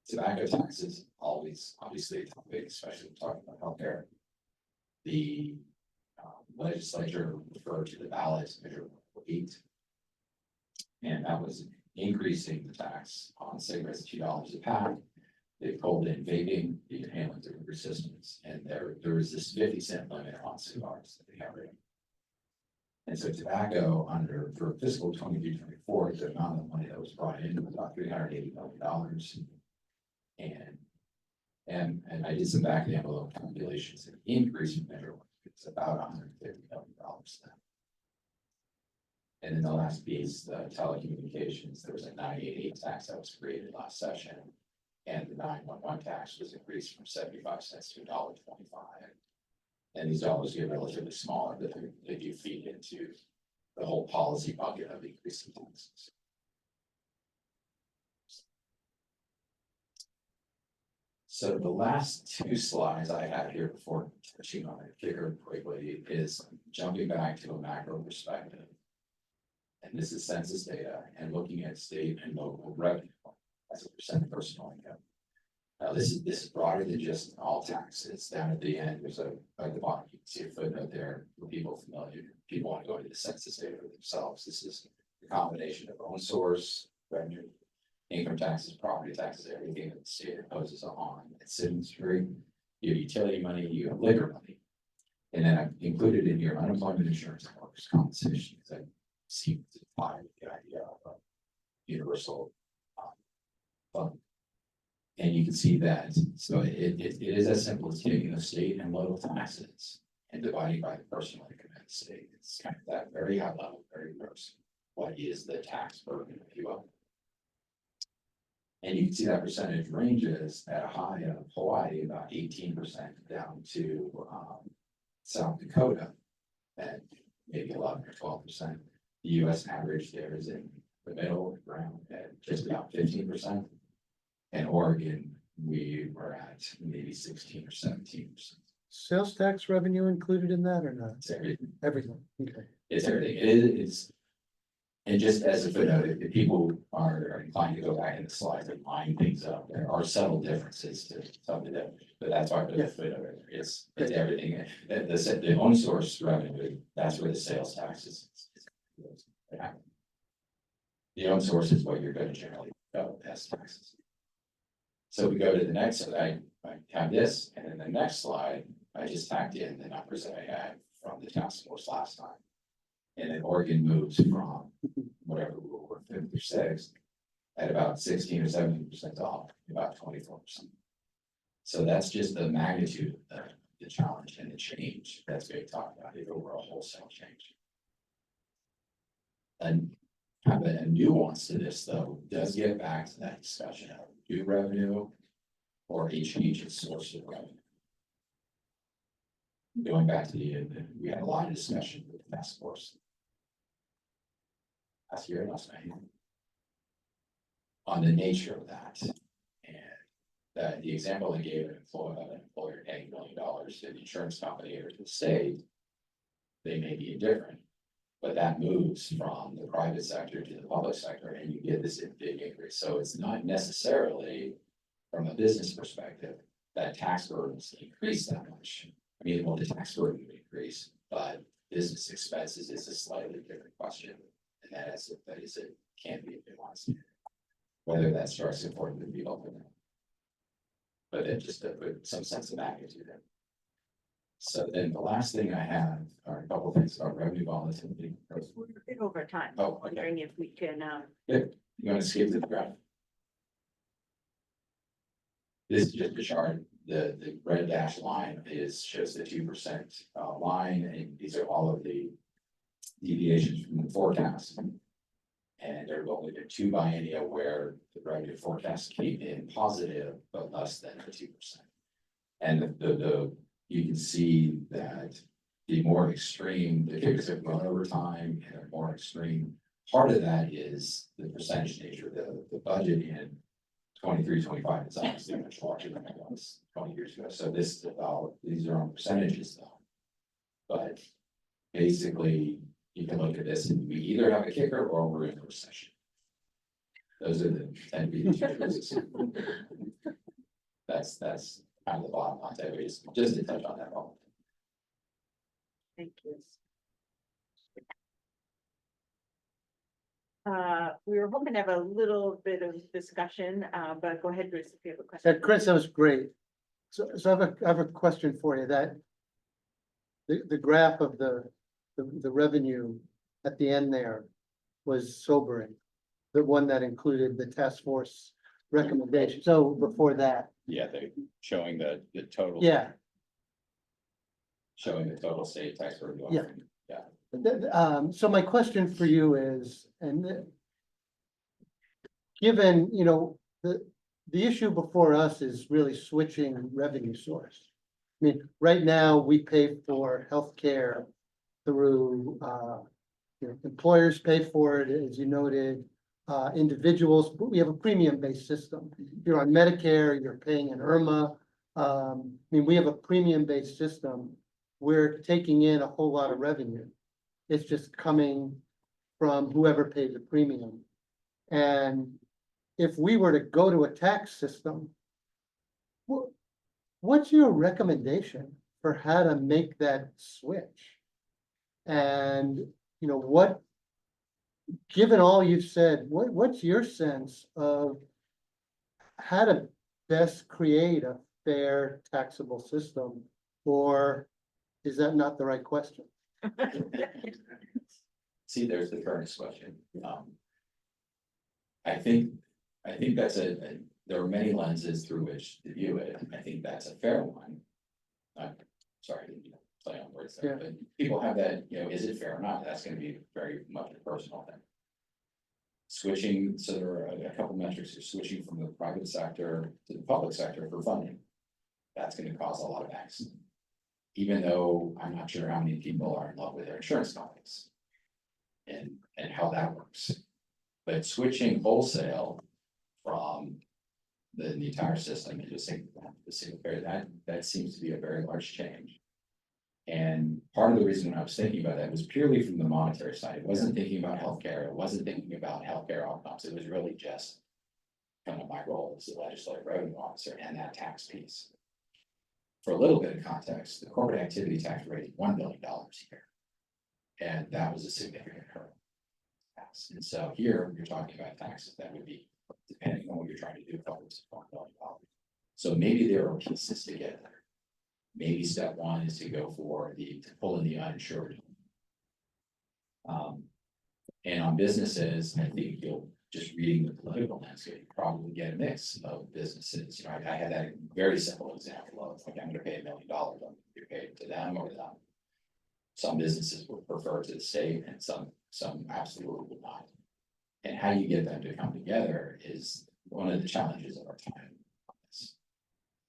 tobacco taxes, always obviously a topic, especially when talking about healthcare. The legislature referred to the ballot measure 8, and that was increasing the tax on cigarettes $2 a pack. They pulled in vaping, the inhalant delivery systems, and there was this 50-cent limit on cigars that they have right. And so tobacco for fiscal 23-24, the amount of money that was brought in was about $380 million. And I did some back of the envelope calculations, and the increase in measure it's about $150 million then. And then the last piece, the telecommunications, there was a 988 tax that was created last session. And the 911 tax was increased from 75 cents to $1.25. And these dollars get relatively smaller, but they do feed into the whole policy bucket of increasing taxes. So the last two slides I have here before touching on it here quickly is jumping back to a macro perspective. And this is census data and looking at state and local revenue as a percent of personal income. Now this is broader than just all taxes. Down at the end, there's at the bottom, you can see a footnote there for people familiar. People want to go into the census data for themselves. This is a combination of own source revenue, income taxes, property taxes, everything that the state imposes on its citizenry. You have utility money, you have liquor money. And then I've included in here unemployment insurance and workers' compensation, because I seem to tie with the idea of universal fund. And you can see that, so it is as simple as taking the state and local taxes and dividing by the personal income of the state. It's kind of that very high level, very gross. What is the tax burden, if you will? And you can see that percentage ranges at a high of Hawaii, about 18% down to South Dakota at maybe 11 or 12%. The US average there is in the middle ground at just about 15%. And Oregon, we were at maybe 16 or 17%. Sales tax revenue included in that or not? It's everything. Everything, okay. It's everything. It's, and just as a footnote, if people are inclined to go back in the slides and line things up, there are subtle differences to some of them, but that's why I put the footnote in there. It's everything. The own source revenue, that's where the sales tax is. The own source is what you're going to generally go as taxes. So we go to the next, so I have this, and then the next slide, I just tacked in the numbers that I had from the task force last time. And then Oregon moves from whatever rule we're 5th or 6th at about 16 or 17% off, about 24%. So that's just the magnitude of the challenge and the change that's being talked about, the overall wholesale change. And kind of a nuance to this, though, does get back to that discussion of new revenue or each source of revenue. Going back to we had a lot of discussion with the task force last year, last night, on the nature of that. And that the example they gave an employer paying $1 million to the insurance company or to the state, they may be indifferent. But that moves from the private sector to the public sector, and you get this big increase. So it's not necessarily, from a business perspective, that tax burdens increase that much. I mean, well, the tax burden would increase, but business expenses is a slightly different question. And that is it can be nuanced. Whether that starts important to be open. But then just to put some sense of magnitude in. So then the last thing I have are a couple of things about revenue volatility. We're a bit over time. Oh, okay. Wondering if we can, You want to skip to the graph? This is just a chart. The red dashed line shows the 2% line, and these are all of the deviations from the forecast. And there have only been 2 biennia where the revenue forecast came in positive, but less than the 2%. And you can see that the more extreme, the figures have grown over time and are more extreme. Part of that is the percentage nature. The budget in 23-25 is obviously much larger than it was 20 years ago. So these are on percentages though. But basically, you can look at this and we either have a kicker or we're in a recession. Those are the 10 B choices. That's kind of the bottom line. Just to touch on that problem. thank you. We were hoping to have a little bit of discussion, but go ahead, Bruce, if you have a question. Chris, that was great. So I have a question for you, that the graph of the revenue at the end there was sobering. The one that included the task force recommendation. So before that. Yeah, they're showing the total. Yeah. Showing the total state tax burden. Yeah. So my question for you is, given, the issue before us is really switching revenue source. I mean, right now, we pay for healthcare through, employers pay for it, as you noted, individuals, but we have a premium-based system. If you're on Medicare, you're paying an IRMA. We have a premium-based system. We're taking in a whole lot of revenue. It's just coming from whoever pays the premium. And if we were to go to a tax system, what's your recommendation for how to make that switch? And, given all you've said, what's your sense of how to best create a fair taxable system? Or is that not the right question? See, there's the fairness question. I think that's there are many lenses through which to view it. I think that's a fair one. I'm sorry, I didn't play on words there, but people have that, is it fair or not? That's going to be very much a personal thing. Switching, so there are a couple metrics. You're switching from the private sector to the public sector for funding. That's going to cause a lot of angst. Even though I'm not sure how many people are in love with their insurance companies and how that works. But switching wholesale from the entire system into a single payer, that seems to be a very large change. And part of the reason I was thinking about that was purely from the monetary side. It wasn't thinking about healthcare. It wasn't thinking about healthcare outcomes. It was really just kind of my role as the legislative revenue officer and that tax piece. For a little bit of context, the corporate activity tax rate is $1 billion a year. And that was a significant hurdle. And so here you're talking about taxes that would be, depending on what you're trying to do, upwards of $1 billion. So maybe there are pieces together. Maybe step one is to go for to pull in the uninsured. And on businesses, I think you'll just reading the political landscape, you probably get a mix of businesses. You know, I had that very simple example of, like, I'm gonna pay $1 million, I'm gonna be paid to them or them. Some businesses would prefer to the state and some absolutely would not. And how you get them to come together is one of the challenges of our time.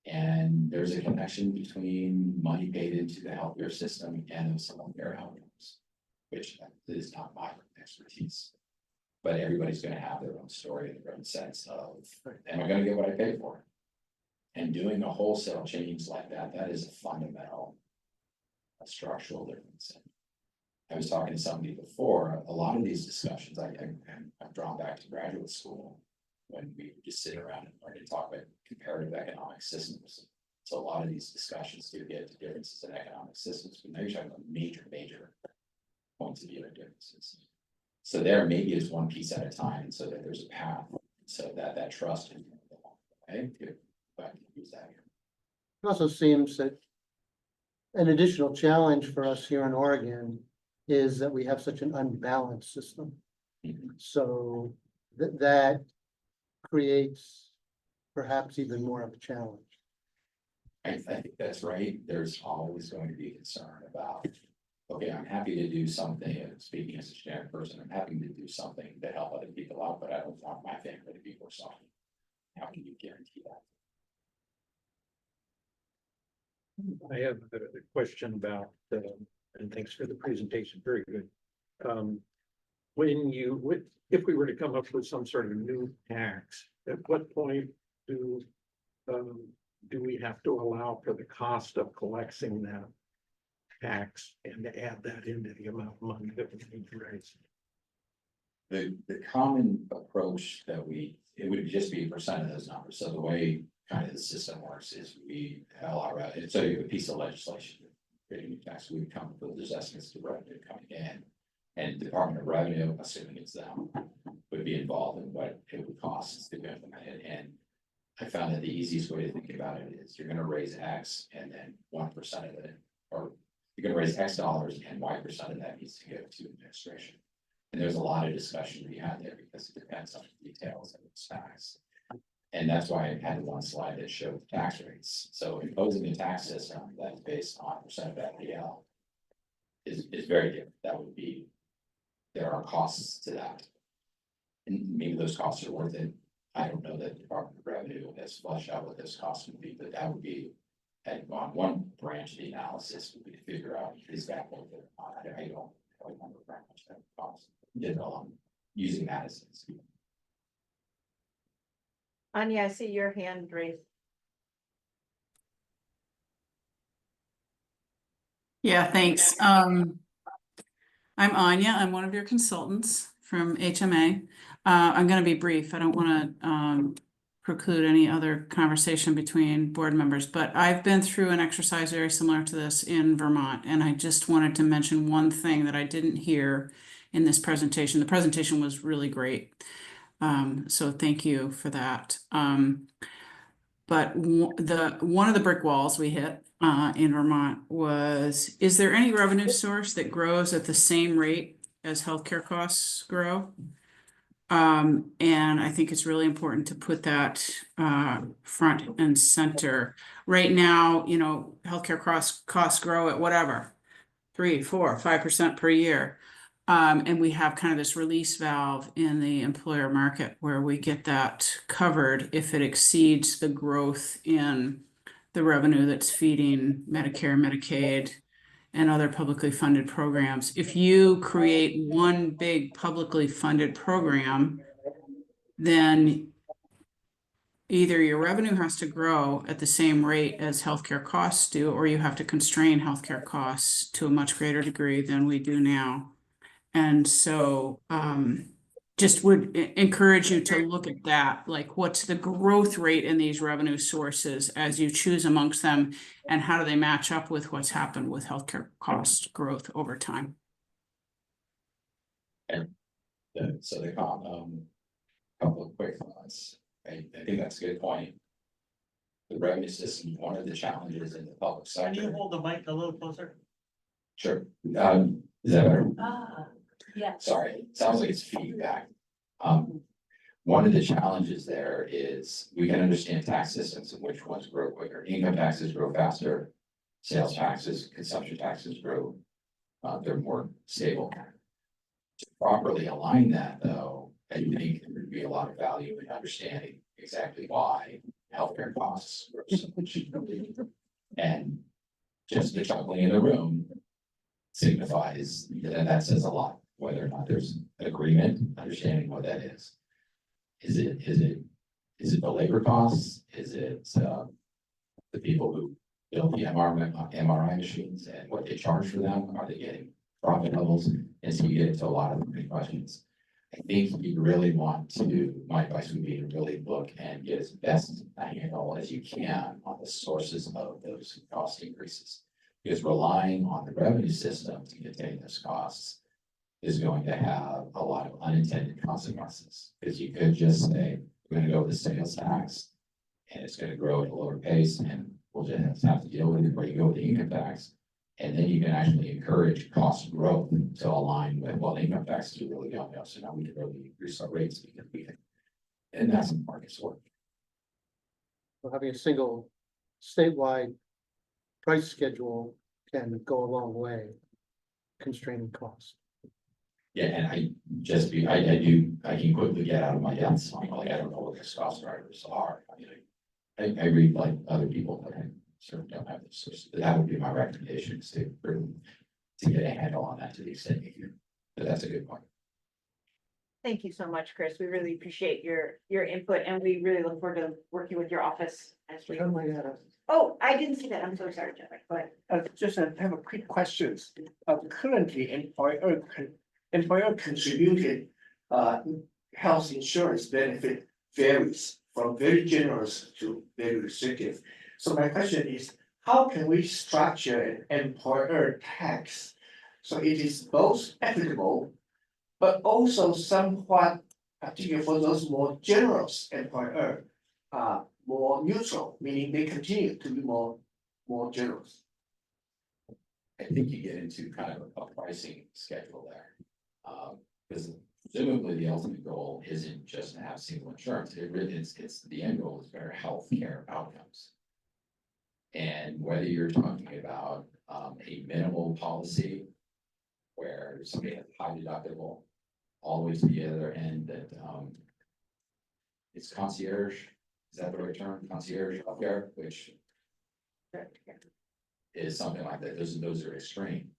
And there's a connection between money paid into the healthcare system and some of their outcomes, which is not my expertise. But everybody's gonna have their own story and their own sense of, am I gonna get what I paid for? And doing a wholesale change like that, that is a fundamental, a structural difference. I was talking to somebody before, a lot of these discussions, I'm drawn back to graduate school. When we would just sit around and learn to talk about comparative economic systems. So a lot of these discussions do get to differences in economic systems, but now you're talking about major points of view and differences. So there maybe is one piece at a time, so that there's a path, so that trust is okay, good, but I can use that here. It also seems that an additional challenge for us here in Oregon is that we have such an unbalanced system. So that creates perhaps even more of a challenge. I think that's right. There's always going to be concern about, okay, I'm happy to do something, and speaking as a generic person, I'm happy to do something to help other people out, but I don't want my family to be worse off. How can you guarantee that? I have a question about, and thanks for the presentation, very good. If we were to come up with some sort of new tax, at what point do we have to allow for the cost of collecting that tax and to add that into the amount of money that we need to raise? The common approach that it would just be a percent of those numbers. So the way kind of the system works is we allow, so you have a piece of legislation, creating a tax, we would come up with those estimates to revenue coming in. And Department of Revenue, assuming it's them, would be involved in what it would cost to implement it. And I found that the easiest way to think about it is you're gonna raise X and then 1% of it, or you're gonna raise X dollars and Y% of that needs to go to administration. And there's a lot of discussion to be had there because it depends on the details of its tax. And that's why I had one slide that showed the tax rates. So imposing a tax system that's based on percent of FPL is very different. That would be, there are costs to that. And maybe those costs are worth it. I don't know that the Department of Revenue has fleshed out what those costs would be, but that would be, and on one branch of the analysis would be to figure out, is that worth it? I don't remember very much that cost. Using that as a Anya, I see your hand raised. Yeah, thanks. I'm Anya. I'm one of your consultants from HMA. I'm going to be brief. I don't want to preclude any other conversation between board members, but I've been through an exercise very similar to this in Vermont, and I just wanted to mention one thing that I didn't hear in this presentation. The presentation was really great. So thank you for that. But one of the brick walls we hit in Vermont was, is there any revenue source that grows at the same rate as healthcare costs grow? And I think it's really important to put that front and center. Right now, you know, healthcare costs grow at whatever, 3, 4, 5% per year. And we have kind of this release valve in the employer market where we get that covered if it exceeds the growth in the revenue that's feeding Medicare, Medicaid, and other publicly funded programs. If you create one big publicly funded program, then either your revenue has to grow at the same rate as healthcare costs do, or you have to constrain healthcare costs to a much greater degree than we do now. And so just would encourage you to look at that, like what's the growth rate in these revenue sources as you choose amongst them, and how do they match up with what's happened with healthcare cost growth over time? And so the couple of quick thoughts. I think that's a good point. The revenue system, one of the challenges in the public sector. Can you hold the mic a little closer? Sure. Is that better? Yeah. Sorry, it sounds like it's feedback. One of the challenges there is we can understand tax systems and which ones grow quicker. Income taxes grow faster. Sales taxes, consumption taxes grow, they're more stable. To properly align that though, I think there would be a lot of value in understanding exactly why healthcare costs grow so much. And just the chuckling in the room signifies that says a lot, whether or not there's agreement, understanding what that is. Is it the labor costs? Is it the people who build the MRI machines and what they charge for them? Are they getting profit levels? And so you get into a lot of great questions. I think you really want to, my advice would be to really look and get as best a handle as you can on the sources of those cost increases. Because relying on the revenue system to contain those costs is going to have a lot of unintended consequences. Because you could just say, we're gonna go with the sales tax and it's gonna grow at a lower pace and we'll just have to deal with it, or you go with the income tax. And then you can actually encourage cost growth to align with, well, income taxes are really going up, so now we can really increase our rates because we can. And that's the market's work. So having a single statewide price schedule can go a long way constraining costs. Yeah, and I can quickly get out of my depths, like I don't know what the cost drivers are. I mean, I read like other people, but I certainly don't have the source. That would be my recommendation is to get a handle on that to the extent you can. But that's a good point. Thank you so much, Chris. We really appreciate your input and we really look forward to working with your office as we. Oh, I didn't see that. I'm so sorry, Jeff. Go ahead. Just have a quick question. Currently, employer contributed health insurance benefit varies from very generous to very restrictive. So my question is, how can we structure an employer tax so it is both equitable, but also somewhat, particularly for those more generous employer, more neutral, meaning they continue to be more generous? I think you get into kind of a pricing schedule there. Because presumably the ultimate goal isn't just to have single insurance. It really it's the end goal is better health care outcomes. And whether you're talking about a minimal policy where somebody has high deductible, all the way to the other end that it's concierge, is that the right term? Concierge healthcare, which is something like that. Those are extreme.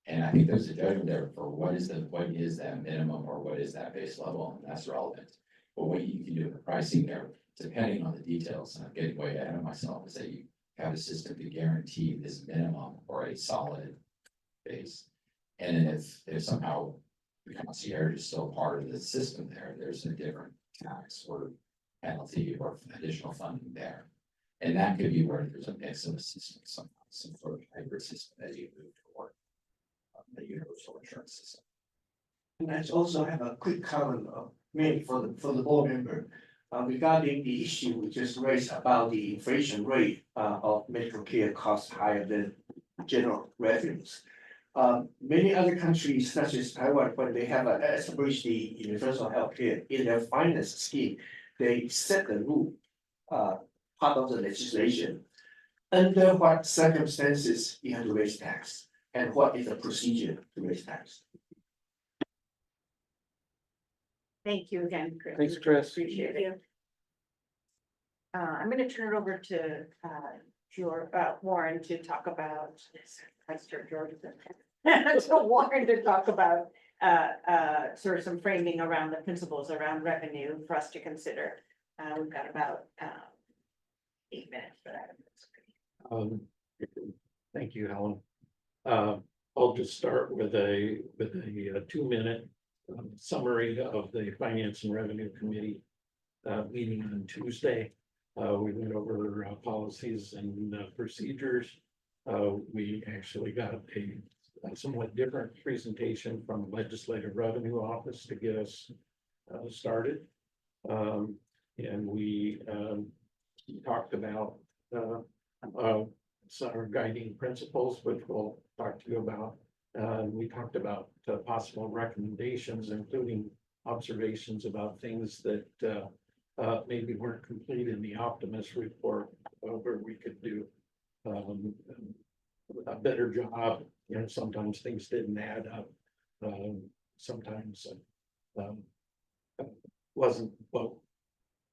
And I think there's a judgment there for what is that minimum or what is that base level, and that's relevant. But what you can do with the pricing there, depending on the details, and I'm getting way ahead of myself, is that you have a system to guarantee this minimum or a solid base. And then if somehow the concierge is still part of the system there, there's a different tax or penalty or additional funding there. And that could be where there's a mix of a system, some sort of hybrid system as you move toward the universal insurance system. And I also have a quick comment, maybe for the board member, regarding the issue we just raised about the inflation rate of medical care costs higher than general revenues. Many other countries, such as Taiwan, when they have established the universal health care in their finance scheme, they set the rule, part of the legislation. Under what circumstances you have to raise tax, and what is the procedure to raise tax? Thank you again, Chris. Thanks, Chris. Appreciate it. I'm gonna turn it over to Warren to talk about Warren to talk about sort of some framing around the principles around revenue for us to consider. We've got about 8 minutes for that. Thank you, Helen. I'll just start with a 2-minute summary of the Finance and Revenue Committee meeting on Tuesday. We went over policies and procedures. We actually got a somewhat different presentation from the Legislative Revenue Office to get us started. And we talked about our guiding principles, which we'll talk to you about. We talked about possible recommendations, including observations about things that, maybe weren't complete in the Optimist report, where we could do, a better job. You know, sometimes things didn't add up. Sometimes, wasn't, well,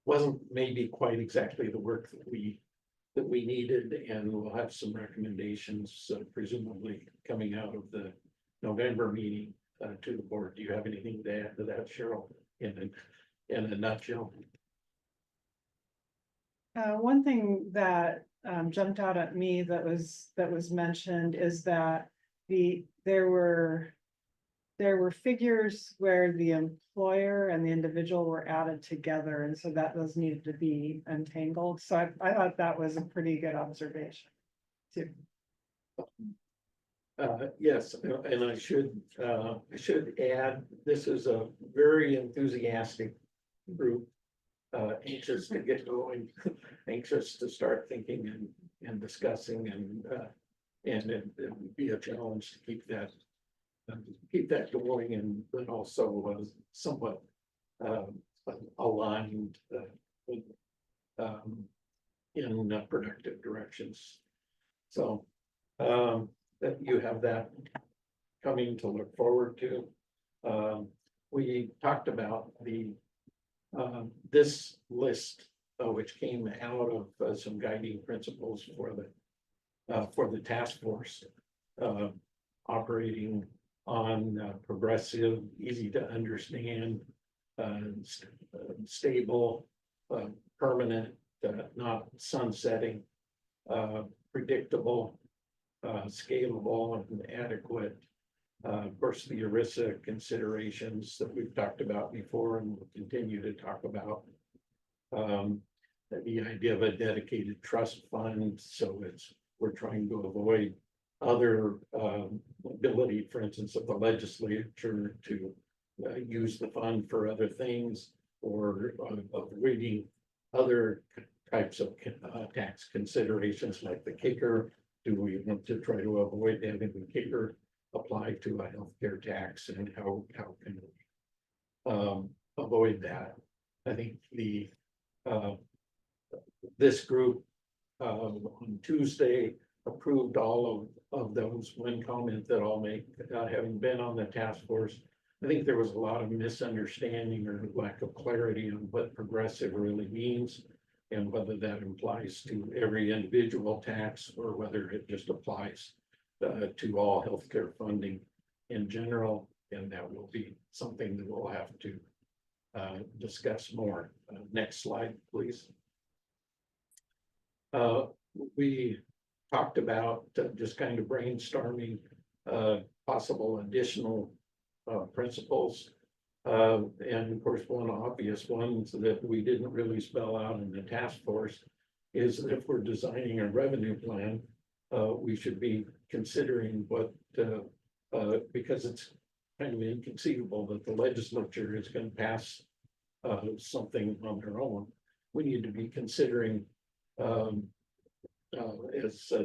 wasn't maybe quite exactly the work that we needed, and we'll have some recommendations, presumably coming out of the November meeting, to the board. Do you have anything to add to that, Cheryl, in a nutshell? One thing that jumped out at me that was mentioned is that there were figures where the employer and the individual were added together, and so that those needed to be untangled. So I thought that was a pretty good observation too. Yes, and I should add, this is a very enthusiastic group, anxious to get going, anxious to start thinking and discussing, and it would be a challenge to keep that going, and but also somewhat aligned in productive directions. So that you have that coming to look forward to. We talked about this list, which came out of some guiding principles for the task force, operating on progressive, easy to understand, stable, permanent, not sunsetting, predictable, scalable and adequate. Of course, the ERISA considerations that we've talked about before and will continue to talk about. The idea of a dedicated trust fund, so we're trying to avoid other ability, for instance, of the legislature to use the fund for other things, or avoiding other types of tax considerations like the kicker. Do we want to try to avoid having the kicker apply to a healthcare tax, and how can we avoid that? I think this group on Tuesday approved all of those. One comment that I'll make, having been on the task force, I think there was a lot of misunderstanding or lack of clarity on what progressive really means, and whether that applies to every individual tax or whether it just applies to all healthcare funding in general. And that will be something that we'll have to discuss more. Next slide, please. We talked about just kind of brainstorming possible additional principles. And of course, one obvious one that we didn't really spell out in the task force is that if we're designing a revenue plan, we should be considering what, because it's kind of inconceivable that the legislature is going to pass something on their own. We need to be considering, as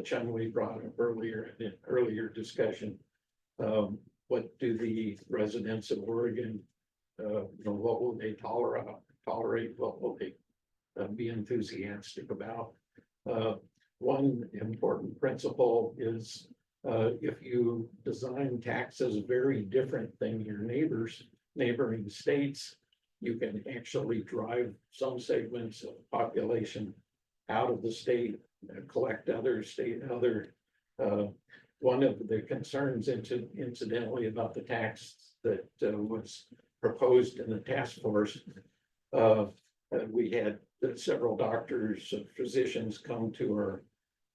Chun-Li brought up earlier in earlier discussion, what do the residents of Oregon, what will they tolerate? What will they be enthusiastic about? One important principle is if you design taxes very different than your neighboring states, you can actually drive some segments of population out of the state, collect other one of the concerns incidentally about the tax that was proposed in the task force. We had several doctors, physicians come to our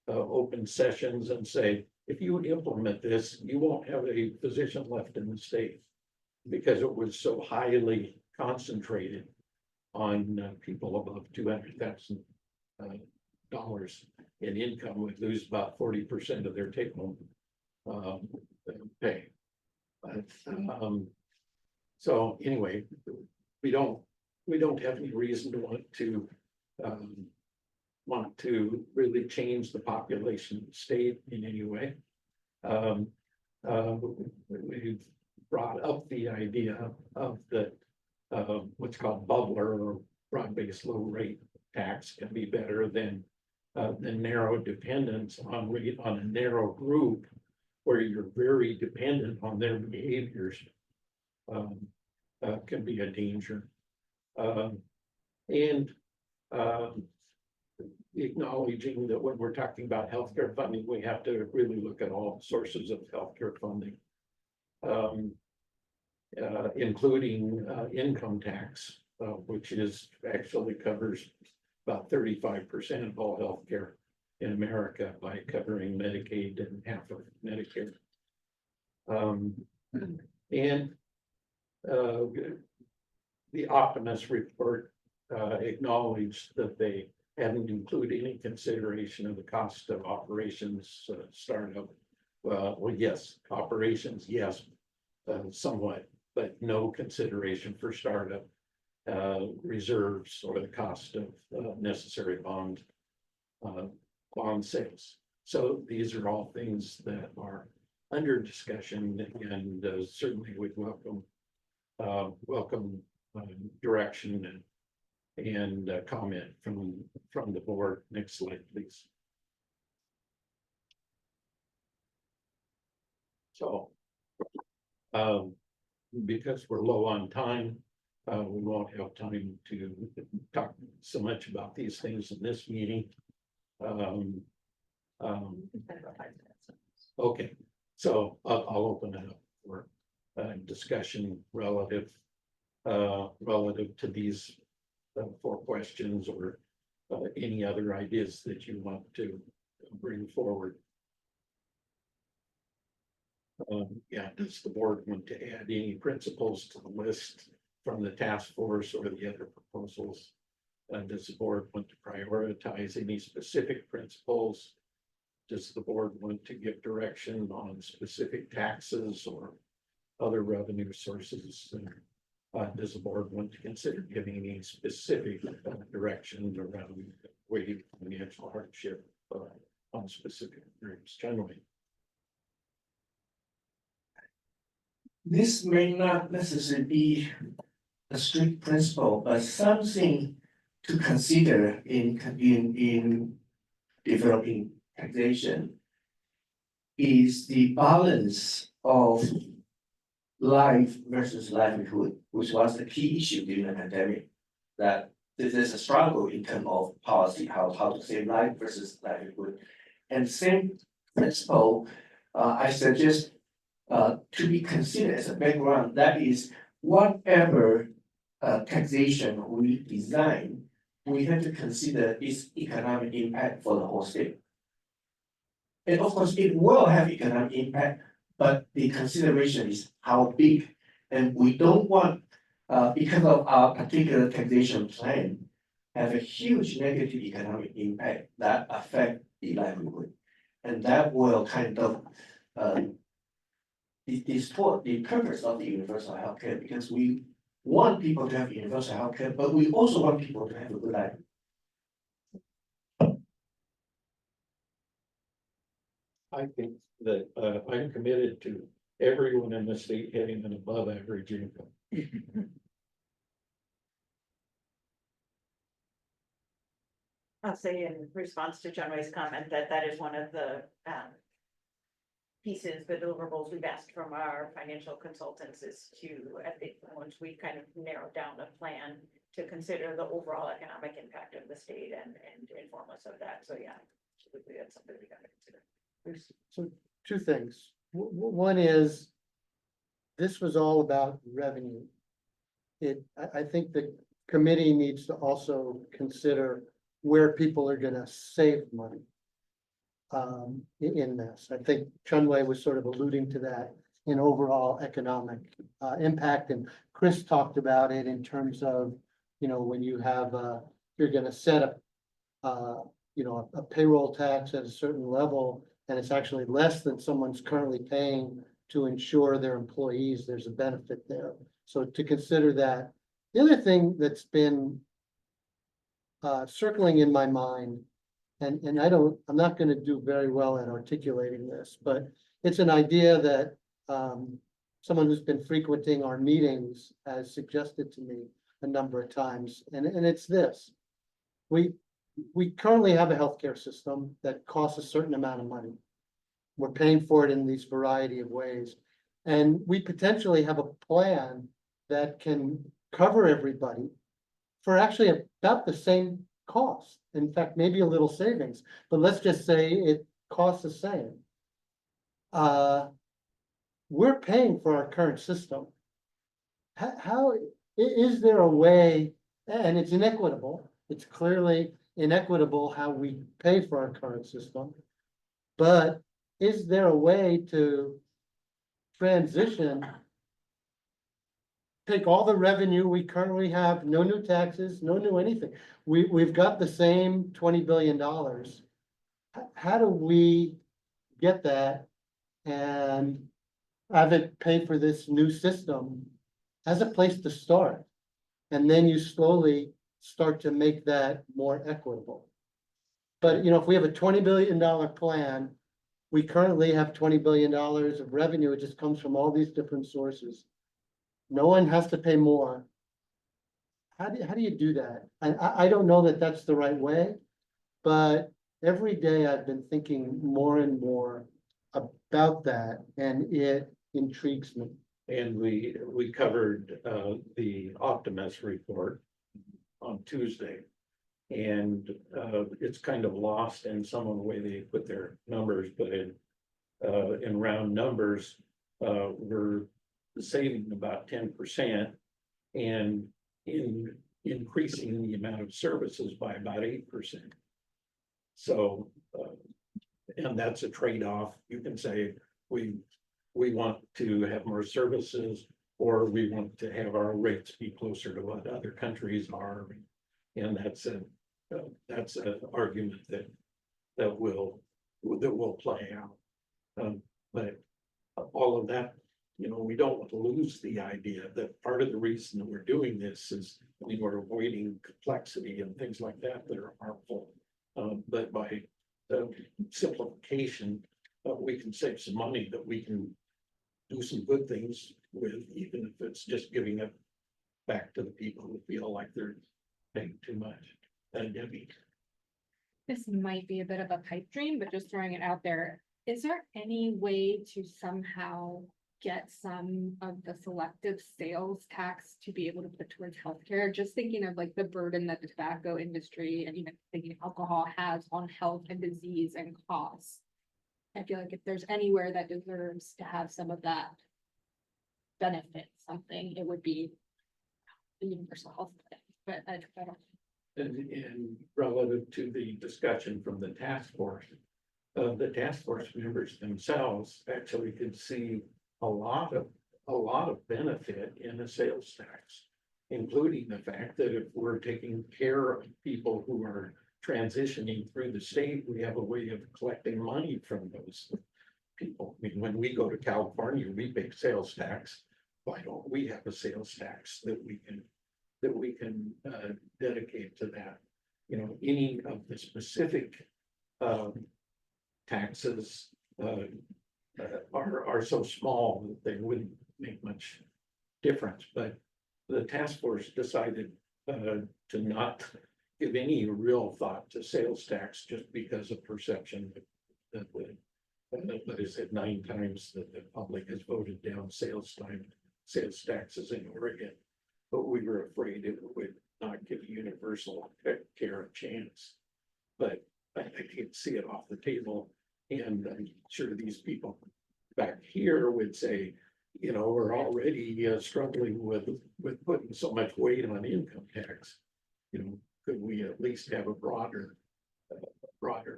open sessions and say, if you implement this, you won't have a physician left in the state, because it was so highly concentrated on people above $200,000 in income, would lose about 40% of their take home pay. So anyway, we don't have any reason to want to really change the population of the state in any way. We've brought up the idea of that what's called bubbler or broad-based low rate tax can be better than the narrow dependence on rate on a narrow group where you're very dependent on their behaviors. Can be a danger. And acknowledging that when we're talking about healthcare funding, we have to really look at all sources of healthcare funding. Including income tax, which is actually covers about 35% of all healthcare in America by covering Medicaid and half of Medicare. And the Optimus report acknowledged that they hadn't included any consideration of the cost of operations startup. Well, yes, operations, yes, somewhat, but no consideration for startup reserves or the cost of necessary bond sales. So these are all things that are under discussion, and certainly would welcome direction and comment from the board. Next slide, please. So because we're low on time, we won't have time to talk so much about these things in this meeting. Okay, so I'll open it up for discussion relative to these 4 questions or any other ideas that you want to bring forward. Yeah, does the board want to add any principles to the list from the task force or the other proposals? Does the board want to prioritize any specific principles? Does the board want to give direction on specific taxes or other revenue sources? Does the board want to consider giving any specific direction around weighting financial hardship on specific groups generally? This may not necessarily be a strict principle, but something to consider in developing taxation is the balance of life versus livelihood, which was the key issue during the pandemic. That there's a struggle in terms of policy, how to save life versus livelihood. And same principle, I suggest to be considered as a background, that is whatever taxation we design, we have to consider its economic impact for the whole state. And of course, it will have economic impact, but the consideration is how big. And we don't want, because of our particular taxation plan, have a huge negative economic impact that affect the livelihood. And that will kind of distort the purpose of the universal healthcare, because we want people to have universal healthcare, but we also want people to have a good life. I think that I'm committed to everyone in the state having an above average income. I'll say in response to John Way's comment that is one of the pieces, the deliverables we've asked from our financial consultants is to, I think, once we kind of narrowed down a plan to consider the overall economic impact of the state and inform us of that. So yeah, absolutely, that's something we gotta consider. So 2 things. One is, this was all about revenue. I think the committee needs to also consider where people are gonna save money in this. I think Chunwei was sort of alluding to that in overall economic impact, and Chris talked about it in terms of, when you have you're gonna set up a payroll tax at a certain level, and it's actually less than someone's currently paying to ensure their employees, there's a benefit there. So to consider that. The other thing that's been circling in my mind, and I'm not gonna do very well at articulating this, but it's an idea that someone who's been frequenting our meetings has suggested to me a number of times, and it's this. We currently have a healthcare system that costs a certain amount of money. We're paying for it in these variety of ways. And we potentially have a plan that can cover everybody for actually about the same cost. In fact, maybe a little savings, but let's just say it costs the same. We're paying for our current system. Is there a way, and it's inequitable, it's clearly inequitable how we pay for our current system. But is there a way to transition, take all the revenue we currently have, no new taxes, no new anything. We've got the same $20 billion. How do we get that and have it pay for this new system as a place to start? And then you slowly start to make that more equitable. But, you know, if we have a $20 billion plan, we currently have $20 billion of revenue. It just comes from all these different sources. No one has to pay more. How do you do that? I don't know that that's the right way, but every day I've been thinking more and more about that, and it intrigues me. And we covered the Optimus report on Tuesday. And it's kind of lost in some of the way they put their numbers, but in round numbers, we're saving about 10% and increasing the amount of services by about 8%. So, and that's a trade-off. You can say we want to have more services, or we want to have our rates be closer to what other countries are. And that's an argument that will play out. But all of that, you know, we don't want to lose the idea that part of the reason that we're doing this is, I mean, we're avoiding complexity and things like that are harmful. But by simplification, we can save some money that we can do some good things with, even if it's just giving it back to the people who feel like they're paying too much. Debbie. This might be a bit of a pipe dream, but just throwing it out there. Is there any way to somehow get some of the selective sales tax to be able to put towards healthcare? Just thinking of like the burden that the tobacco industry and even thinking alcohol has on health and disease and costs. I feel like if there's anywhere that deserves to have some of that benefit something, it would be the universal health plan. But I don't. And relative to the discussion from the task force members themselves actually could see a lot of benefit in a sales tax, including the fact that if we're taking care of people who are transitioning through the state, we have a way of collecting money from those people. I mean, when we go to California, we pay sales tax. Why don't we have a sales tax that we can dedicate to that? You know, any of the specific taxes are so small that they wouldn't make much difference. But the task force decided to not give any real thought to sales tax just because of perception that but is it 9 times that the public has voted down sales taxes in Oregon. But we were afraid it would not give universal care a chance. But I can't see it off the table. And I'm sure these people back here would say, you know, we're already struggling with putting so much weight on income tax. You know, could we at least have a broader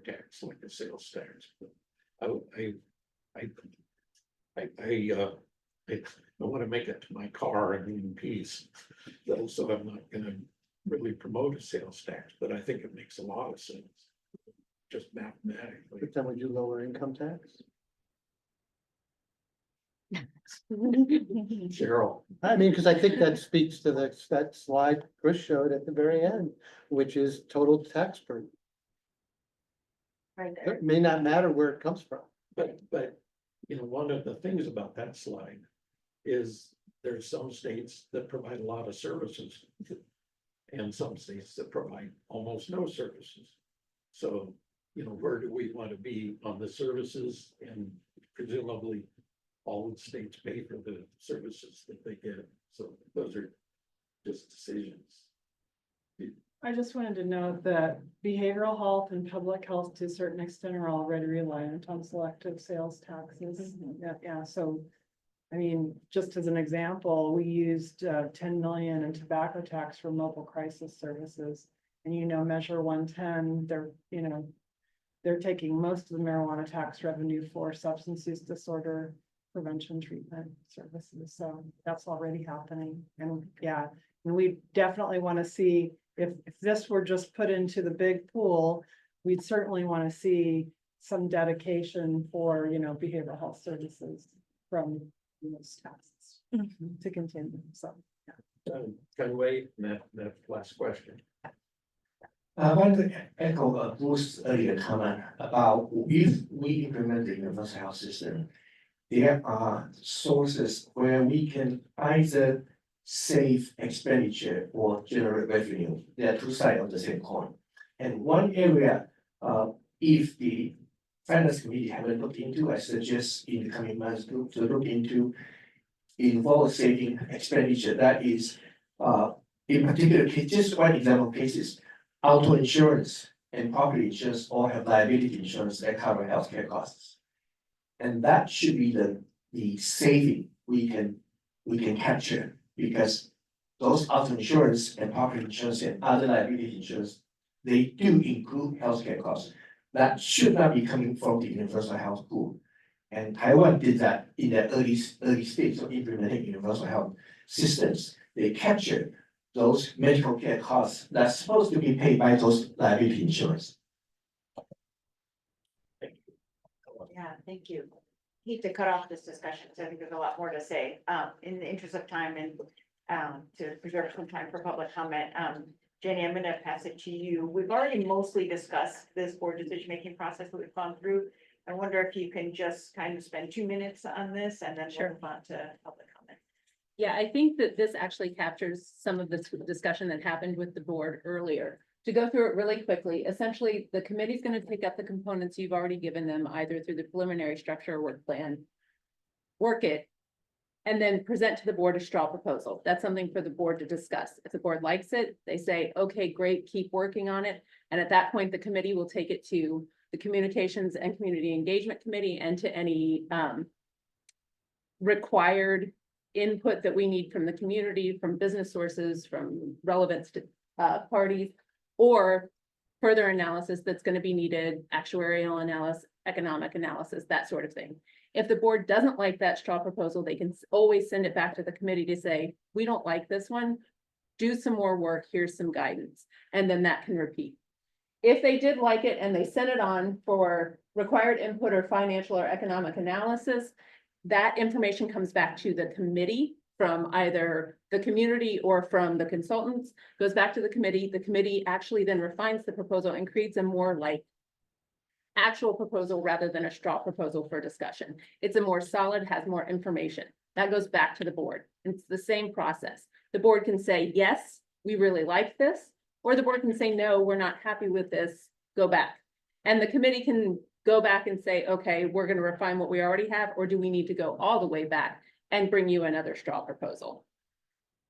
tax like a sales tax? I want to make it to my car and in peace. So I'm not going to really promote a sales tax, but I think it makes a lot of sense, just mathematically. But then would you lower income tax? Cheryl. I mean, because I think that speaks to that slide Chris showed at the very end, which is total tax burden. Right there. It may not matter where it comes from. But you know, one of the things about that slide is there's some states that provide a lot of services. And some states that provide almost no services. So, you know, where do we want to be on the services, and presumably all the states pay for the services that they get. So those are just decisions. I just wanted to note that behavioral health and public health to a certain extent are already reliant on selective sales taxes. Yeah, so, I mean, just as an example, we used 10 million in tobacco tax for mobile crisis services. And Measure 110, they're taking most of the marijuana tax revenue for substance use disorder prevention treatment services. So that's already happening. And yeah, and we definitely want to see if this were just put into the big pool, we'd certainly want to see some dedication for, behavioral health services from those tasks to continue. So, Conway, that last question. I want to echo Bruce's earlier comment about if we implement the universal health system, there are sources where we can either save expenditure or generate revenue. There are two sides of the same coin. And one area, if the finance committee haven't looked into, I suggest in the coming months to look into involve saving expenditure. That is, in particular, just one example cases, auto insurance and property insurance all have liability insurance that cover healthcare costs. And that should be the saving we can capture, because those auto insurance and property insurance and other liability insurance, they do include healthcare costs. That should not be coming from the universal health pool. And Taiwan did that in the early stage of implementing universal health systems. They captured those medical care costs that's supposed to be paid by those liability insurance. Yeah, thank you. Hate to cut off this discussion, so I think there's a lot more to say, in the interest of time and, to preserve some time for public comment. Jenny, I'm gonna pass it to you. We've already mostly discussed this board decision-making process that we've gone through. I wonder if you can just kind of spend 2 minutes on this and then we'll move on to public comment. Yeah, I think that this actually captures some of this discussion that happened with the board earlier. To go through it really quickly, essentially, the committee's going to take up the components you've already given them, either through the preliminary structure or work plan, work it, and then present to the board a straw proposal. That's something for the board to discuss. If the board likes it, they say, okay, great, keep working on it. And at that point, the committee will take it to the Communications and Community Engagement Committee and to any required input that we need from the community, from business sources, from relevant parties, or further analysis that's going to be needed, actuarial analysis, economic analysis, that sort of thing. If the board doesn't like that straw proposal, they can always send it back to the committee to say, we don't like this one, do some more work, here's some guidance, and then that can repeat. If they did like it and they sent it on for required input or financial or economic analysis, that information comes back to the committee from either the community or from the consultants, goes back to the committee. The committee actually then refines the proposal and creates a more like actual proposal rather than a straw proposal for discussion. It's a more solid, has more information. That goes back to the board. It's the same process. The board can say, yes, we really like this, or the board can say, no, we're not happy with this, go back. And the committee can go back and say, okay, we're going to refine what we already have, or do we need to go all the way back and bring you another straw proposal?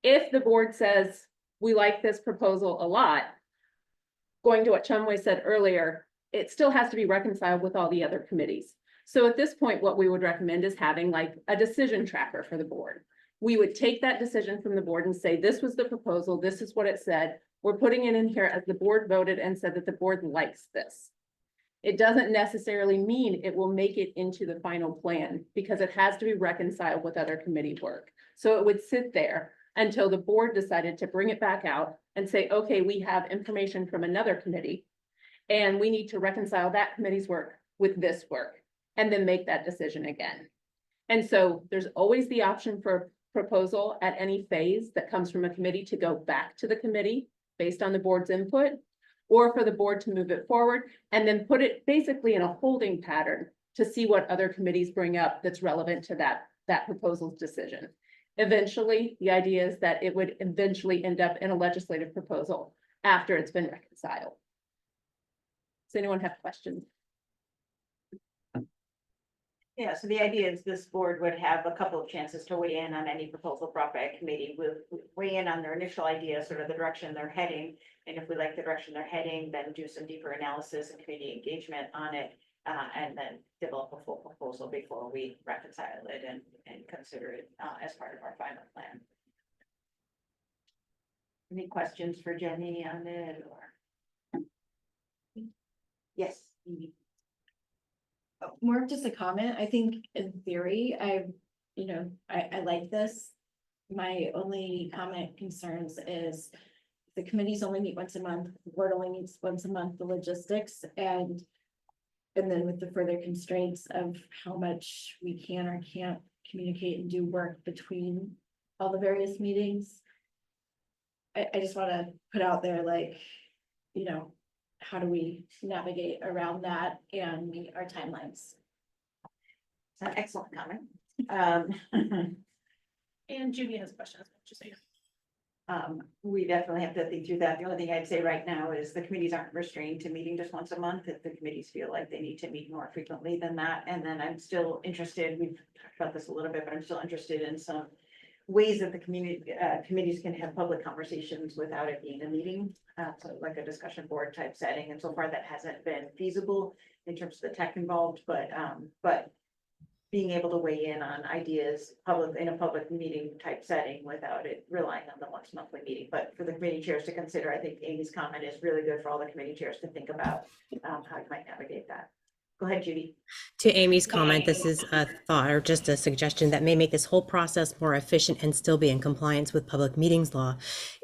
If the board says, we like this proposal a lot, going to what Chumway said earlier, it still has to be reconciled with all the other committees. So at this point, what we would recommend is having like a decision tracker for the board. We would take that decision from the board and say, this was the proposal, this is what it said. We're putting it in here as the board voted and said that the board likes this. It doesn't necessarily mean it will make it into the final plan because it has to be reconciled with other committee work. So it would sit there until the board decided to bring it back out and say, okay, we have information from another committee and we need to reconcile that committee's work with this work and then make that decision again. And so there's always the option for a proposal at any phase that comes from a committee to go back to the committee based on the board's input, or for the board to move it forward and then put it basically in a holding pattern to see what other committees bring up that's relevant to that proposal's decision. Eventually, the idea is that it would eventually end up in a legislative proposal after it's been reconciled. Does anyone have questions? Yeah, so the idea is this board would have a couple of chances to weigh in on any proposal brought by a committee, with weigh in on their initial idea, sort of the direction they're heading. And if we like the direction they're heading, then do some deeper analysis and community engagement on it. And then develop a full proposal before we reconcile it and consider it as part of our final plan. Any questions for Jenny on it or? Yes. Evie. More just a comment. I think in theory, I like this. My only comment concerns is the committees only meet once a month, the board only meets once a month, the logistics and then with the further constraints of how much we can or can't communicate and do work between all the various meetings. I just want to put out there, like, how do we navigate around that and meet our timelines? It's an excellent comment. And Judy has questions. Just say. We definitely have to think through that. The only thing I'd say right now is the committees aren't restrained to meeting just once a month. If the committees feel like they need to meet more frequently than that. And then I'm still interested, we've talked about this a little bit, but I'm still interested in some ways that the committees can have public conversations without it being a meeting. So like a discussion board type setting. And so far that hasn't been feasible in terms of the tech involved, but being able to weigh in on ideas in a public meeting type setting without it relying on the once monthly meeting. But for the committee chairs to consider, I think Amy's comment is really good for all the committee chairs to think about how you might navigate that. Go ahead, Judy. To Amy's comment, this is a thought or just a suggestion that may make this whole process more efficient and still be in compliance with public meetings law.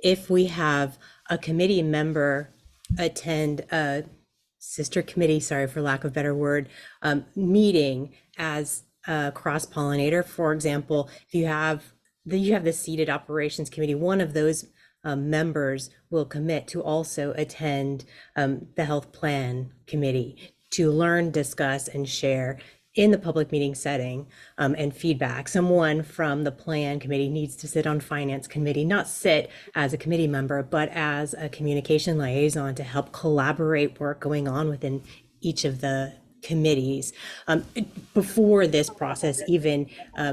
If we have a committee member attend a sister committee, sorry for lack of a better word, meeting as a cross-pollinator, for example, if you have the seated operations committee, one of those members will commit to also attend the health plan committee to learn, discuss, and share in the public meeting setting and feedback. Someone from the plan committee needs to sit on finance committee, not sit as a committee member, but as a communication liaison to help collaborate work going on within each of the committees before this process even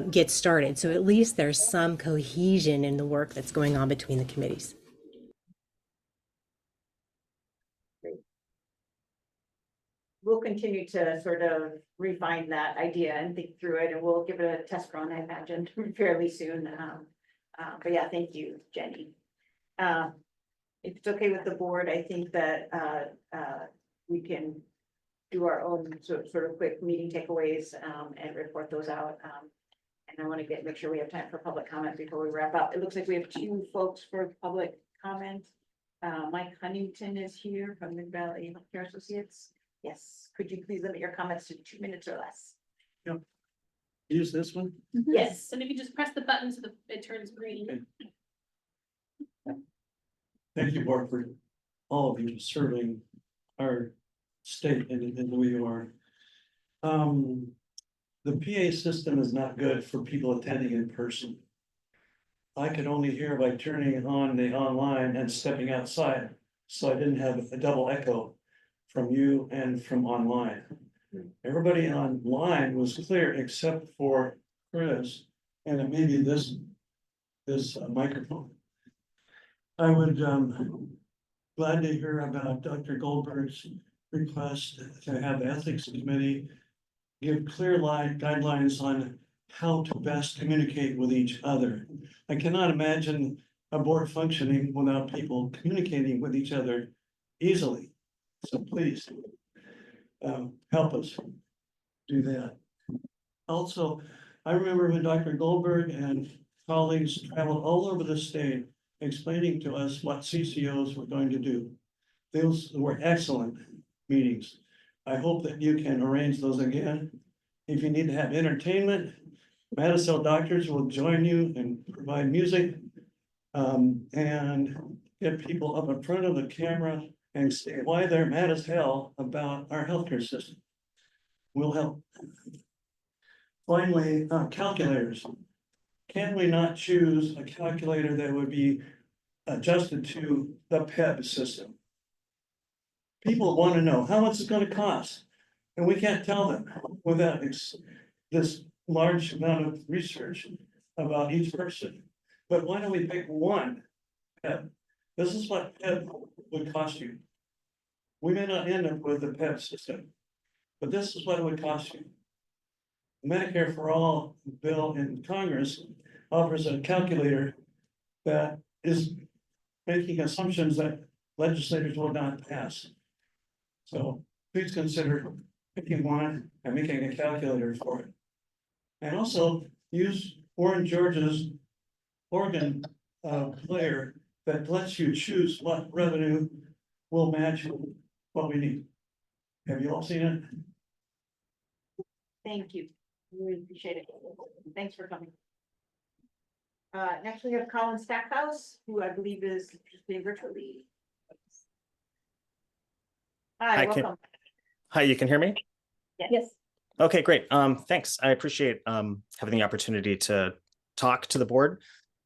gets started. So at least there's some cohesion in the work that's going on between the committees. We'll continue to sort of refine that idea and think through it, and we'll give it a test run, I imagine, fairly soon. But yeah, thank you, Jenny. If it's okay with the board, I think that we can do our own sort of quick meeting takeaways and report those out. And I want to make sure we have time for public comment before we wrap up. It looks like we have 2 folks for public comment. Mike Huntington is here from Mid Valley Healthcare Associates. Yes, could you please limit your comments to 2 minutes or less? Yep. Use this one? Yes. And if you just press the button so it turns green. Thank you, Bart, for all of you serving our state in the way you are. The PA system is not good for people attending in person. I could only hear by turning on the online and stepping outside, so I didn't have a double echo from you and from online. Everybody online was clear except for Chris, and it may be this microphone. I would glad to hear about Dr. Goldberg's request to have the ethics committee give clear guidelines on how to best communicate with each other. I cannot imagine a board functioning without people communicating with each other easily. So please help us do that. Also, I remember when Dr. Goldberg and colleagues traveled all over the state explaining to us what CCOs were going to do. Those were excellent meetings. I hope that you can arrange those again. If you need to have entertainment, Madison doctors will join you and provide music and get people up in front of the camera and say why they're mad as hell about our healthcare system. Will help. Finally, calculators. can we not choose a calculator that would be adjusted to the PEB system? People want to know how much it's gonna cost, and we can't tell them without this large amount of research about each person. But why don't we pick one PEB? This is what PEB would cost you. We may not end up with the PEB system, but this is what it would cost you. Medicare for All bill in Congress offers a calculator that is making assumptions that legislators will not pass. So please consider picking one and making a calculator for it. And also use Oregon player that lets you choose what revenue will match what we need. Have you all seen it? Thank you. Really appreciate it. Thanks for coming. Next we have Colin Stackhouse, who I believe is participating virtually. Hi, welcome. Hi, you can hear me? Yes. Okay, great. Thanks. I appreciate having the opportunity to talk to the board.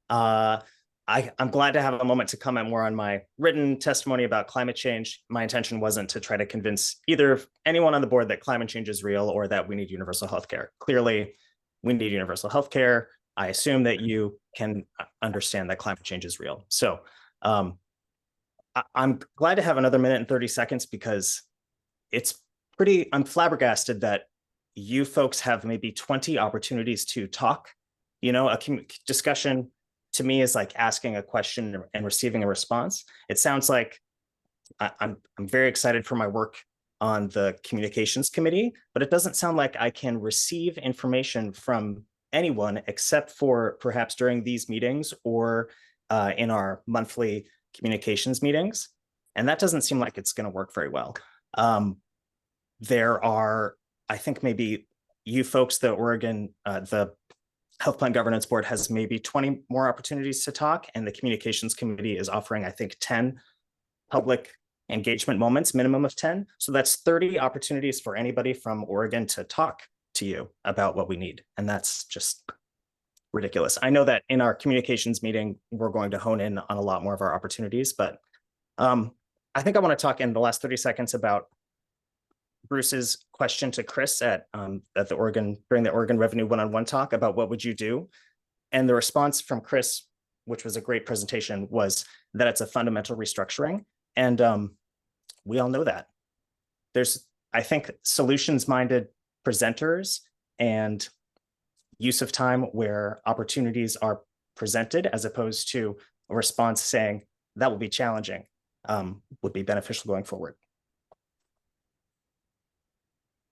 I'm glad to have a moment to comment more on my written testimony about climate change. My intention wasn't to try to convince either anyone on the board that climate change is real or that we need universal healthcare. Clearly, we need universal healthcare. I assume that you can understand that climate change is real. So I'm glad to have another minute and 30 seconds because I'm flabbergasted that you folks have maybe 20 opportunities to talk. You know, a discussion to me is like asking a question and receiving a response. It sounds like I'm very excited for my work on the communications committee, but it doesn't sound like I can receive information from anyone except for perhaps during these meetings or in our monthly communications meetings. And that doesn't seem like it's going to work very well. There are, I think maybe you folks, the Oregon, the Health Plan Governance Board has maybe 20 more opportunities to talk, and the Communications Committee is offering, I think, 10 public engagement moments, minimum of 10. So that's 30 opportunities for anybody from Oregon to talk to you about what we need. And that's just ridiculous. I know that in our communications meeting, we're going to hone in on a lot more of our opportunities, but I think I want to talk in the last 30 seconds about Bruce's question to Chris during the Oregon Revenue One-on-One talk about what would you do? And the response from Chris, which was a great presentation, was that it's a fundamental restructuring. And we all know that. There's, I think, solutions-minded presenters and use of time where opportunities are presented as opposed to a response saying that will be challenging would be beneficial going forward.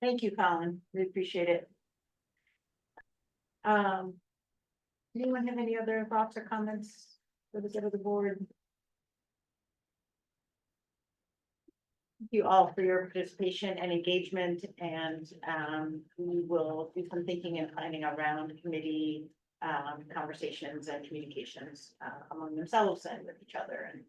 Thank you, Colin. We appreciate it. Anyone have any other thoughts or comments for the good of the board? Thank you all for your participation and engagement, and we will do some thinking and planning around committee conversations and communications among themselves and with each other, and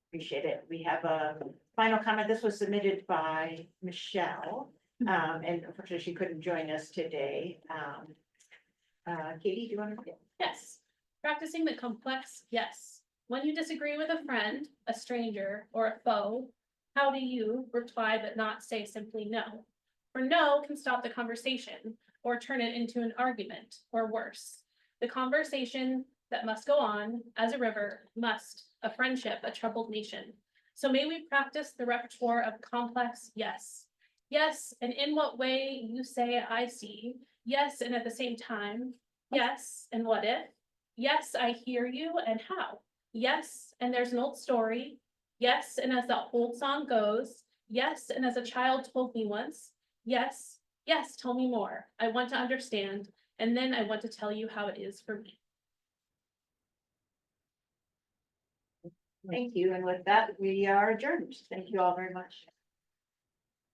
appreciate it. We have a final comment. This was submitted by Michelle. And unfortunately, she couldn't join us today. Katie, do you want to? Yes. Practicing the complex yes. When you disagree with a friend, a stranger, or a foe, how do you reply but not say simply no? For no can stop the conversation or turn it into an argument or worse. The conversation that must go on as a river must, a friendship, a troubled nation. So may we practice the repertoire of complex yes. Yes, and in what way you say I see. Yes, and at the same time. Yes, and what if? Yes, I hear you, and how? Yes, and there's an old story. Yes, and as that old song goes. Yes, and as a child told me once. Yes, yes, tell me more. I want to understand, and then I want to tell you how it is for me. Thank you. And with that, we are adjourned. Thank you all very much.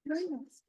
Very nice.